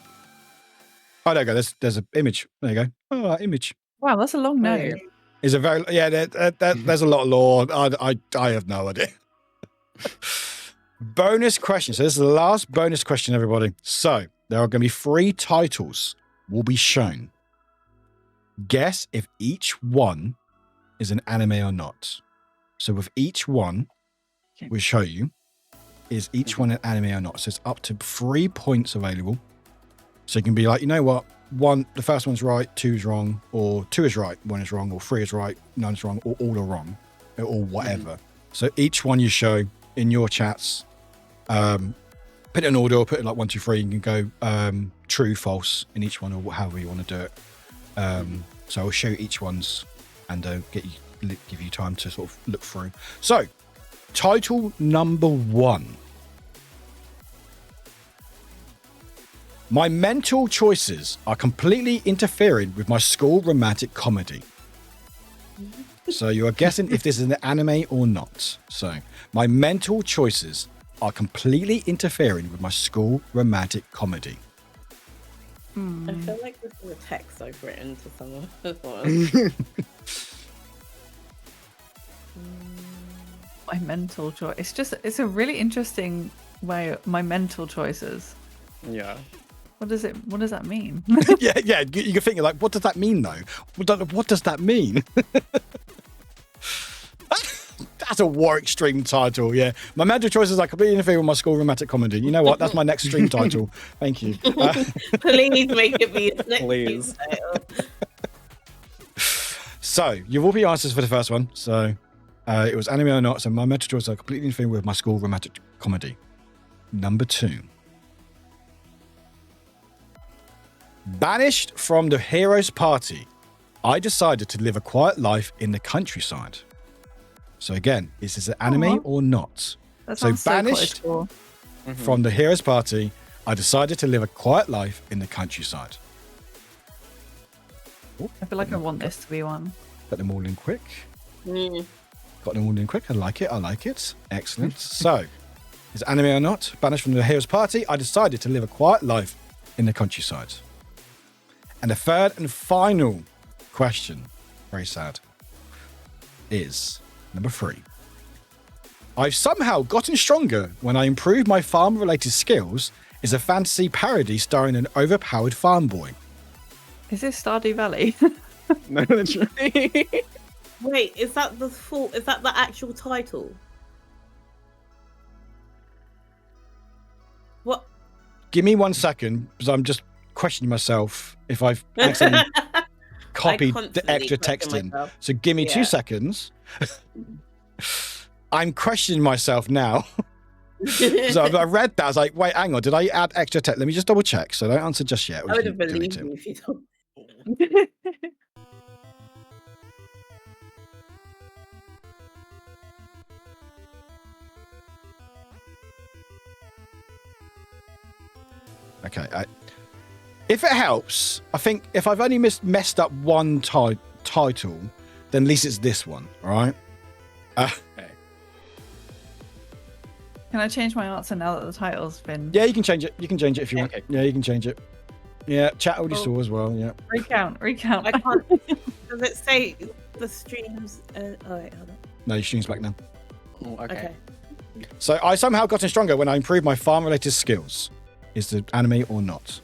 Oh, there you go. There's an image. There you go. Oh, image. Wow, that's a long name. Is a very there's a lot of lore. I have no idea. Bonus question. So this is the last bonus question, everybody. So there are going to be 3 titles will be shown. Guess if each one is an anime or not. So with each one, we'll show you is each one an anime or not. So it's up to 3 points available. So you can be like, you know what? The first one's right, 2 is wrong, or 2 is right, 1 is wrong, or 3 is right, 9 is wrong, or all are wrong, or whatever. So each one you show in your chats, put it in order, or put it like 1, 2, 3. You can go true, false in each one, or however you want to do it. So I'll show each one's and give you time to sort of look through. So, title number 1. My mental choices are completely interfering with my school romantic comedy. So you are guessing if this is an anime or not. So, my mental choices are completely interfering with my school romantic comedy. I feel like this is a text I've written to someone. My mental choice. It's a really interesting way. My mental choices. Yeah. What does that mean? yeah. You can think like, what does that mean though? What does that mean? That's a Warwick stream title. Yeah, my mental choices are completely interfering with my school romantic comedy. You know what? That's my next stream title. Thank you. Please make it be his next Please. stream title. So you've all the answers for the first one. So it was anime or not. So my mental choices are completely interfering with my school romantic comedy. Number 2. Banished from the hero's party, I decided to live a quiet life in the countryside. So again, is this an anime or not? That So sounds banished cool. from the hero's party, I decided to live a quiet life in the countryside. I feel like I want this to be one. Got them all in quick. Mm. Got them all in quick. I like it. Excellent. So, is it anime or not? Banished from the hero's party, I decided to live a quiet life in the countryside. And the third and final question, very sad, is number 3. I've somehow gotten stronger when I improved my farm-related skills is a fantasy parody starring an overpowered farm boy. Is this Stardew Valley? No, literally. Wait, is that the actual title? What? Give me 1 second, because I'm just questioning myself if I've accidentally copied the constantly extra text question in. myself. So give me 2 Yeah. seconds. I'm questioning myself now. So I read that. I was like, wait, hang on. Did I add extra text? Let me just double check. So don't answer just yet. I would have believed you if you told. Okay. If it helps, I think if I've only messed up one title, then at least it's this one. All right. Okay. Can I change my answer now that the title's been... Yeah, you can change it. You can change it if you want. Okay. Yeah, you can change it. Yeah, chat already saw as well. Yeah. Recount. I can't. Does it say the streams? Oh wait, hold on. No, your stream's back now. Oh, okay. So I somehow gotten stronger when I improved my farm-related skills. Is the anime or not?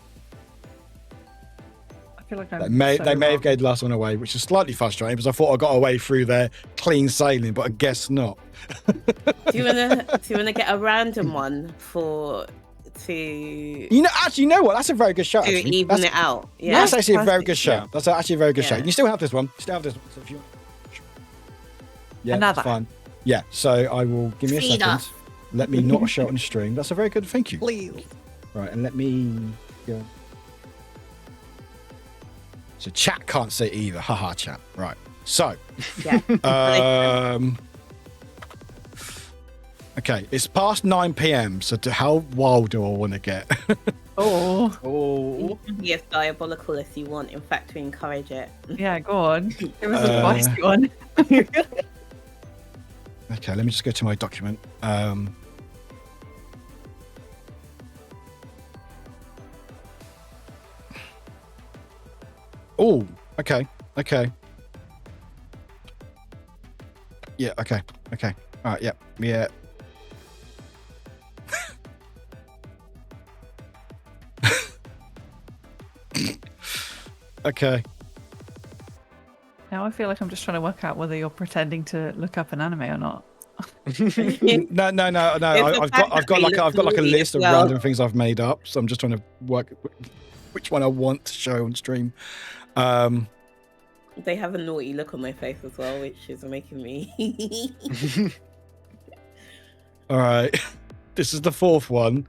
I feel like I'm They may so have wrong. gave the last one away, which is slightly frustrating because I thought I got away through there clean sailing, but I guess not. Do you wanna get a random one to You know what? That's a very good shout. to Actually. even it out? Yeah. That's actually a very Perfect. good shout. Yeah. That's actually a very good Yeah. shout. You still have this one. You still have this one. So if you... Yeah, Another. that's fine. Yeah, so I will give me a Feed second. us. Let me not show it on the stream. That's a very good. Thank you. Please. Right, and let me go. So chat can't say either. Haha, chat. Right. So, Yeah. okay, it's past 9 p.m. So how wild do I want to get? Oh, Oh. You can be as diabolical as you want. In fact, we encourage it. yeah, go on. Give us a spicy one. Okay, let me just go to my document. Oh, okay. Yeah, okay. All right, yeah. Okay. Now I feel like I'm just trying to work out whether you're pretending to look up an anime or not. No. I've got like a list of random things I've made up, so I'm just trying to work which one I want to show on stream. They have a naughty look on their face as well, which is making me. All right, this is the fourth one.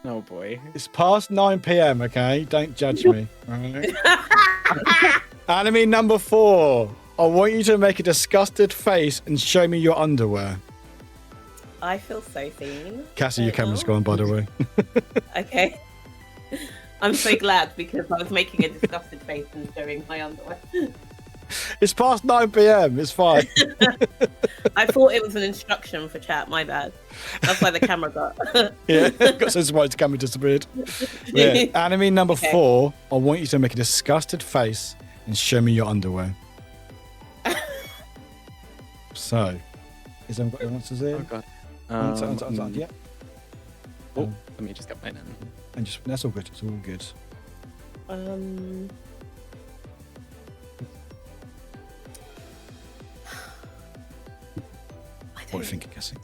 Oh boy. It's past 9 p.m. Okay, don't judge me. All right. Anime number 4. I want you to make a disgusted face and show me your underwear. I feel so seen. Cassie, your camera's gone, by the way. Okay. I'm so glad because I was making a disgusted face and showing my underwear. It's past 9 p.m. It's fine. I thought it was an instruction for chat. My bad. That's why the camera got. Yeah, got so surprised the camera disappeared. Yeah. Anime number 4. I want you to make a disgusted face and show me your underwear. So, is everyone got your answers here? Oh god. Yeah. Oh, let me just get mine in. And just that's all good. It's all good. What are you thinking, Cassie?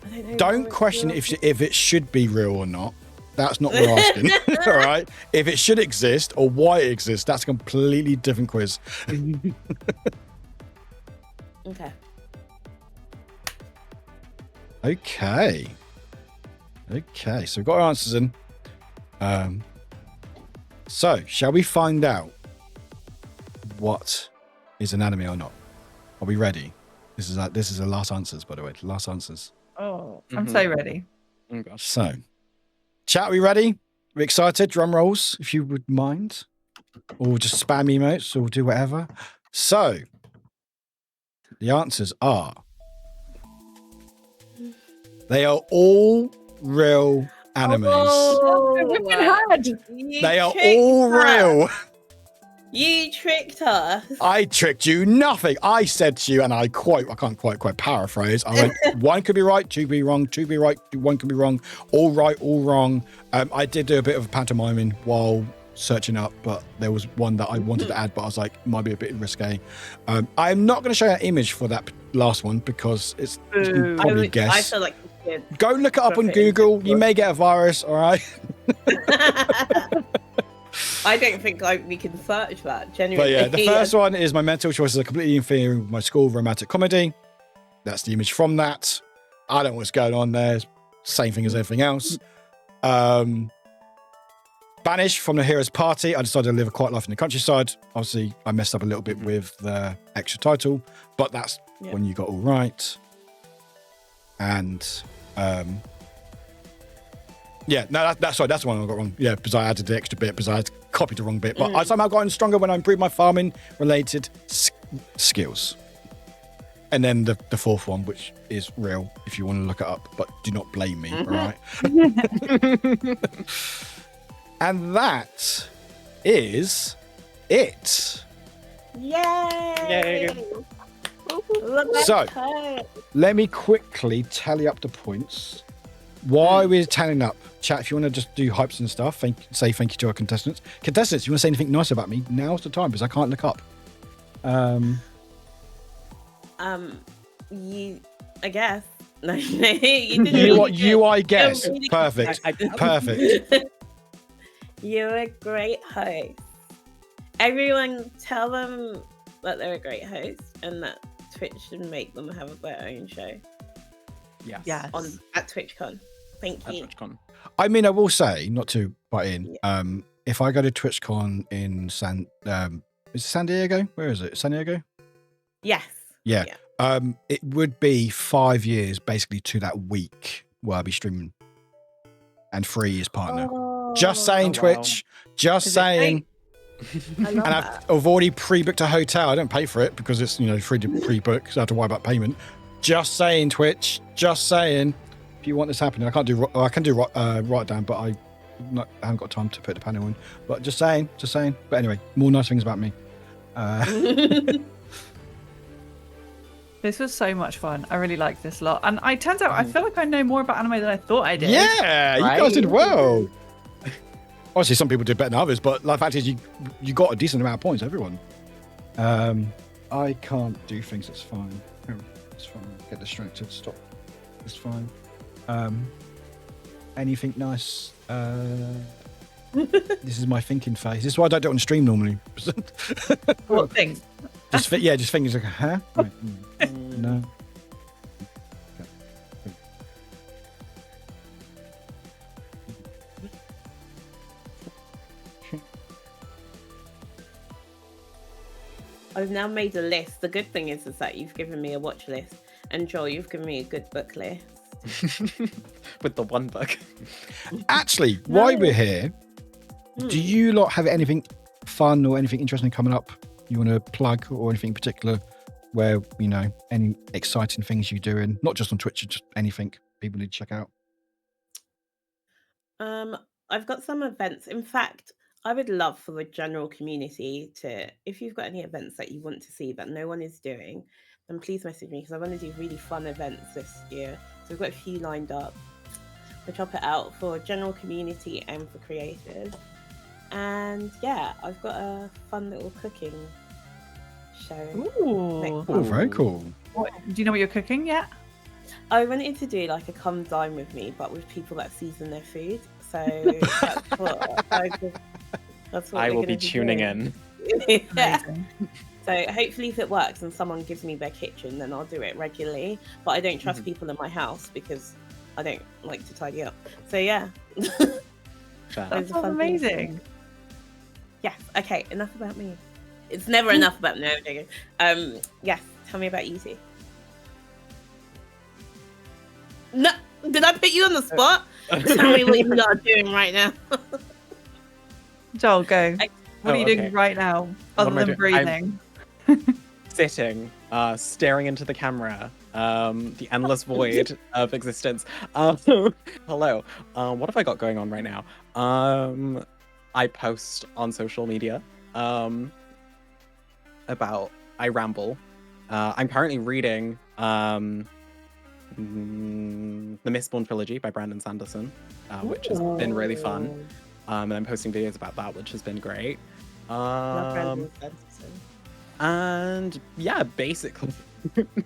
I don't know. Don't question if it should be real or not. That's not what we're asking. All right. If it should exist or why it exists, that's a completely different quiz. Okay. Okay. So we've got our answers in. So shall we find out what is an anime or not? Are we ready? This is the last answers, by the way. The last answers. Oh, I'm so ready. Oh gosh. So, chat, are we ready? We excited? Drum rolls, if you would mind. Or just spam emotes, or do whatever. So, the answers are... They are all real animes. They are all real. You tricked us. I tricked you. Nothing. I said to you, and I can't quite paraphrase. I went, one could be right, two could be wrong, two could be right, one could be wrong, all right, all wrong. I did do a bit of pantomiming while searching up, but there was one that I wanted to add, but I was like, might be a bit risque. I'm not going to show you an image for that last one because it's you can probably guess. I feel like you should. Go look it up on Google. You may get a virus, all right? I don't think we can search that, genuinely. But yeah, the first one is my mental choices are completely inferior with my school romantic comedy. That's the image from that. I don't know what's going on there. Same thing as everything else. Banished from the Hero's Party. I decided to live a quiet life in the countryside. Obviously, I messed up a little bit with the extra title, but that's when you got all right. And yeah, no, that's the one I got wrong. Yeah, because I added the extra bit because I had copied the wrong bit. But I somehow got stronger when I improved my farming related skills. And then the fourth one, which is real, if you want to look it up, but do not blame me, all right? And that is it. Yay! So, let me quickly tally up the points. While we're tallying up, chat, if you want to just do hypes and stuff, say thank you to our contestants. Contestants, you want to say anything nice about me? Now's the time because I can't look up. I guess. No, you didn't. I guess. Perfect. Perfect. You're a great host. Everyone, tell them that they're a great host and that Twitch should make them have their own show. Yes. At TwitchCon. Thank you. TwitchCon. I mean, I will say, not to butt in, if I go to TwitchCon in is it San Diego? Where is it? San Diego? Yes. Yeah. It would be 5 years basically to that week where I'll be streaming. And 3 years partner. Just saying, Twitch. Just saying. And I've already pre-booked a hotel. I don't pay for it because it's free to pre-book, so I have to worry about payment. Just saying, Twitch. Just saying. if you want this happening, I can't do. I can do write down, but I haven't got time to put the panel in. But just saying. But anyway, more nice things about me. This was so much fun. I really liked this a lot. And I turns out I feel like I know more about anime than I thought I did. Yeah, you guys did well. Obviously, some people did better than others, but the fact is, you got a decent amount of points, everyone. I can't do things. That's fine. It's fine. Get distracted. Stop. It's fine. Anything nice? This is my thinking phase. This is why I don't do it on stream normally. What thing? Just fingers like, huh? Right. No. I've now made a list. The good thing is that you've given me a watch list, and Joel, you've given me a good book list. With the one book. Actually, while we're here, do you lot have anything fun or anything interesting coming up you want to plug, or anything in particular where, any exciting things you're doing, not just on Twitch, just anything people need to check out? I've got some events. In fact, I would love for the general community to, if you've got any events that you want to see that no one is doing, then please message me, because I want to do really fun events this year. So we've got a few lined up, which I'll put out for general community and for creators. And yeah, I've got a fun little cooking show. Ooh. Oh, very cool. Do you know what you're cooking yet? I wanted to do like a come dine with me, but with people that season their food. So that's what I we're will gonna be tuning doing. in. Yeah. Amazing. So hopefully if it works and someone gives me their kitchen, then I'll do it regularly. But I don't trust people in my house because I don't like to tidy up. So yeah. Fair. Those That's are fun things to do. amazing. Yes. Okay. Enough about me. It's never enough about no. I'm joking. Yes. Tell me about you two. No. Did I put you on the spot? Tell me what you are doing right now. Joel, go. What Oh, are you okay. doing right now, What other am I than doing? breathing? Sitting, staring into the camera, the endless void of existence. Hello. What have I got going on right now? I post on social media about, I ramble. I'm currently reading the Mistborn trilogy by Brandon Sanderson, which has been really fun. And I'm posting videos about that, which has been great. Love Brandon Sanderson. And yeah, basically,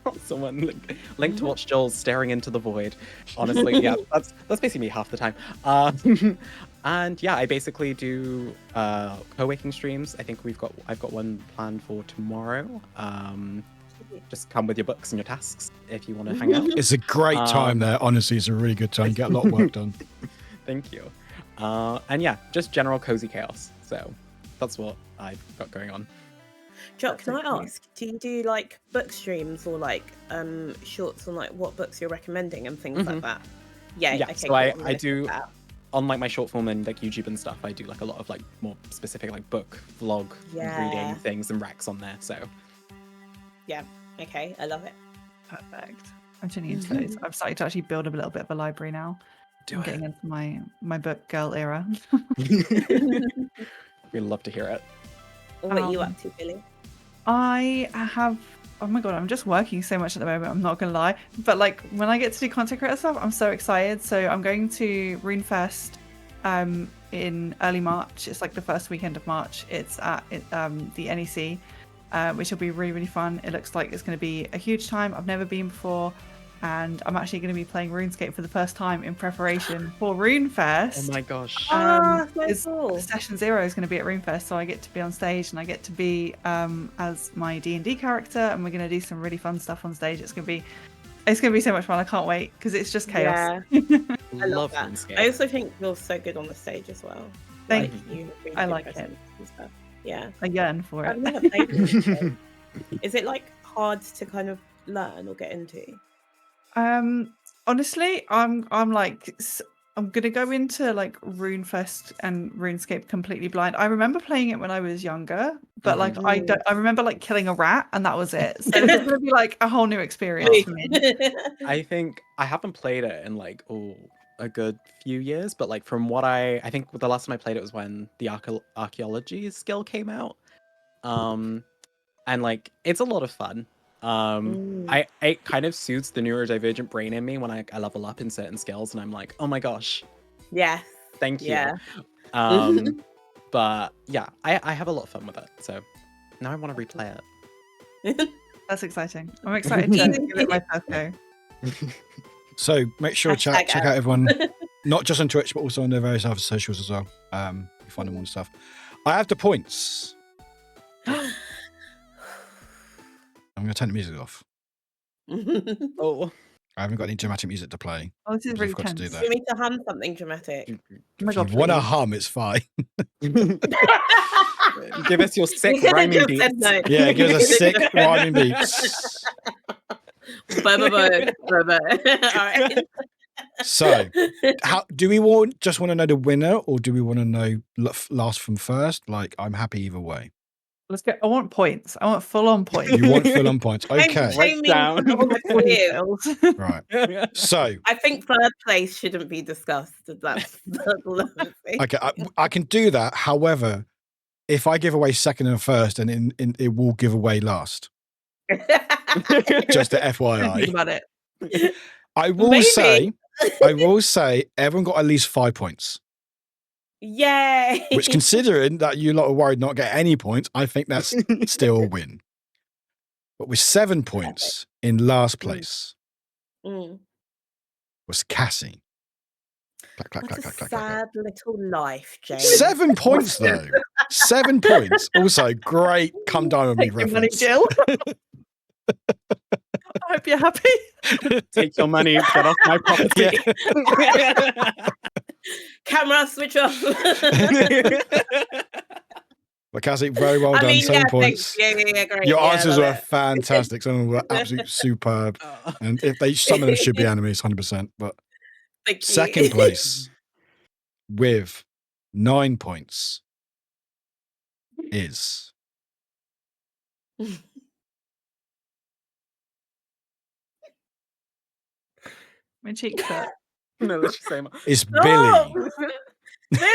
not someone linked to watch Joel staring into the void. Honestly, yeah, that's basically me half the time. And yeah, I basically do co-waking streams. I think I've got one planned for tomorrow. Just come with your books and your tasks if you want to hang out. It's a great time there. Honestly, it's a really good time. You get a lot of work done. Thank you. And yeah, just general cozy chaos. So that's what I've got going on. Joel, can I ask, do you do like book streams or like shorts on like what books you're recommending and things like that? Yeah. Yeah, Okay, so cool. I'm I gonna do check that out. on like my short form and like YouTube and stuff. I do like a lot of like more specific like book vlog reading things and recs on there. So Yeah. Okay, I love it. Perfect. I'm tuning into those. I'm starting to actually build a little bit of a library now. I'm getting into my book girl era. We'd love to hear it. What are you up to, Billy? I have, oh my god, I'm just working so much at the moment, I'm not gonna lie. But like when I get to do content creator stuff, I'm so excited. So I'm going to RuneFest in early March. It's like the first weekend of March. It's at the NEC, which will be really, really fun. It looks like it's going to be a huge time. I've never been before. And I'm actually going to be playing RuneScape for the first time in preparation for RuneFest. Oh my gosh. Cool. Session 0 is going to be at RuneFest, so I get to be on stage and I get to be as my D&D character, and we're going to do some really fun stuff on stage. It's going to be so much fun. I can't wait because it's just chaos. Yeah. I love that. RuneScape. I also think you're so good on the stage as well. Thank you. Really I good like it. presence and stuff. Yeah. I yearn for I've it. never played RuneScape. Is it like hard to kind of learn or get into? Honestly, I'm like I'm gonna go into like RuneFest and RuneScape completely blind. I remember playing it when I was younger, but like I remember like killing a rat and that was it. So this is gonna be like a whole new experience for me. I think I haven't played it in like a good few years, but like from what I think the last time I played it was when the archaeology skill came out. And like it's a lot of fun. It kind of suits the neurodivergent brain in me when I level up in certain skills and I'm like, oh my gosh. Yeah. Thank you. Yeah. But yeah, I have a lot of fun with it. So now I want to replay it. That's exciting. I'm excited to give it my first go. So make sure to check out everyone, not just on Twitch, but also on their various other socials as well. You find them all and stuff. I have the points. I'm going to turn the music off. Oh. I haven't got any dramatic music to play. Oh, this is really tense. Do you need to hum something dramatic? Oh my God, If you want to hum, it's fine. Give us your sick rhyming beats. Yeah, give us a sick rhyming beats. Alright. So, do we just want to know the winner, or do we want to know last from first? Like, I'm happy either way. Let's go. I want points. I want full-on points. You want full-on points? Okay. Right down. Right. So I think third place shouldn't be discussed. That's okay. I can do that. However, if I give away second and first, and it will give away last. Just a FYI. Think about it. I will say everyone got at least 5 points. Yay! Which, considering that you lot are worried not get any points, I think that's still a win. But with 7 points in last place was Cassie. Clack, clack, clack, clack, clack, sad little life, James. 7 points though. 7 points. Also, great "Come Down with Me" Take your money, reference. Jill. I hope you're happy. Take your money, get off my property. Yeah. Camera, switch off. But Cassie, very well done. 7 points. Thanks. Yeah, great. Your Yeah, answers love were it. fantastic. Some of them were absolutely superb. And some of them should be enemies, 100%. But Thank you. second place with 9 points is My cheeks hurt. No, let's just say more. is No! Billy. Billy!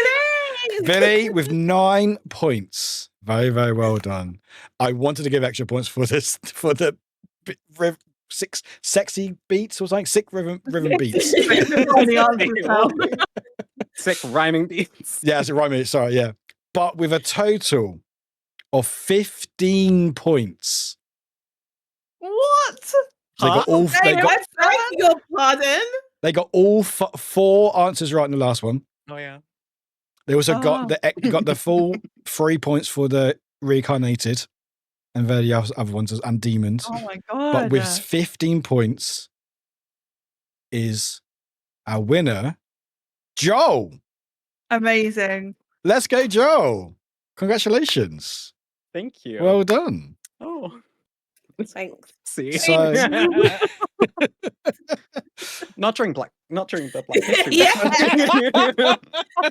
Billy with 9 points. Very, very well done. I wanted to give extra points for the 6 sexy beats or something. 6 rhythm beats. Sick rhyming beats. Yeah, it's a rhyming. Sorry, yeah. But with a total of 15 points. What? So they got all. Hey, I beg your pardon. They got all 4 answers right in the last one. Oh yeah. They also got the full 3 points for the reincarnated and various other ones and demons. Oh my God. But with 15 points is our winner, Joel. Amazing. Let's go, Joel. Congratulations. Thank you. Well done. Oh. Thanks. See. So, not during the Black History. Yeah.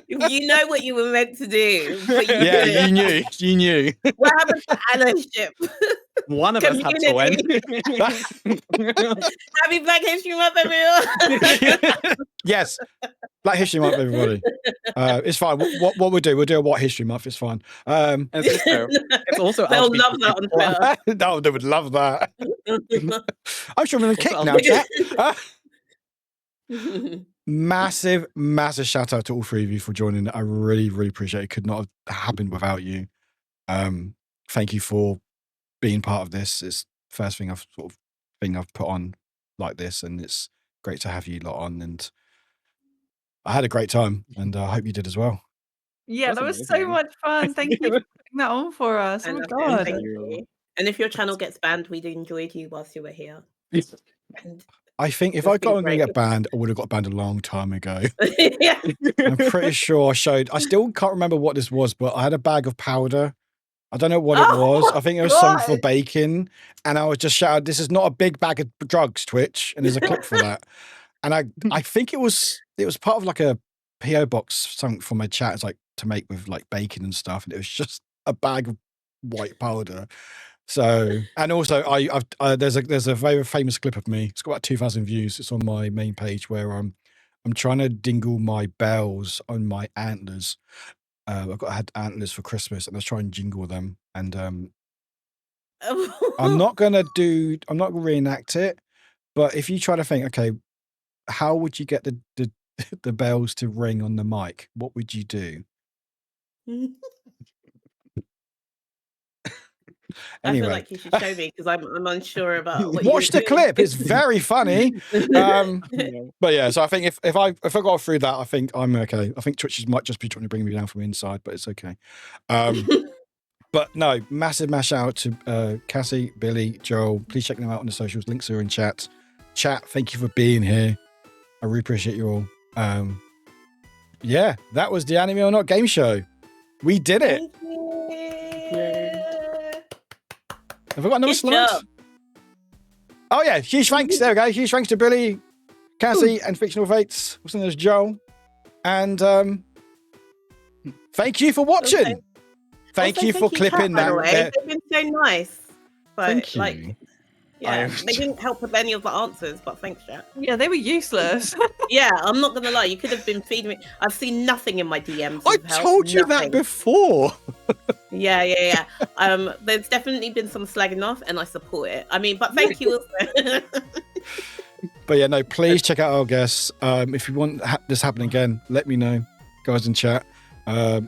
You know what you were meant to do. But you yeah, didn't. you knew. What happened to allyship? One of us had to win. Happy Black History Month, everyone. Yes. Black History Month, everybody. It's fine. What we'll do a White History Month. It's fine. It's also They'll love that on Twitter. No, they would love that. I'm sure I'm going to kick now, chat. Massive shout out to all 3 of you for joining. I really, really appreciate it. Could not have happened without you. Thank you for being part of this. It's the first thing I've put on like this, and it's great to have you lot on. And I had a great time, and I hope you did as well. Yeah, that was so much fun. Thank you for putting that on for us. Oh my God. Thank you. And if your channel gets banned, we enjoyed you whilst you were here. And I think if I got on going to get banned, I would have got banned a long time ago. yeah. I'm pretty sure I still can't remember what this was, but I had a bag of powder. I don't know what it was. I think it was something for baking. And I was just shouted, "This is not a big bag of drugs, Twitch." And there's a clip for that. And I think it was part of like a PO box something from my chat. It's like to make with like bacon and stuff, and it was just a bag of white powder. So, and also there's a very famous clip of me. It's got about 2,000 views. It's on my main page where I'm trying to dingle my bells on my antlers. I had antlers for Christmas, and I was trying to jingle them. And I'm not gonna reenact it. But if you try to think, okay, how would you get the bells to ring on the mic? What would you do? I feel Anyway, like you should show me because I'm unsure about what watch the you're doing. clip. It's very funny. Yeah. But yeah, so I think if I go through that, I think I'm okay. I think Twitch might just be trying to bring me down from inside, but it's okay. But no, massive shout out to Cassie, Billy, Joel. Please check them out on the socials. Links are in chat. Chat, thank you for being here. I really appreciate you all. Yeah, that was the Anime or Not Game Show. We did it. Thank you. Have I got another Good slide? job. Oh yeah, huge thanks. There we go. Huge thanks to Billy, Cassie, and Fictional Fates. Also known as Joel. And thank you for watching. Okay. Thank Also, you for clipping by the that. way. They've been so nice. But, Thank you. Like, yeah, they didn't help with any of the answers, but thanks, chat. Yeah, they were useless. Yeah, I'm not gonna lie. You could have been feeding me. I've seen nothing in my DMs. I of help, told you that nothing. before. Yeah. There's definitely been some slagging off, and I support it. I mean, but thank you also. But yeah, no, please check out our guests. If you want this happen again, let me know, guys in chat.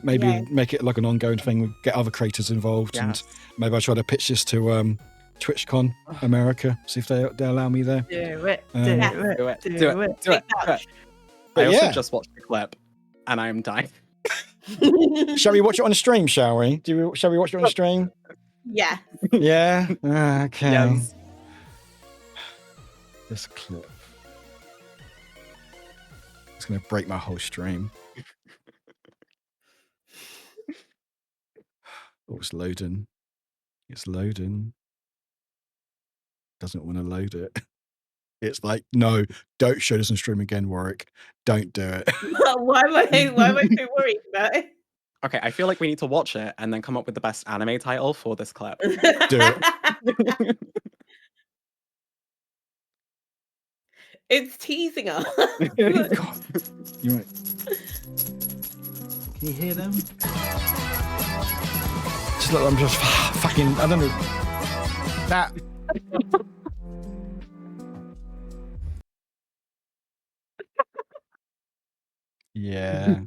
Maybe Yeah. make it like an ongoing thing. We'll get other creators involved, and maybe I'll try to pitch this to TwitchCon America. See if they allow me there. Do it. Um, Do Yeah. it. Do it. Do Do it. it. Do it. Do it. But I also yeah. just watched the clip, and I am dying. Shall we watch it on stream? Shall we? Shall we watch it on stream? Yeah. Yeah. Okay. Yes. This clip. It's gonna break my whole stream. Oh, it's loading. It's loading. Doesn't want to load it. It's like, no, don't show this on stream again, Warwick. Don't do it. why am I so worried about it? Okay, I feel like we need to watch it and then come up with the best anime title for this clip. Do it. It's teasing us. God. You might... Can you hear them? Just look, I'm just fucking, I don't know. That. Yeah.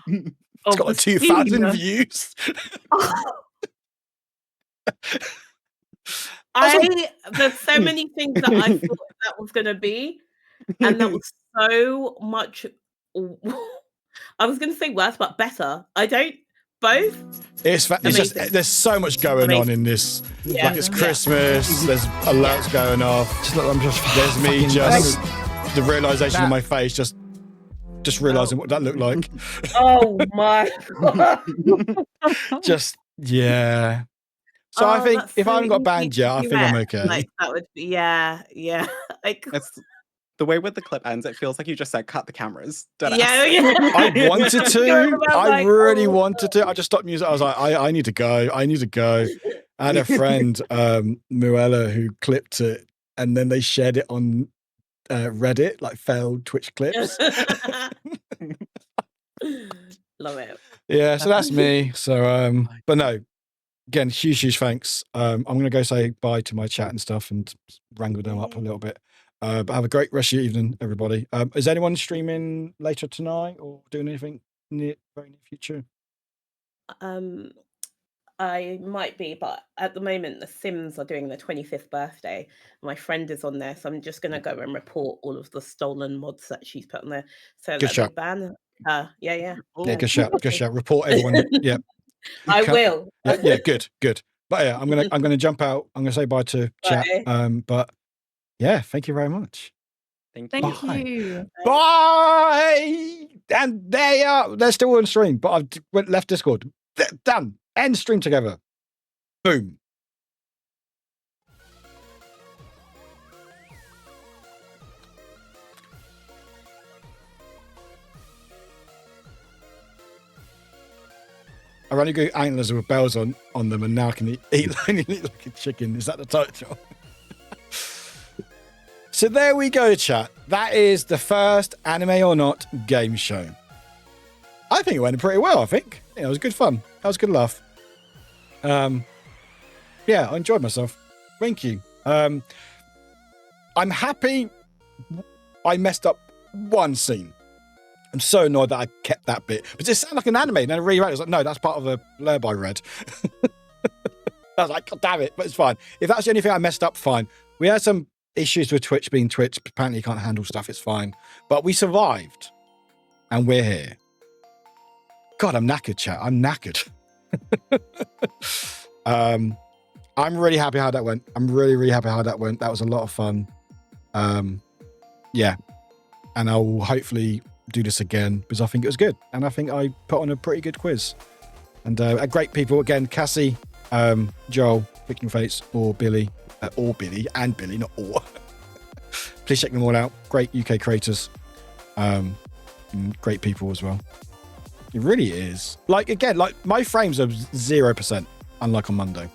It's got like 2,000 views. There's so many things that I thought that was gonna be, and that was so much. I was gonna say worse, but better. I don't. Both. It's just Amazing. there's so much going on in this. Yeah. Like it's Christmas. There's alerts going off. Just look, I'm just. There's me just the realization in my face. Just realizing what that looked like. Oh my god. Just yeah. So I think if I haven't got banned yet, I think I'm okay. Like that would be yeah. Like It's the way with the clip ends, it feels like you just said cut the cameras. yeah. I wanted to. I like, really oh. wanted to. I just stopped music. I was like, I need to go. I need to go. I had a friend, Muella, who clipped it, and then they shared it on Reddit, like failed Twitch clips. Love it. Yeah, so that's me. So, but no, again, huge thanks. I'm gonna go say bye to my chat and stuff and wrangle them up a little bit. But have a great rest of your evening, everybody. Is anyone streaming later tonight or doing anything very near future? I might be, but at the moment, The Sims are doing their 25th birthday. My friend is on there, so I'm just gonna go and report all of the stolen mods that she's put on there, so Good that shout. they ban her. Yeah. Yeah, good shout. Good shout. Report everyone. Yeah. I will. Yeah, good. But yeah, I'm gonna jump out. I'm gonna say bye to chat. But yeah, thank you very much. Thank you. Bye. And they are. They're still on stream, but I've left Discord. Done. End stream together. Boom. Ironic antlers with bells on them, and now I can eat like a chicken. Is that the title? So there we go, chat. That is the first Anime or Not game show. I think it went pretty well, I think. Yeah, it was good fun. That was a good laugh. Yeah, I enjoyed myself. Thank you. I'm happy I messed up one scene. I'm so annoyed that I kept that bit. But it sounded like an anime, and then I reread it. I was like, no, that's part of a blurb I read. I was like, God damn it, but it's fine. If that's the only thing I messed up, fine. We had some issues with Twitch being Twitch. Apparently you can't handle stuff, it's fine. But we survived. And we're here. God, I'm knackered, chat. I'm knackered. I'm really happy how that went. I'm really, really happy how that went. That was a lot of fun. Yeah. And I will hopefully do this again because I think it was good. And I think I put on a pretty good quiz. And great people. Again, Cassie, Joel, Victim Fates, or Billy, not all. Please check them all out. Great UK creators. Great people as well. It really is. Like, again, like my frames are 0%, unlike on Monday.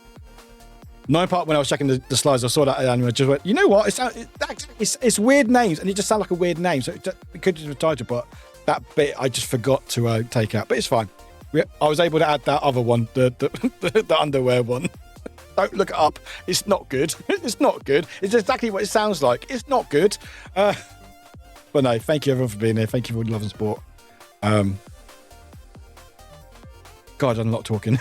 9 part when I was checking the slides, I saw that and I just went, you know what? It's weird names, and it just sounded like a weird name. So it could just be a title, but that bit I just forgot to take out. But it's fine. I was able to add that other one, the underwear one. Don't look it up. It's not good. It's not good. It's exactly what it sounds like. It's not good. But no, thank you everyone for being here. Thank you for all the love and support. God, I've done a lot of talking.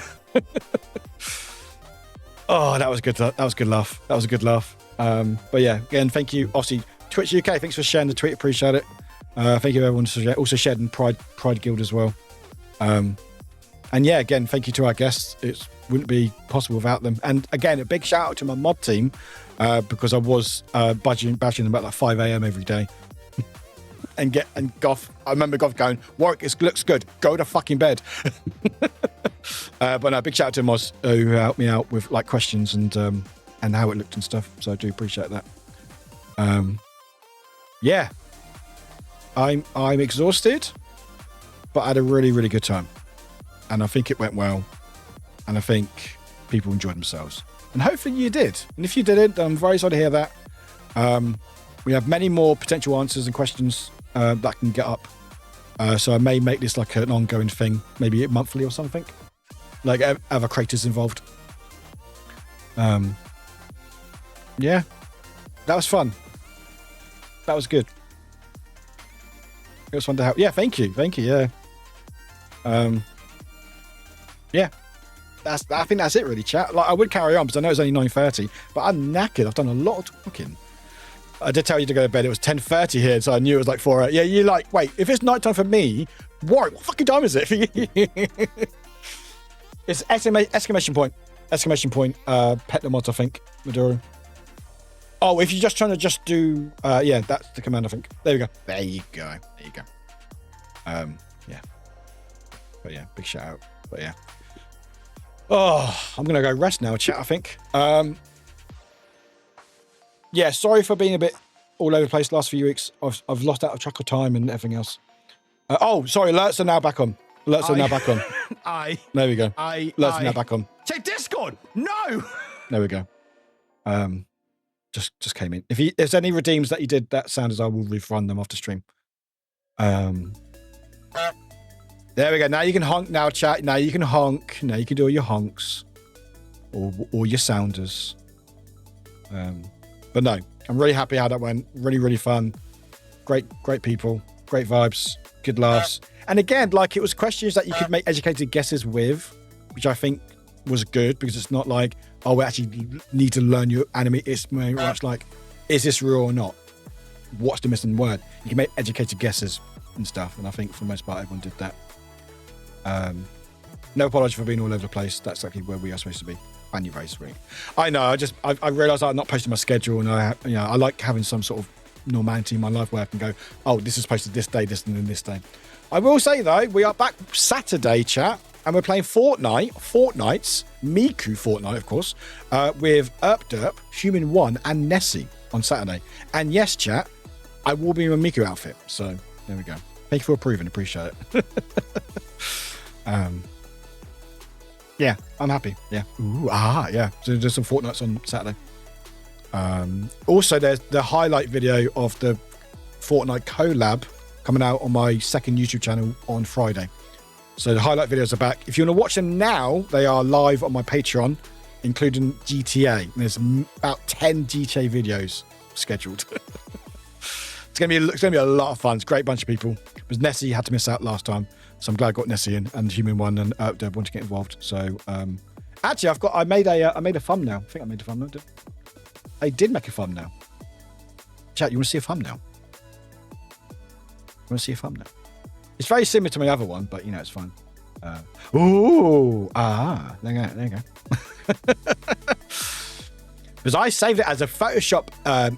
Oh, that was good. That was a good laugh. That was a good laugh. But yeah, again, thank you. Obviously, Twitch UK, thanks for sharing the tweet. Appreciate it. Thank you everyone who also shared in Pride Guild as well. And yeah, again, thank you to our guests. It wouldn't be possible without them. And again, a big shout out to my mod team because I was bashing them about like 5 a.m. every day. And Goff, I remember Goff going, Warwick, it looks good. Go to fucking bed. But no, big shout out to Moz who helped me out with like questions and how it looked and stuff. So I do appreciate that. Yeah, I'm exhausted, but I had a really, really good time. And I think it went well. And I think people enjoyed themselves. And hopefully you did. And if you didn't, I'm very sorry to hear that. We have many more potential answers and questions that can get up. So I may make this like an ongoing thing, maybe monthly or something. Like other creators involved. Yeah. That was fun. That was good. It was fun to help. Yeah, thank you. Thank you, yeah. Yeah. I think that's it really, chat. Like I would carry on because I know it's only 9:30, but I'm knackered. I've done a lot of talking. I did tell you to go to bed. It was 10:30 here, so I knew it was like 4 Yeah, you're like, wait, if it's nighttime for me, Warwick, what fucking time is it for you? It's exclamation point. Exclamation point. Pet the mod, I think. Maduro. Oh, if you're just trying to just do, yeah, that's the command, I think. There we go. There you go. There you go. Yeah. But yeah, big shout out. But yeah. Oh, I'm gonna go rest now, chat, I think. Yeah, sorry for being a bit all over the place the last few weeks. I've lost out of track of time and everything else. Oh, sorry, alerts are now back on. Alerts are now back on. There we go. Alerts are now back on. Check Discord. No. There we go. Just came in. If there's any redeems that you did that sounded, I will refund them after stream. There we go. Now you can honk now, chat. Now you can honk. Now you can do all your honks. Or your sounders. But no, I'm really happy how that went. Really, really fun. Great people. Great vibes. Good laughs. And again, like it was questions that you could make educated guesses with, which I think was good because it's not like, oh, we actually need to learn your anime. It's very much like, is this real or not? What's the missing word? You can make educated guesses and stuff. And I think for the most part, everyone did that. No apology for being all over the place. That's exactly where we are supposed to be. And you're very sweet. I know. I realised I'm not posting my schedule, and I like having some sort of normality in my life where I can go, oh, this is posted this day, this and then this day. I will say though, we are back Saturday, chat, and we're playing Fortnite's Miku Fortnite, of course, with Derp, Human One, and Nessie on Saturday. And yes, chat, I will be in a Miku outfit. So there we go. Thank you for approving. Appreciate it. Yeah, I'm happy. Yeah. Yeah. So there's some Fortnites on Saturday. Also, there's the highlight video of the Fortnite collab coming out on my second YouTube channel on Friday. So the highlight videos are back. If you want to watch them now, they are live on my Patreon, including GTA. And there's about 10 GTA videos scheduled. It's gonna be a lot of fun. It's a great bunch of people. Because Nessie had to miss out last time, so I'm glad I got Nessie in and Human One and Deb want to get involved. So actually, I made a thumbnail. I think I made a thumbnail. I did make a thumbnail. Chat, you want to see a thumbnail? Want to see a thumbnail? It's very similar to my other one, but it's fine. There you go. Because I saved it as a Photoshop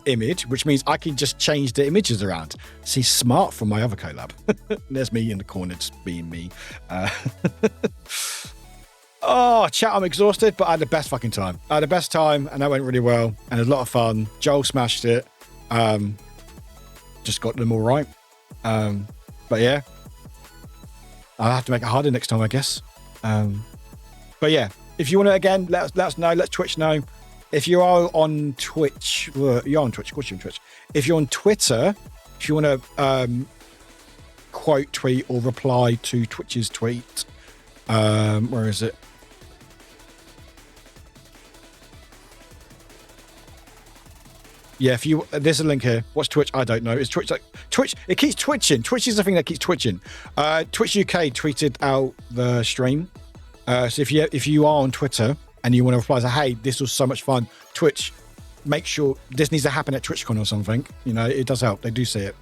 image, which means I can just change the images around. See, smart from my other collab. There's me in the corner, just being me. Chat, I'm exhausted, but I had the best fucking time. I had the best time, and that went really well, and it was a lot of fun. Joel smashed it. Just got them all right. But yeah, I'll have to make it harder next time, I guess. But yeah, if you want to, again, let us know. Let Twitch know. If you are on Twitch, you're on Twitch. Of course you're on Twitch. If you're on Twitter, if you want to quote tweet or reply to Twitch's tweet, where is it? Yeah, there's a link here. What's Twitch? I don't know. It's Twitch. Twitch. It keeps twitching. Twitch is the thing that keeps twitching. Twitch UK tweeted out the stream. So if you are on Twitter and you want to reply, say, hey, this was so much fun. Twitch, make sure this needs to happen at TwitchCon or something. It does help. They do see it.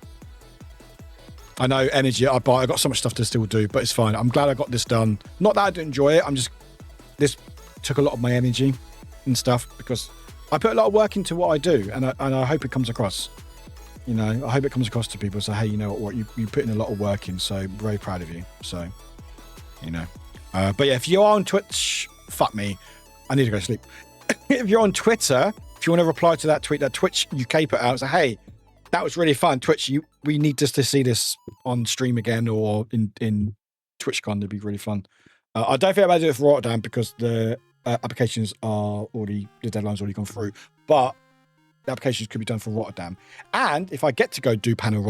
I know energy. I got so much stuff to still do, but it's fine. I'm glad I got this done. Not that I didn't enjoy it. This took a lot of my energy and stuff because I put a lot of work into what I do, and I hope it comes across. I hope it comes across to people. So, hey, you know what? You put in a lot of work in, so very proud of you. So, But yeah, if you are on Twitch, fuck me. I need to go to sleep. If you're on Twitter, if you want to reply to that tweet that Twitch UK put out, say, hey, that was really fun. Twitch, we need to see this on stream again or in TwitchCon. It'd be really fun. I don't think I'm going to do it for Rotterdam because the applications the deadline's already gone through. But the applications could be done for Rotterdam. And if I get to go do panel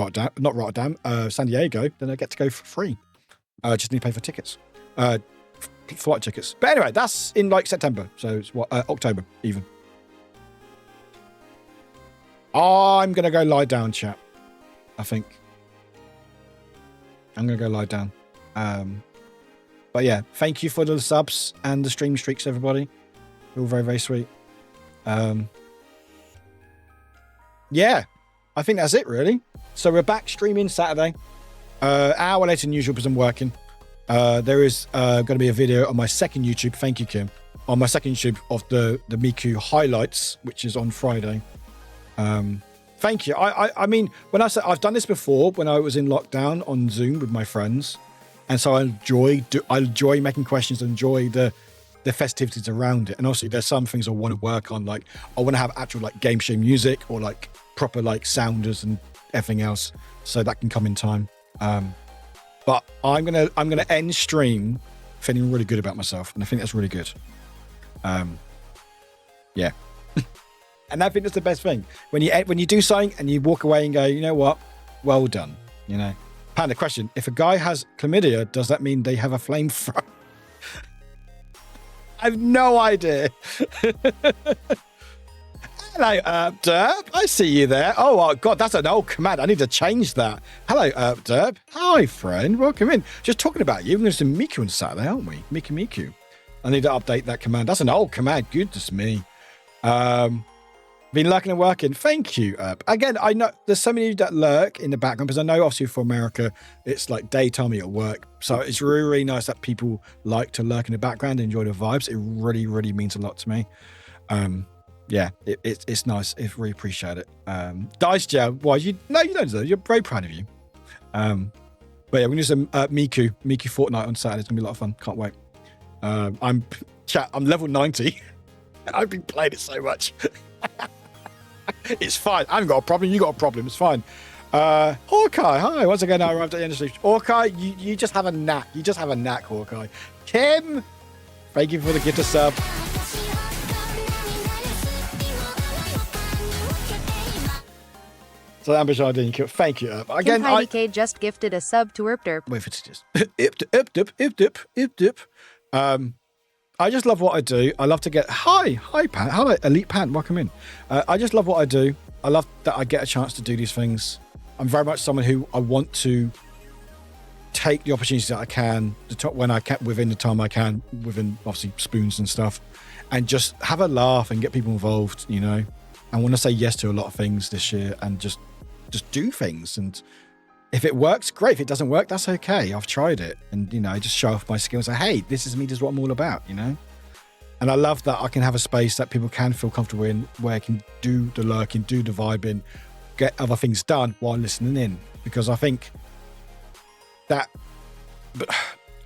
San Diego, then I get to go for free. Just need to pay for tickets. Flight tickets. But anyway, that's in September. So it's October even. I'm going to go lie down, chat. I think. I'm going to go lie down. But yeah, thank you for the subs and the stream streaks, everybody. You're all very, very sweet. Yeah, I think that's it, really. So we're back streaming Saturday. Hour later than usual because I'm working. There is going to be a video on my second YouTube. Thank you, Kim. On my second YouTube of the Miku highlights, which is on Friday. Thank you. I mean, when I said I've done this before when I was in lockdown on Zoom with my friends, and so I enjoy making questions, enjoy the festivities around it. And also, there's some things I want to work on, like I want to have actual game show music or proper sounders and everything else, so that can come in time. But I'm gonna end stream feeling really good about myself, and I think that's really good. Yeah. And I think that's the best thing when you do something and you walk away and go, you know what, well done. Panda question: if a guy has chlamydia, does that mean they have a flamethrower? I have no idea. Hello, Derp. I see you there. Oh, God, that's an old command. I need to change that. Hello, Derp. Hi, friend. Welcome in. Just talking about you. We're going to do Miku on Saturday, aren't we? Miku. I need to update that command. That's an old command. Goodness me. Been lurking and working. Thank you. Again, I know there's so many of you that lurk in the background because I know obviously for America, it's daytime at work. So it's really, really nice that people like to lurk in the background and enjoy the vibes. It really, really means a lot to me. Yeah, it's nice. I really appreciate it. Dice Gel, why you don't deserve it. You're very proud of you. But yeah, we're gonna do some Miku Fortnite on Saturday. It's gonna be a lot of fun. Can't wait. I'm level 90. I've been playing it so much. It's fine. I haven't got a problem. You got a problem. It's fine. Hawkeye, hi. Once again, I arrived at the end of the stream. Hawkeye, you just have a knack. You just have a knack, Hawkeye. Kim, Thank you for the gift of sub. So Amber's idea, thank you. Again, Kim Heidi K just gifted a sub to Erpderp. wait for it to just I just love what I do. I love to get hi Pat, hello Elite Pat, welcome in. I just love what I do. I love that I get a chance to do these things. I'm very much someone who I want to take the opportunities that I can, when I can, within the time I can, within obviously spoons and stuff, and just have a laugh and get people involved. You know, I want to say yes to a lot of things this year and just do things. And if it works, great. If it doesn't work, that's okay. I've tried it, and you know, I just show off my skills. Say, hey, this is me. This is what I'm all about. You know. And I love that I can have a space that people can feel comfortable in, where I can do the lurking, do the vibing, get other things done while listening in. Because I think that, but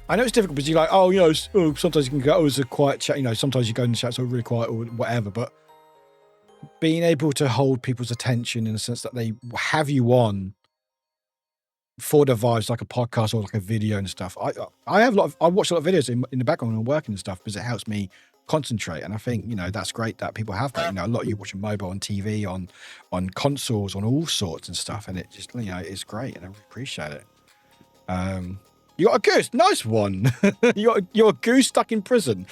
I know it's difficult because you're like, oh, you know, sometimes you can go, oh, it's a quiet chat. You know, sometimes you go in the chat, so really quiet or whatever. But being able to hold people's attention in the sense that they have you on for the vibes, like a podcast or like a video and stuff. I watch a lot of videos in the background when I'm working and stuff because it helps me concentrate. And I think, you know, that's great that people have that. You know, a lot of you watching mobile, on TV, on consoles, on all sorts and stuff, and it just, you know, it's great and I really appreciate it. You got a goose, nice one. You're a goose stuck in prison.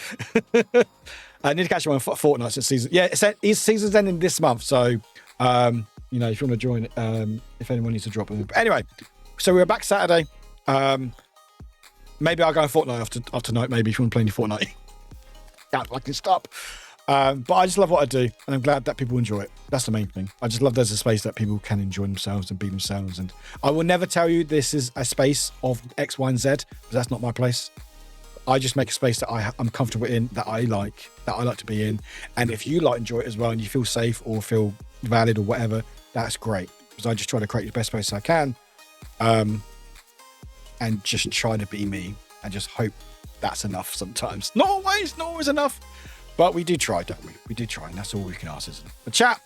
I need to catch you on Fortnite since season. Yeah, his season's ending this month, so you know, if you want to join, if anyone needs to drop them. But anyway, so we're back Saturday. Maybe I'll go on Fortnite after tonight. Maybe if you want to play any Fortnite. Yeah, I can stop. But I just love what I do, and I'm glad that people enjoy it. That's the main thing. I just love there's a space that people can enjoy themselves and be themselves. And I will never tell you this is a space of X, Y, and Z, because that's not my place. I just make a space that I'm comfortable in, that I like to be in. And if you enjoy it as well, and you feel safe or feel valid or whatever, that's great. Because I just try to create the best space I can, and just try to be me, and just hope that's enough sometimes. Not always enough. But we do try, don't we? We do try, and that's all we can ask, isn't it? But chat,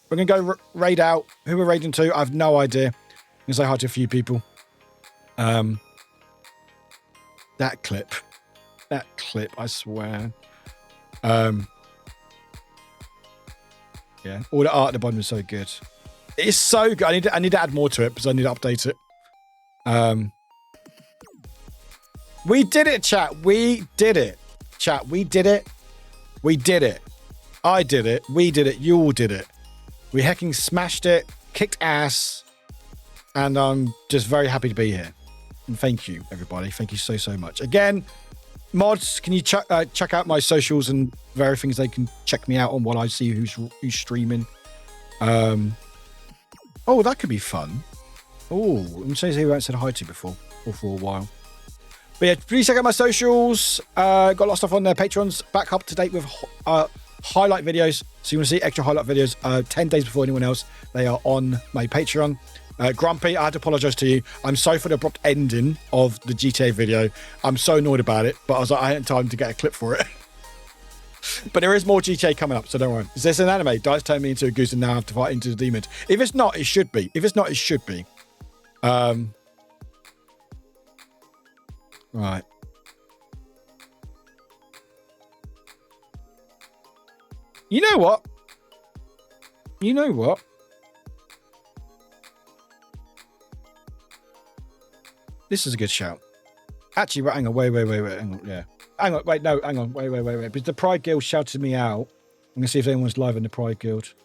we're going to go raid out. Who we're raiding to, I have no idea. I'm going to say hi to a few people. That clip, I swear. Yeah, all the art at the bottom is so good. It is so good. I need to add more to it because I need to update it. We did it, chat. We did it. Chat, we did it. We did it. I did it. We did it. You all did it. We hecking smashed it, kicked ass, and I'm just very happy to be here. And thank you, everybody. Thank you so much. Again, mods, can you check out my socials and various things they can check me out on while I see who's streaming. Oh, that could be fun. Oh, I'm saying who I haven't said hi to before or for a while. But yeah, please check out my socials. Got a lot of stuff on there. Patreon's back up to date with highlight videos. So you want to see extra highlight videos 10 days before anyone else. They are on my Patreon. Grumpy, I had to apologise to you. I'm sorry for the abrupt ending of the GTA video. I'm so annoyed about it, but I was like, I hadn't time to get a clip for it. But there is more GTA coming up, so don't worry. Is this an anime? Dice turned me into a goose and now I have to fight into the demons. If it's not, it should be. If it's not, it should be. Right. You know what? This is a good shout. Actually, right, hang on, wait, hang on, yeah. Hang on, wait, because the Pride Guild shouted me out. I'm gonna see if anyone's live in the Pride Guild.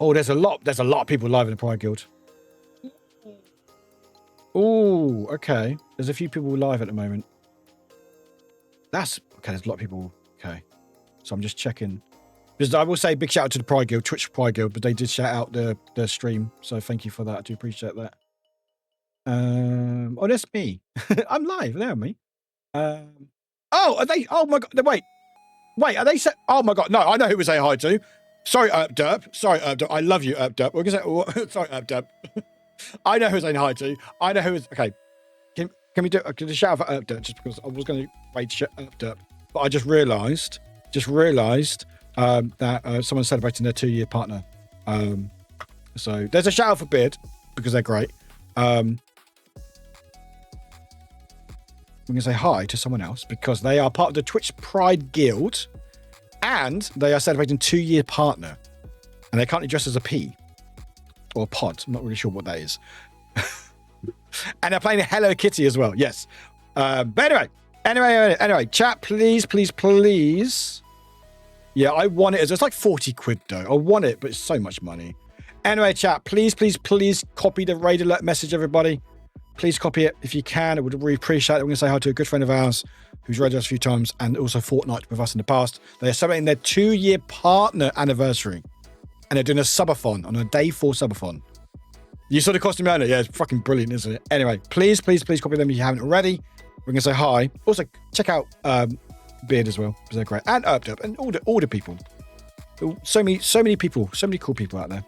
Oh, there's a lot of people live in the Pride Guild. Oh, okay. There's a few people live at the moment. That's okay. There's a lot of people. Okay, so I'm just checking. Because I will say big shout out to the Pride Guild, Twitch Pride Guild, but they did shout out the stream, so thank you for that. I do appreciate that. Oh, that's me. I'm live. There, me. Oh, are they? Oh my god! Wait. Are they? Oh my god! No, I know who we're saying hi to. Sorry, Derp. Sorry, Derp. I love you, Derp. We're gonna say. Sorry, Derp. I know who saying hi to. I know who is. Okay, can we do? Can I shout out for Derp just because I was going to wait to shout out Derp, but I just realised that someone's celebrating their 2-year partner. So there's a shout out for Beard because they're great. we're going to say hi to someone else because they are part of the Twitch Pride Guild and they are celebrating 2-year partner. And they're currently dressed as a P or a pod. I'm not really sure what that is. And they're playing a Hello Kitty as well. Yes. But anyway, chat, please. Yeah, I want it. It's like 40 quid though. I want it, but it's so much money. Anyway, chat, please copy the raid alert message, everybody. Please copy it if you can. I would really appreciate it. We're going to say hi to a good friend of ours who's raided us a few times and also Fortnite with us in the past. They're celebrating their 2-year partner anniversary. And they're doing a subathon on a day 4 subathon. You saw the costume owner? Yeah, it's fucking brilliant, isn't it? Anyway, please copy them if you haven't already. We're going to say hi. Also, check out Beard as well, because they're great. And Up and all the people. So many people, so many cool people out there.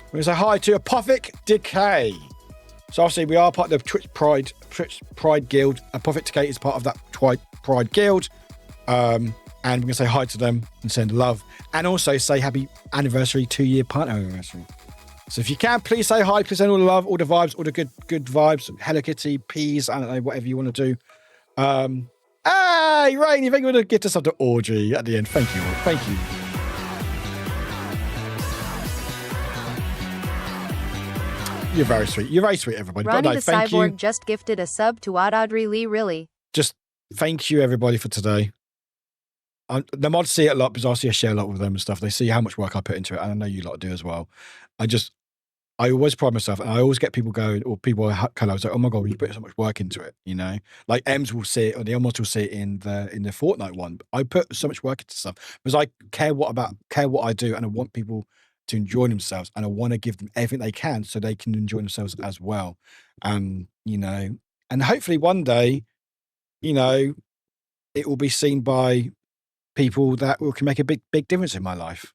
We're going to say hi to Apothic Decay. So obviously we are part of the Twitch Pride Guild. Apothic Decay is part of that Pride Guild. And we're going to say hi to them and send love. And also say happy anniversary, 2-year partner anniversary. So if you can, please say hi. Please send all the love, all the vibes, all the good vibes. Hello Kitty, peas, I don't know, whatever you want to do. Hey, Rain, you think you're going to get us up to orgy at the end? Thank you. Thank you. You're very sweet. You're very sweet, everybody. Ronnie But no, the thank Cyborg you. just gifted a sub to Audrey Lee, really. Just thank you, everybody, for today. The mods see it a lot because I share a lot with them and stuff. They see how much work I put into it, and I know you lot do as well. I always pride myself, and I always get people going, or people kind of like, oh my god, you put so much work into it, you know. Like Ems will see it, or the mods will see it in the Fortnite one. I put so much work into stuff because I care what I do, and I want people to enjoy themselves, and I want to give them everything they can so they can enjoy themselves as well. You know, and hopefully one day, you know, it will be seen by people that can make a big difference in my life.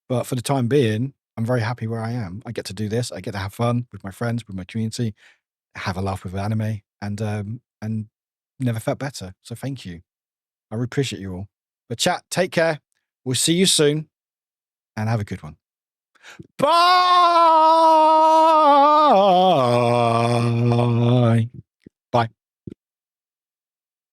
But for the time being, I'm very happy where I am. I get to do this. I get to have fun with my friends, with my community, have a laugh with anime, and never felt better. So thank you. I really appreciate you all. But chat, take care. We'll see you soon, and have a good one. Bye.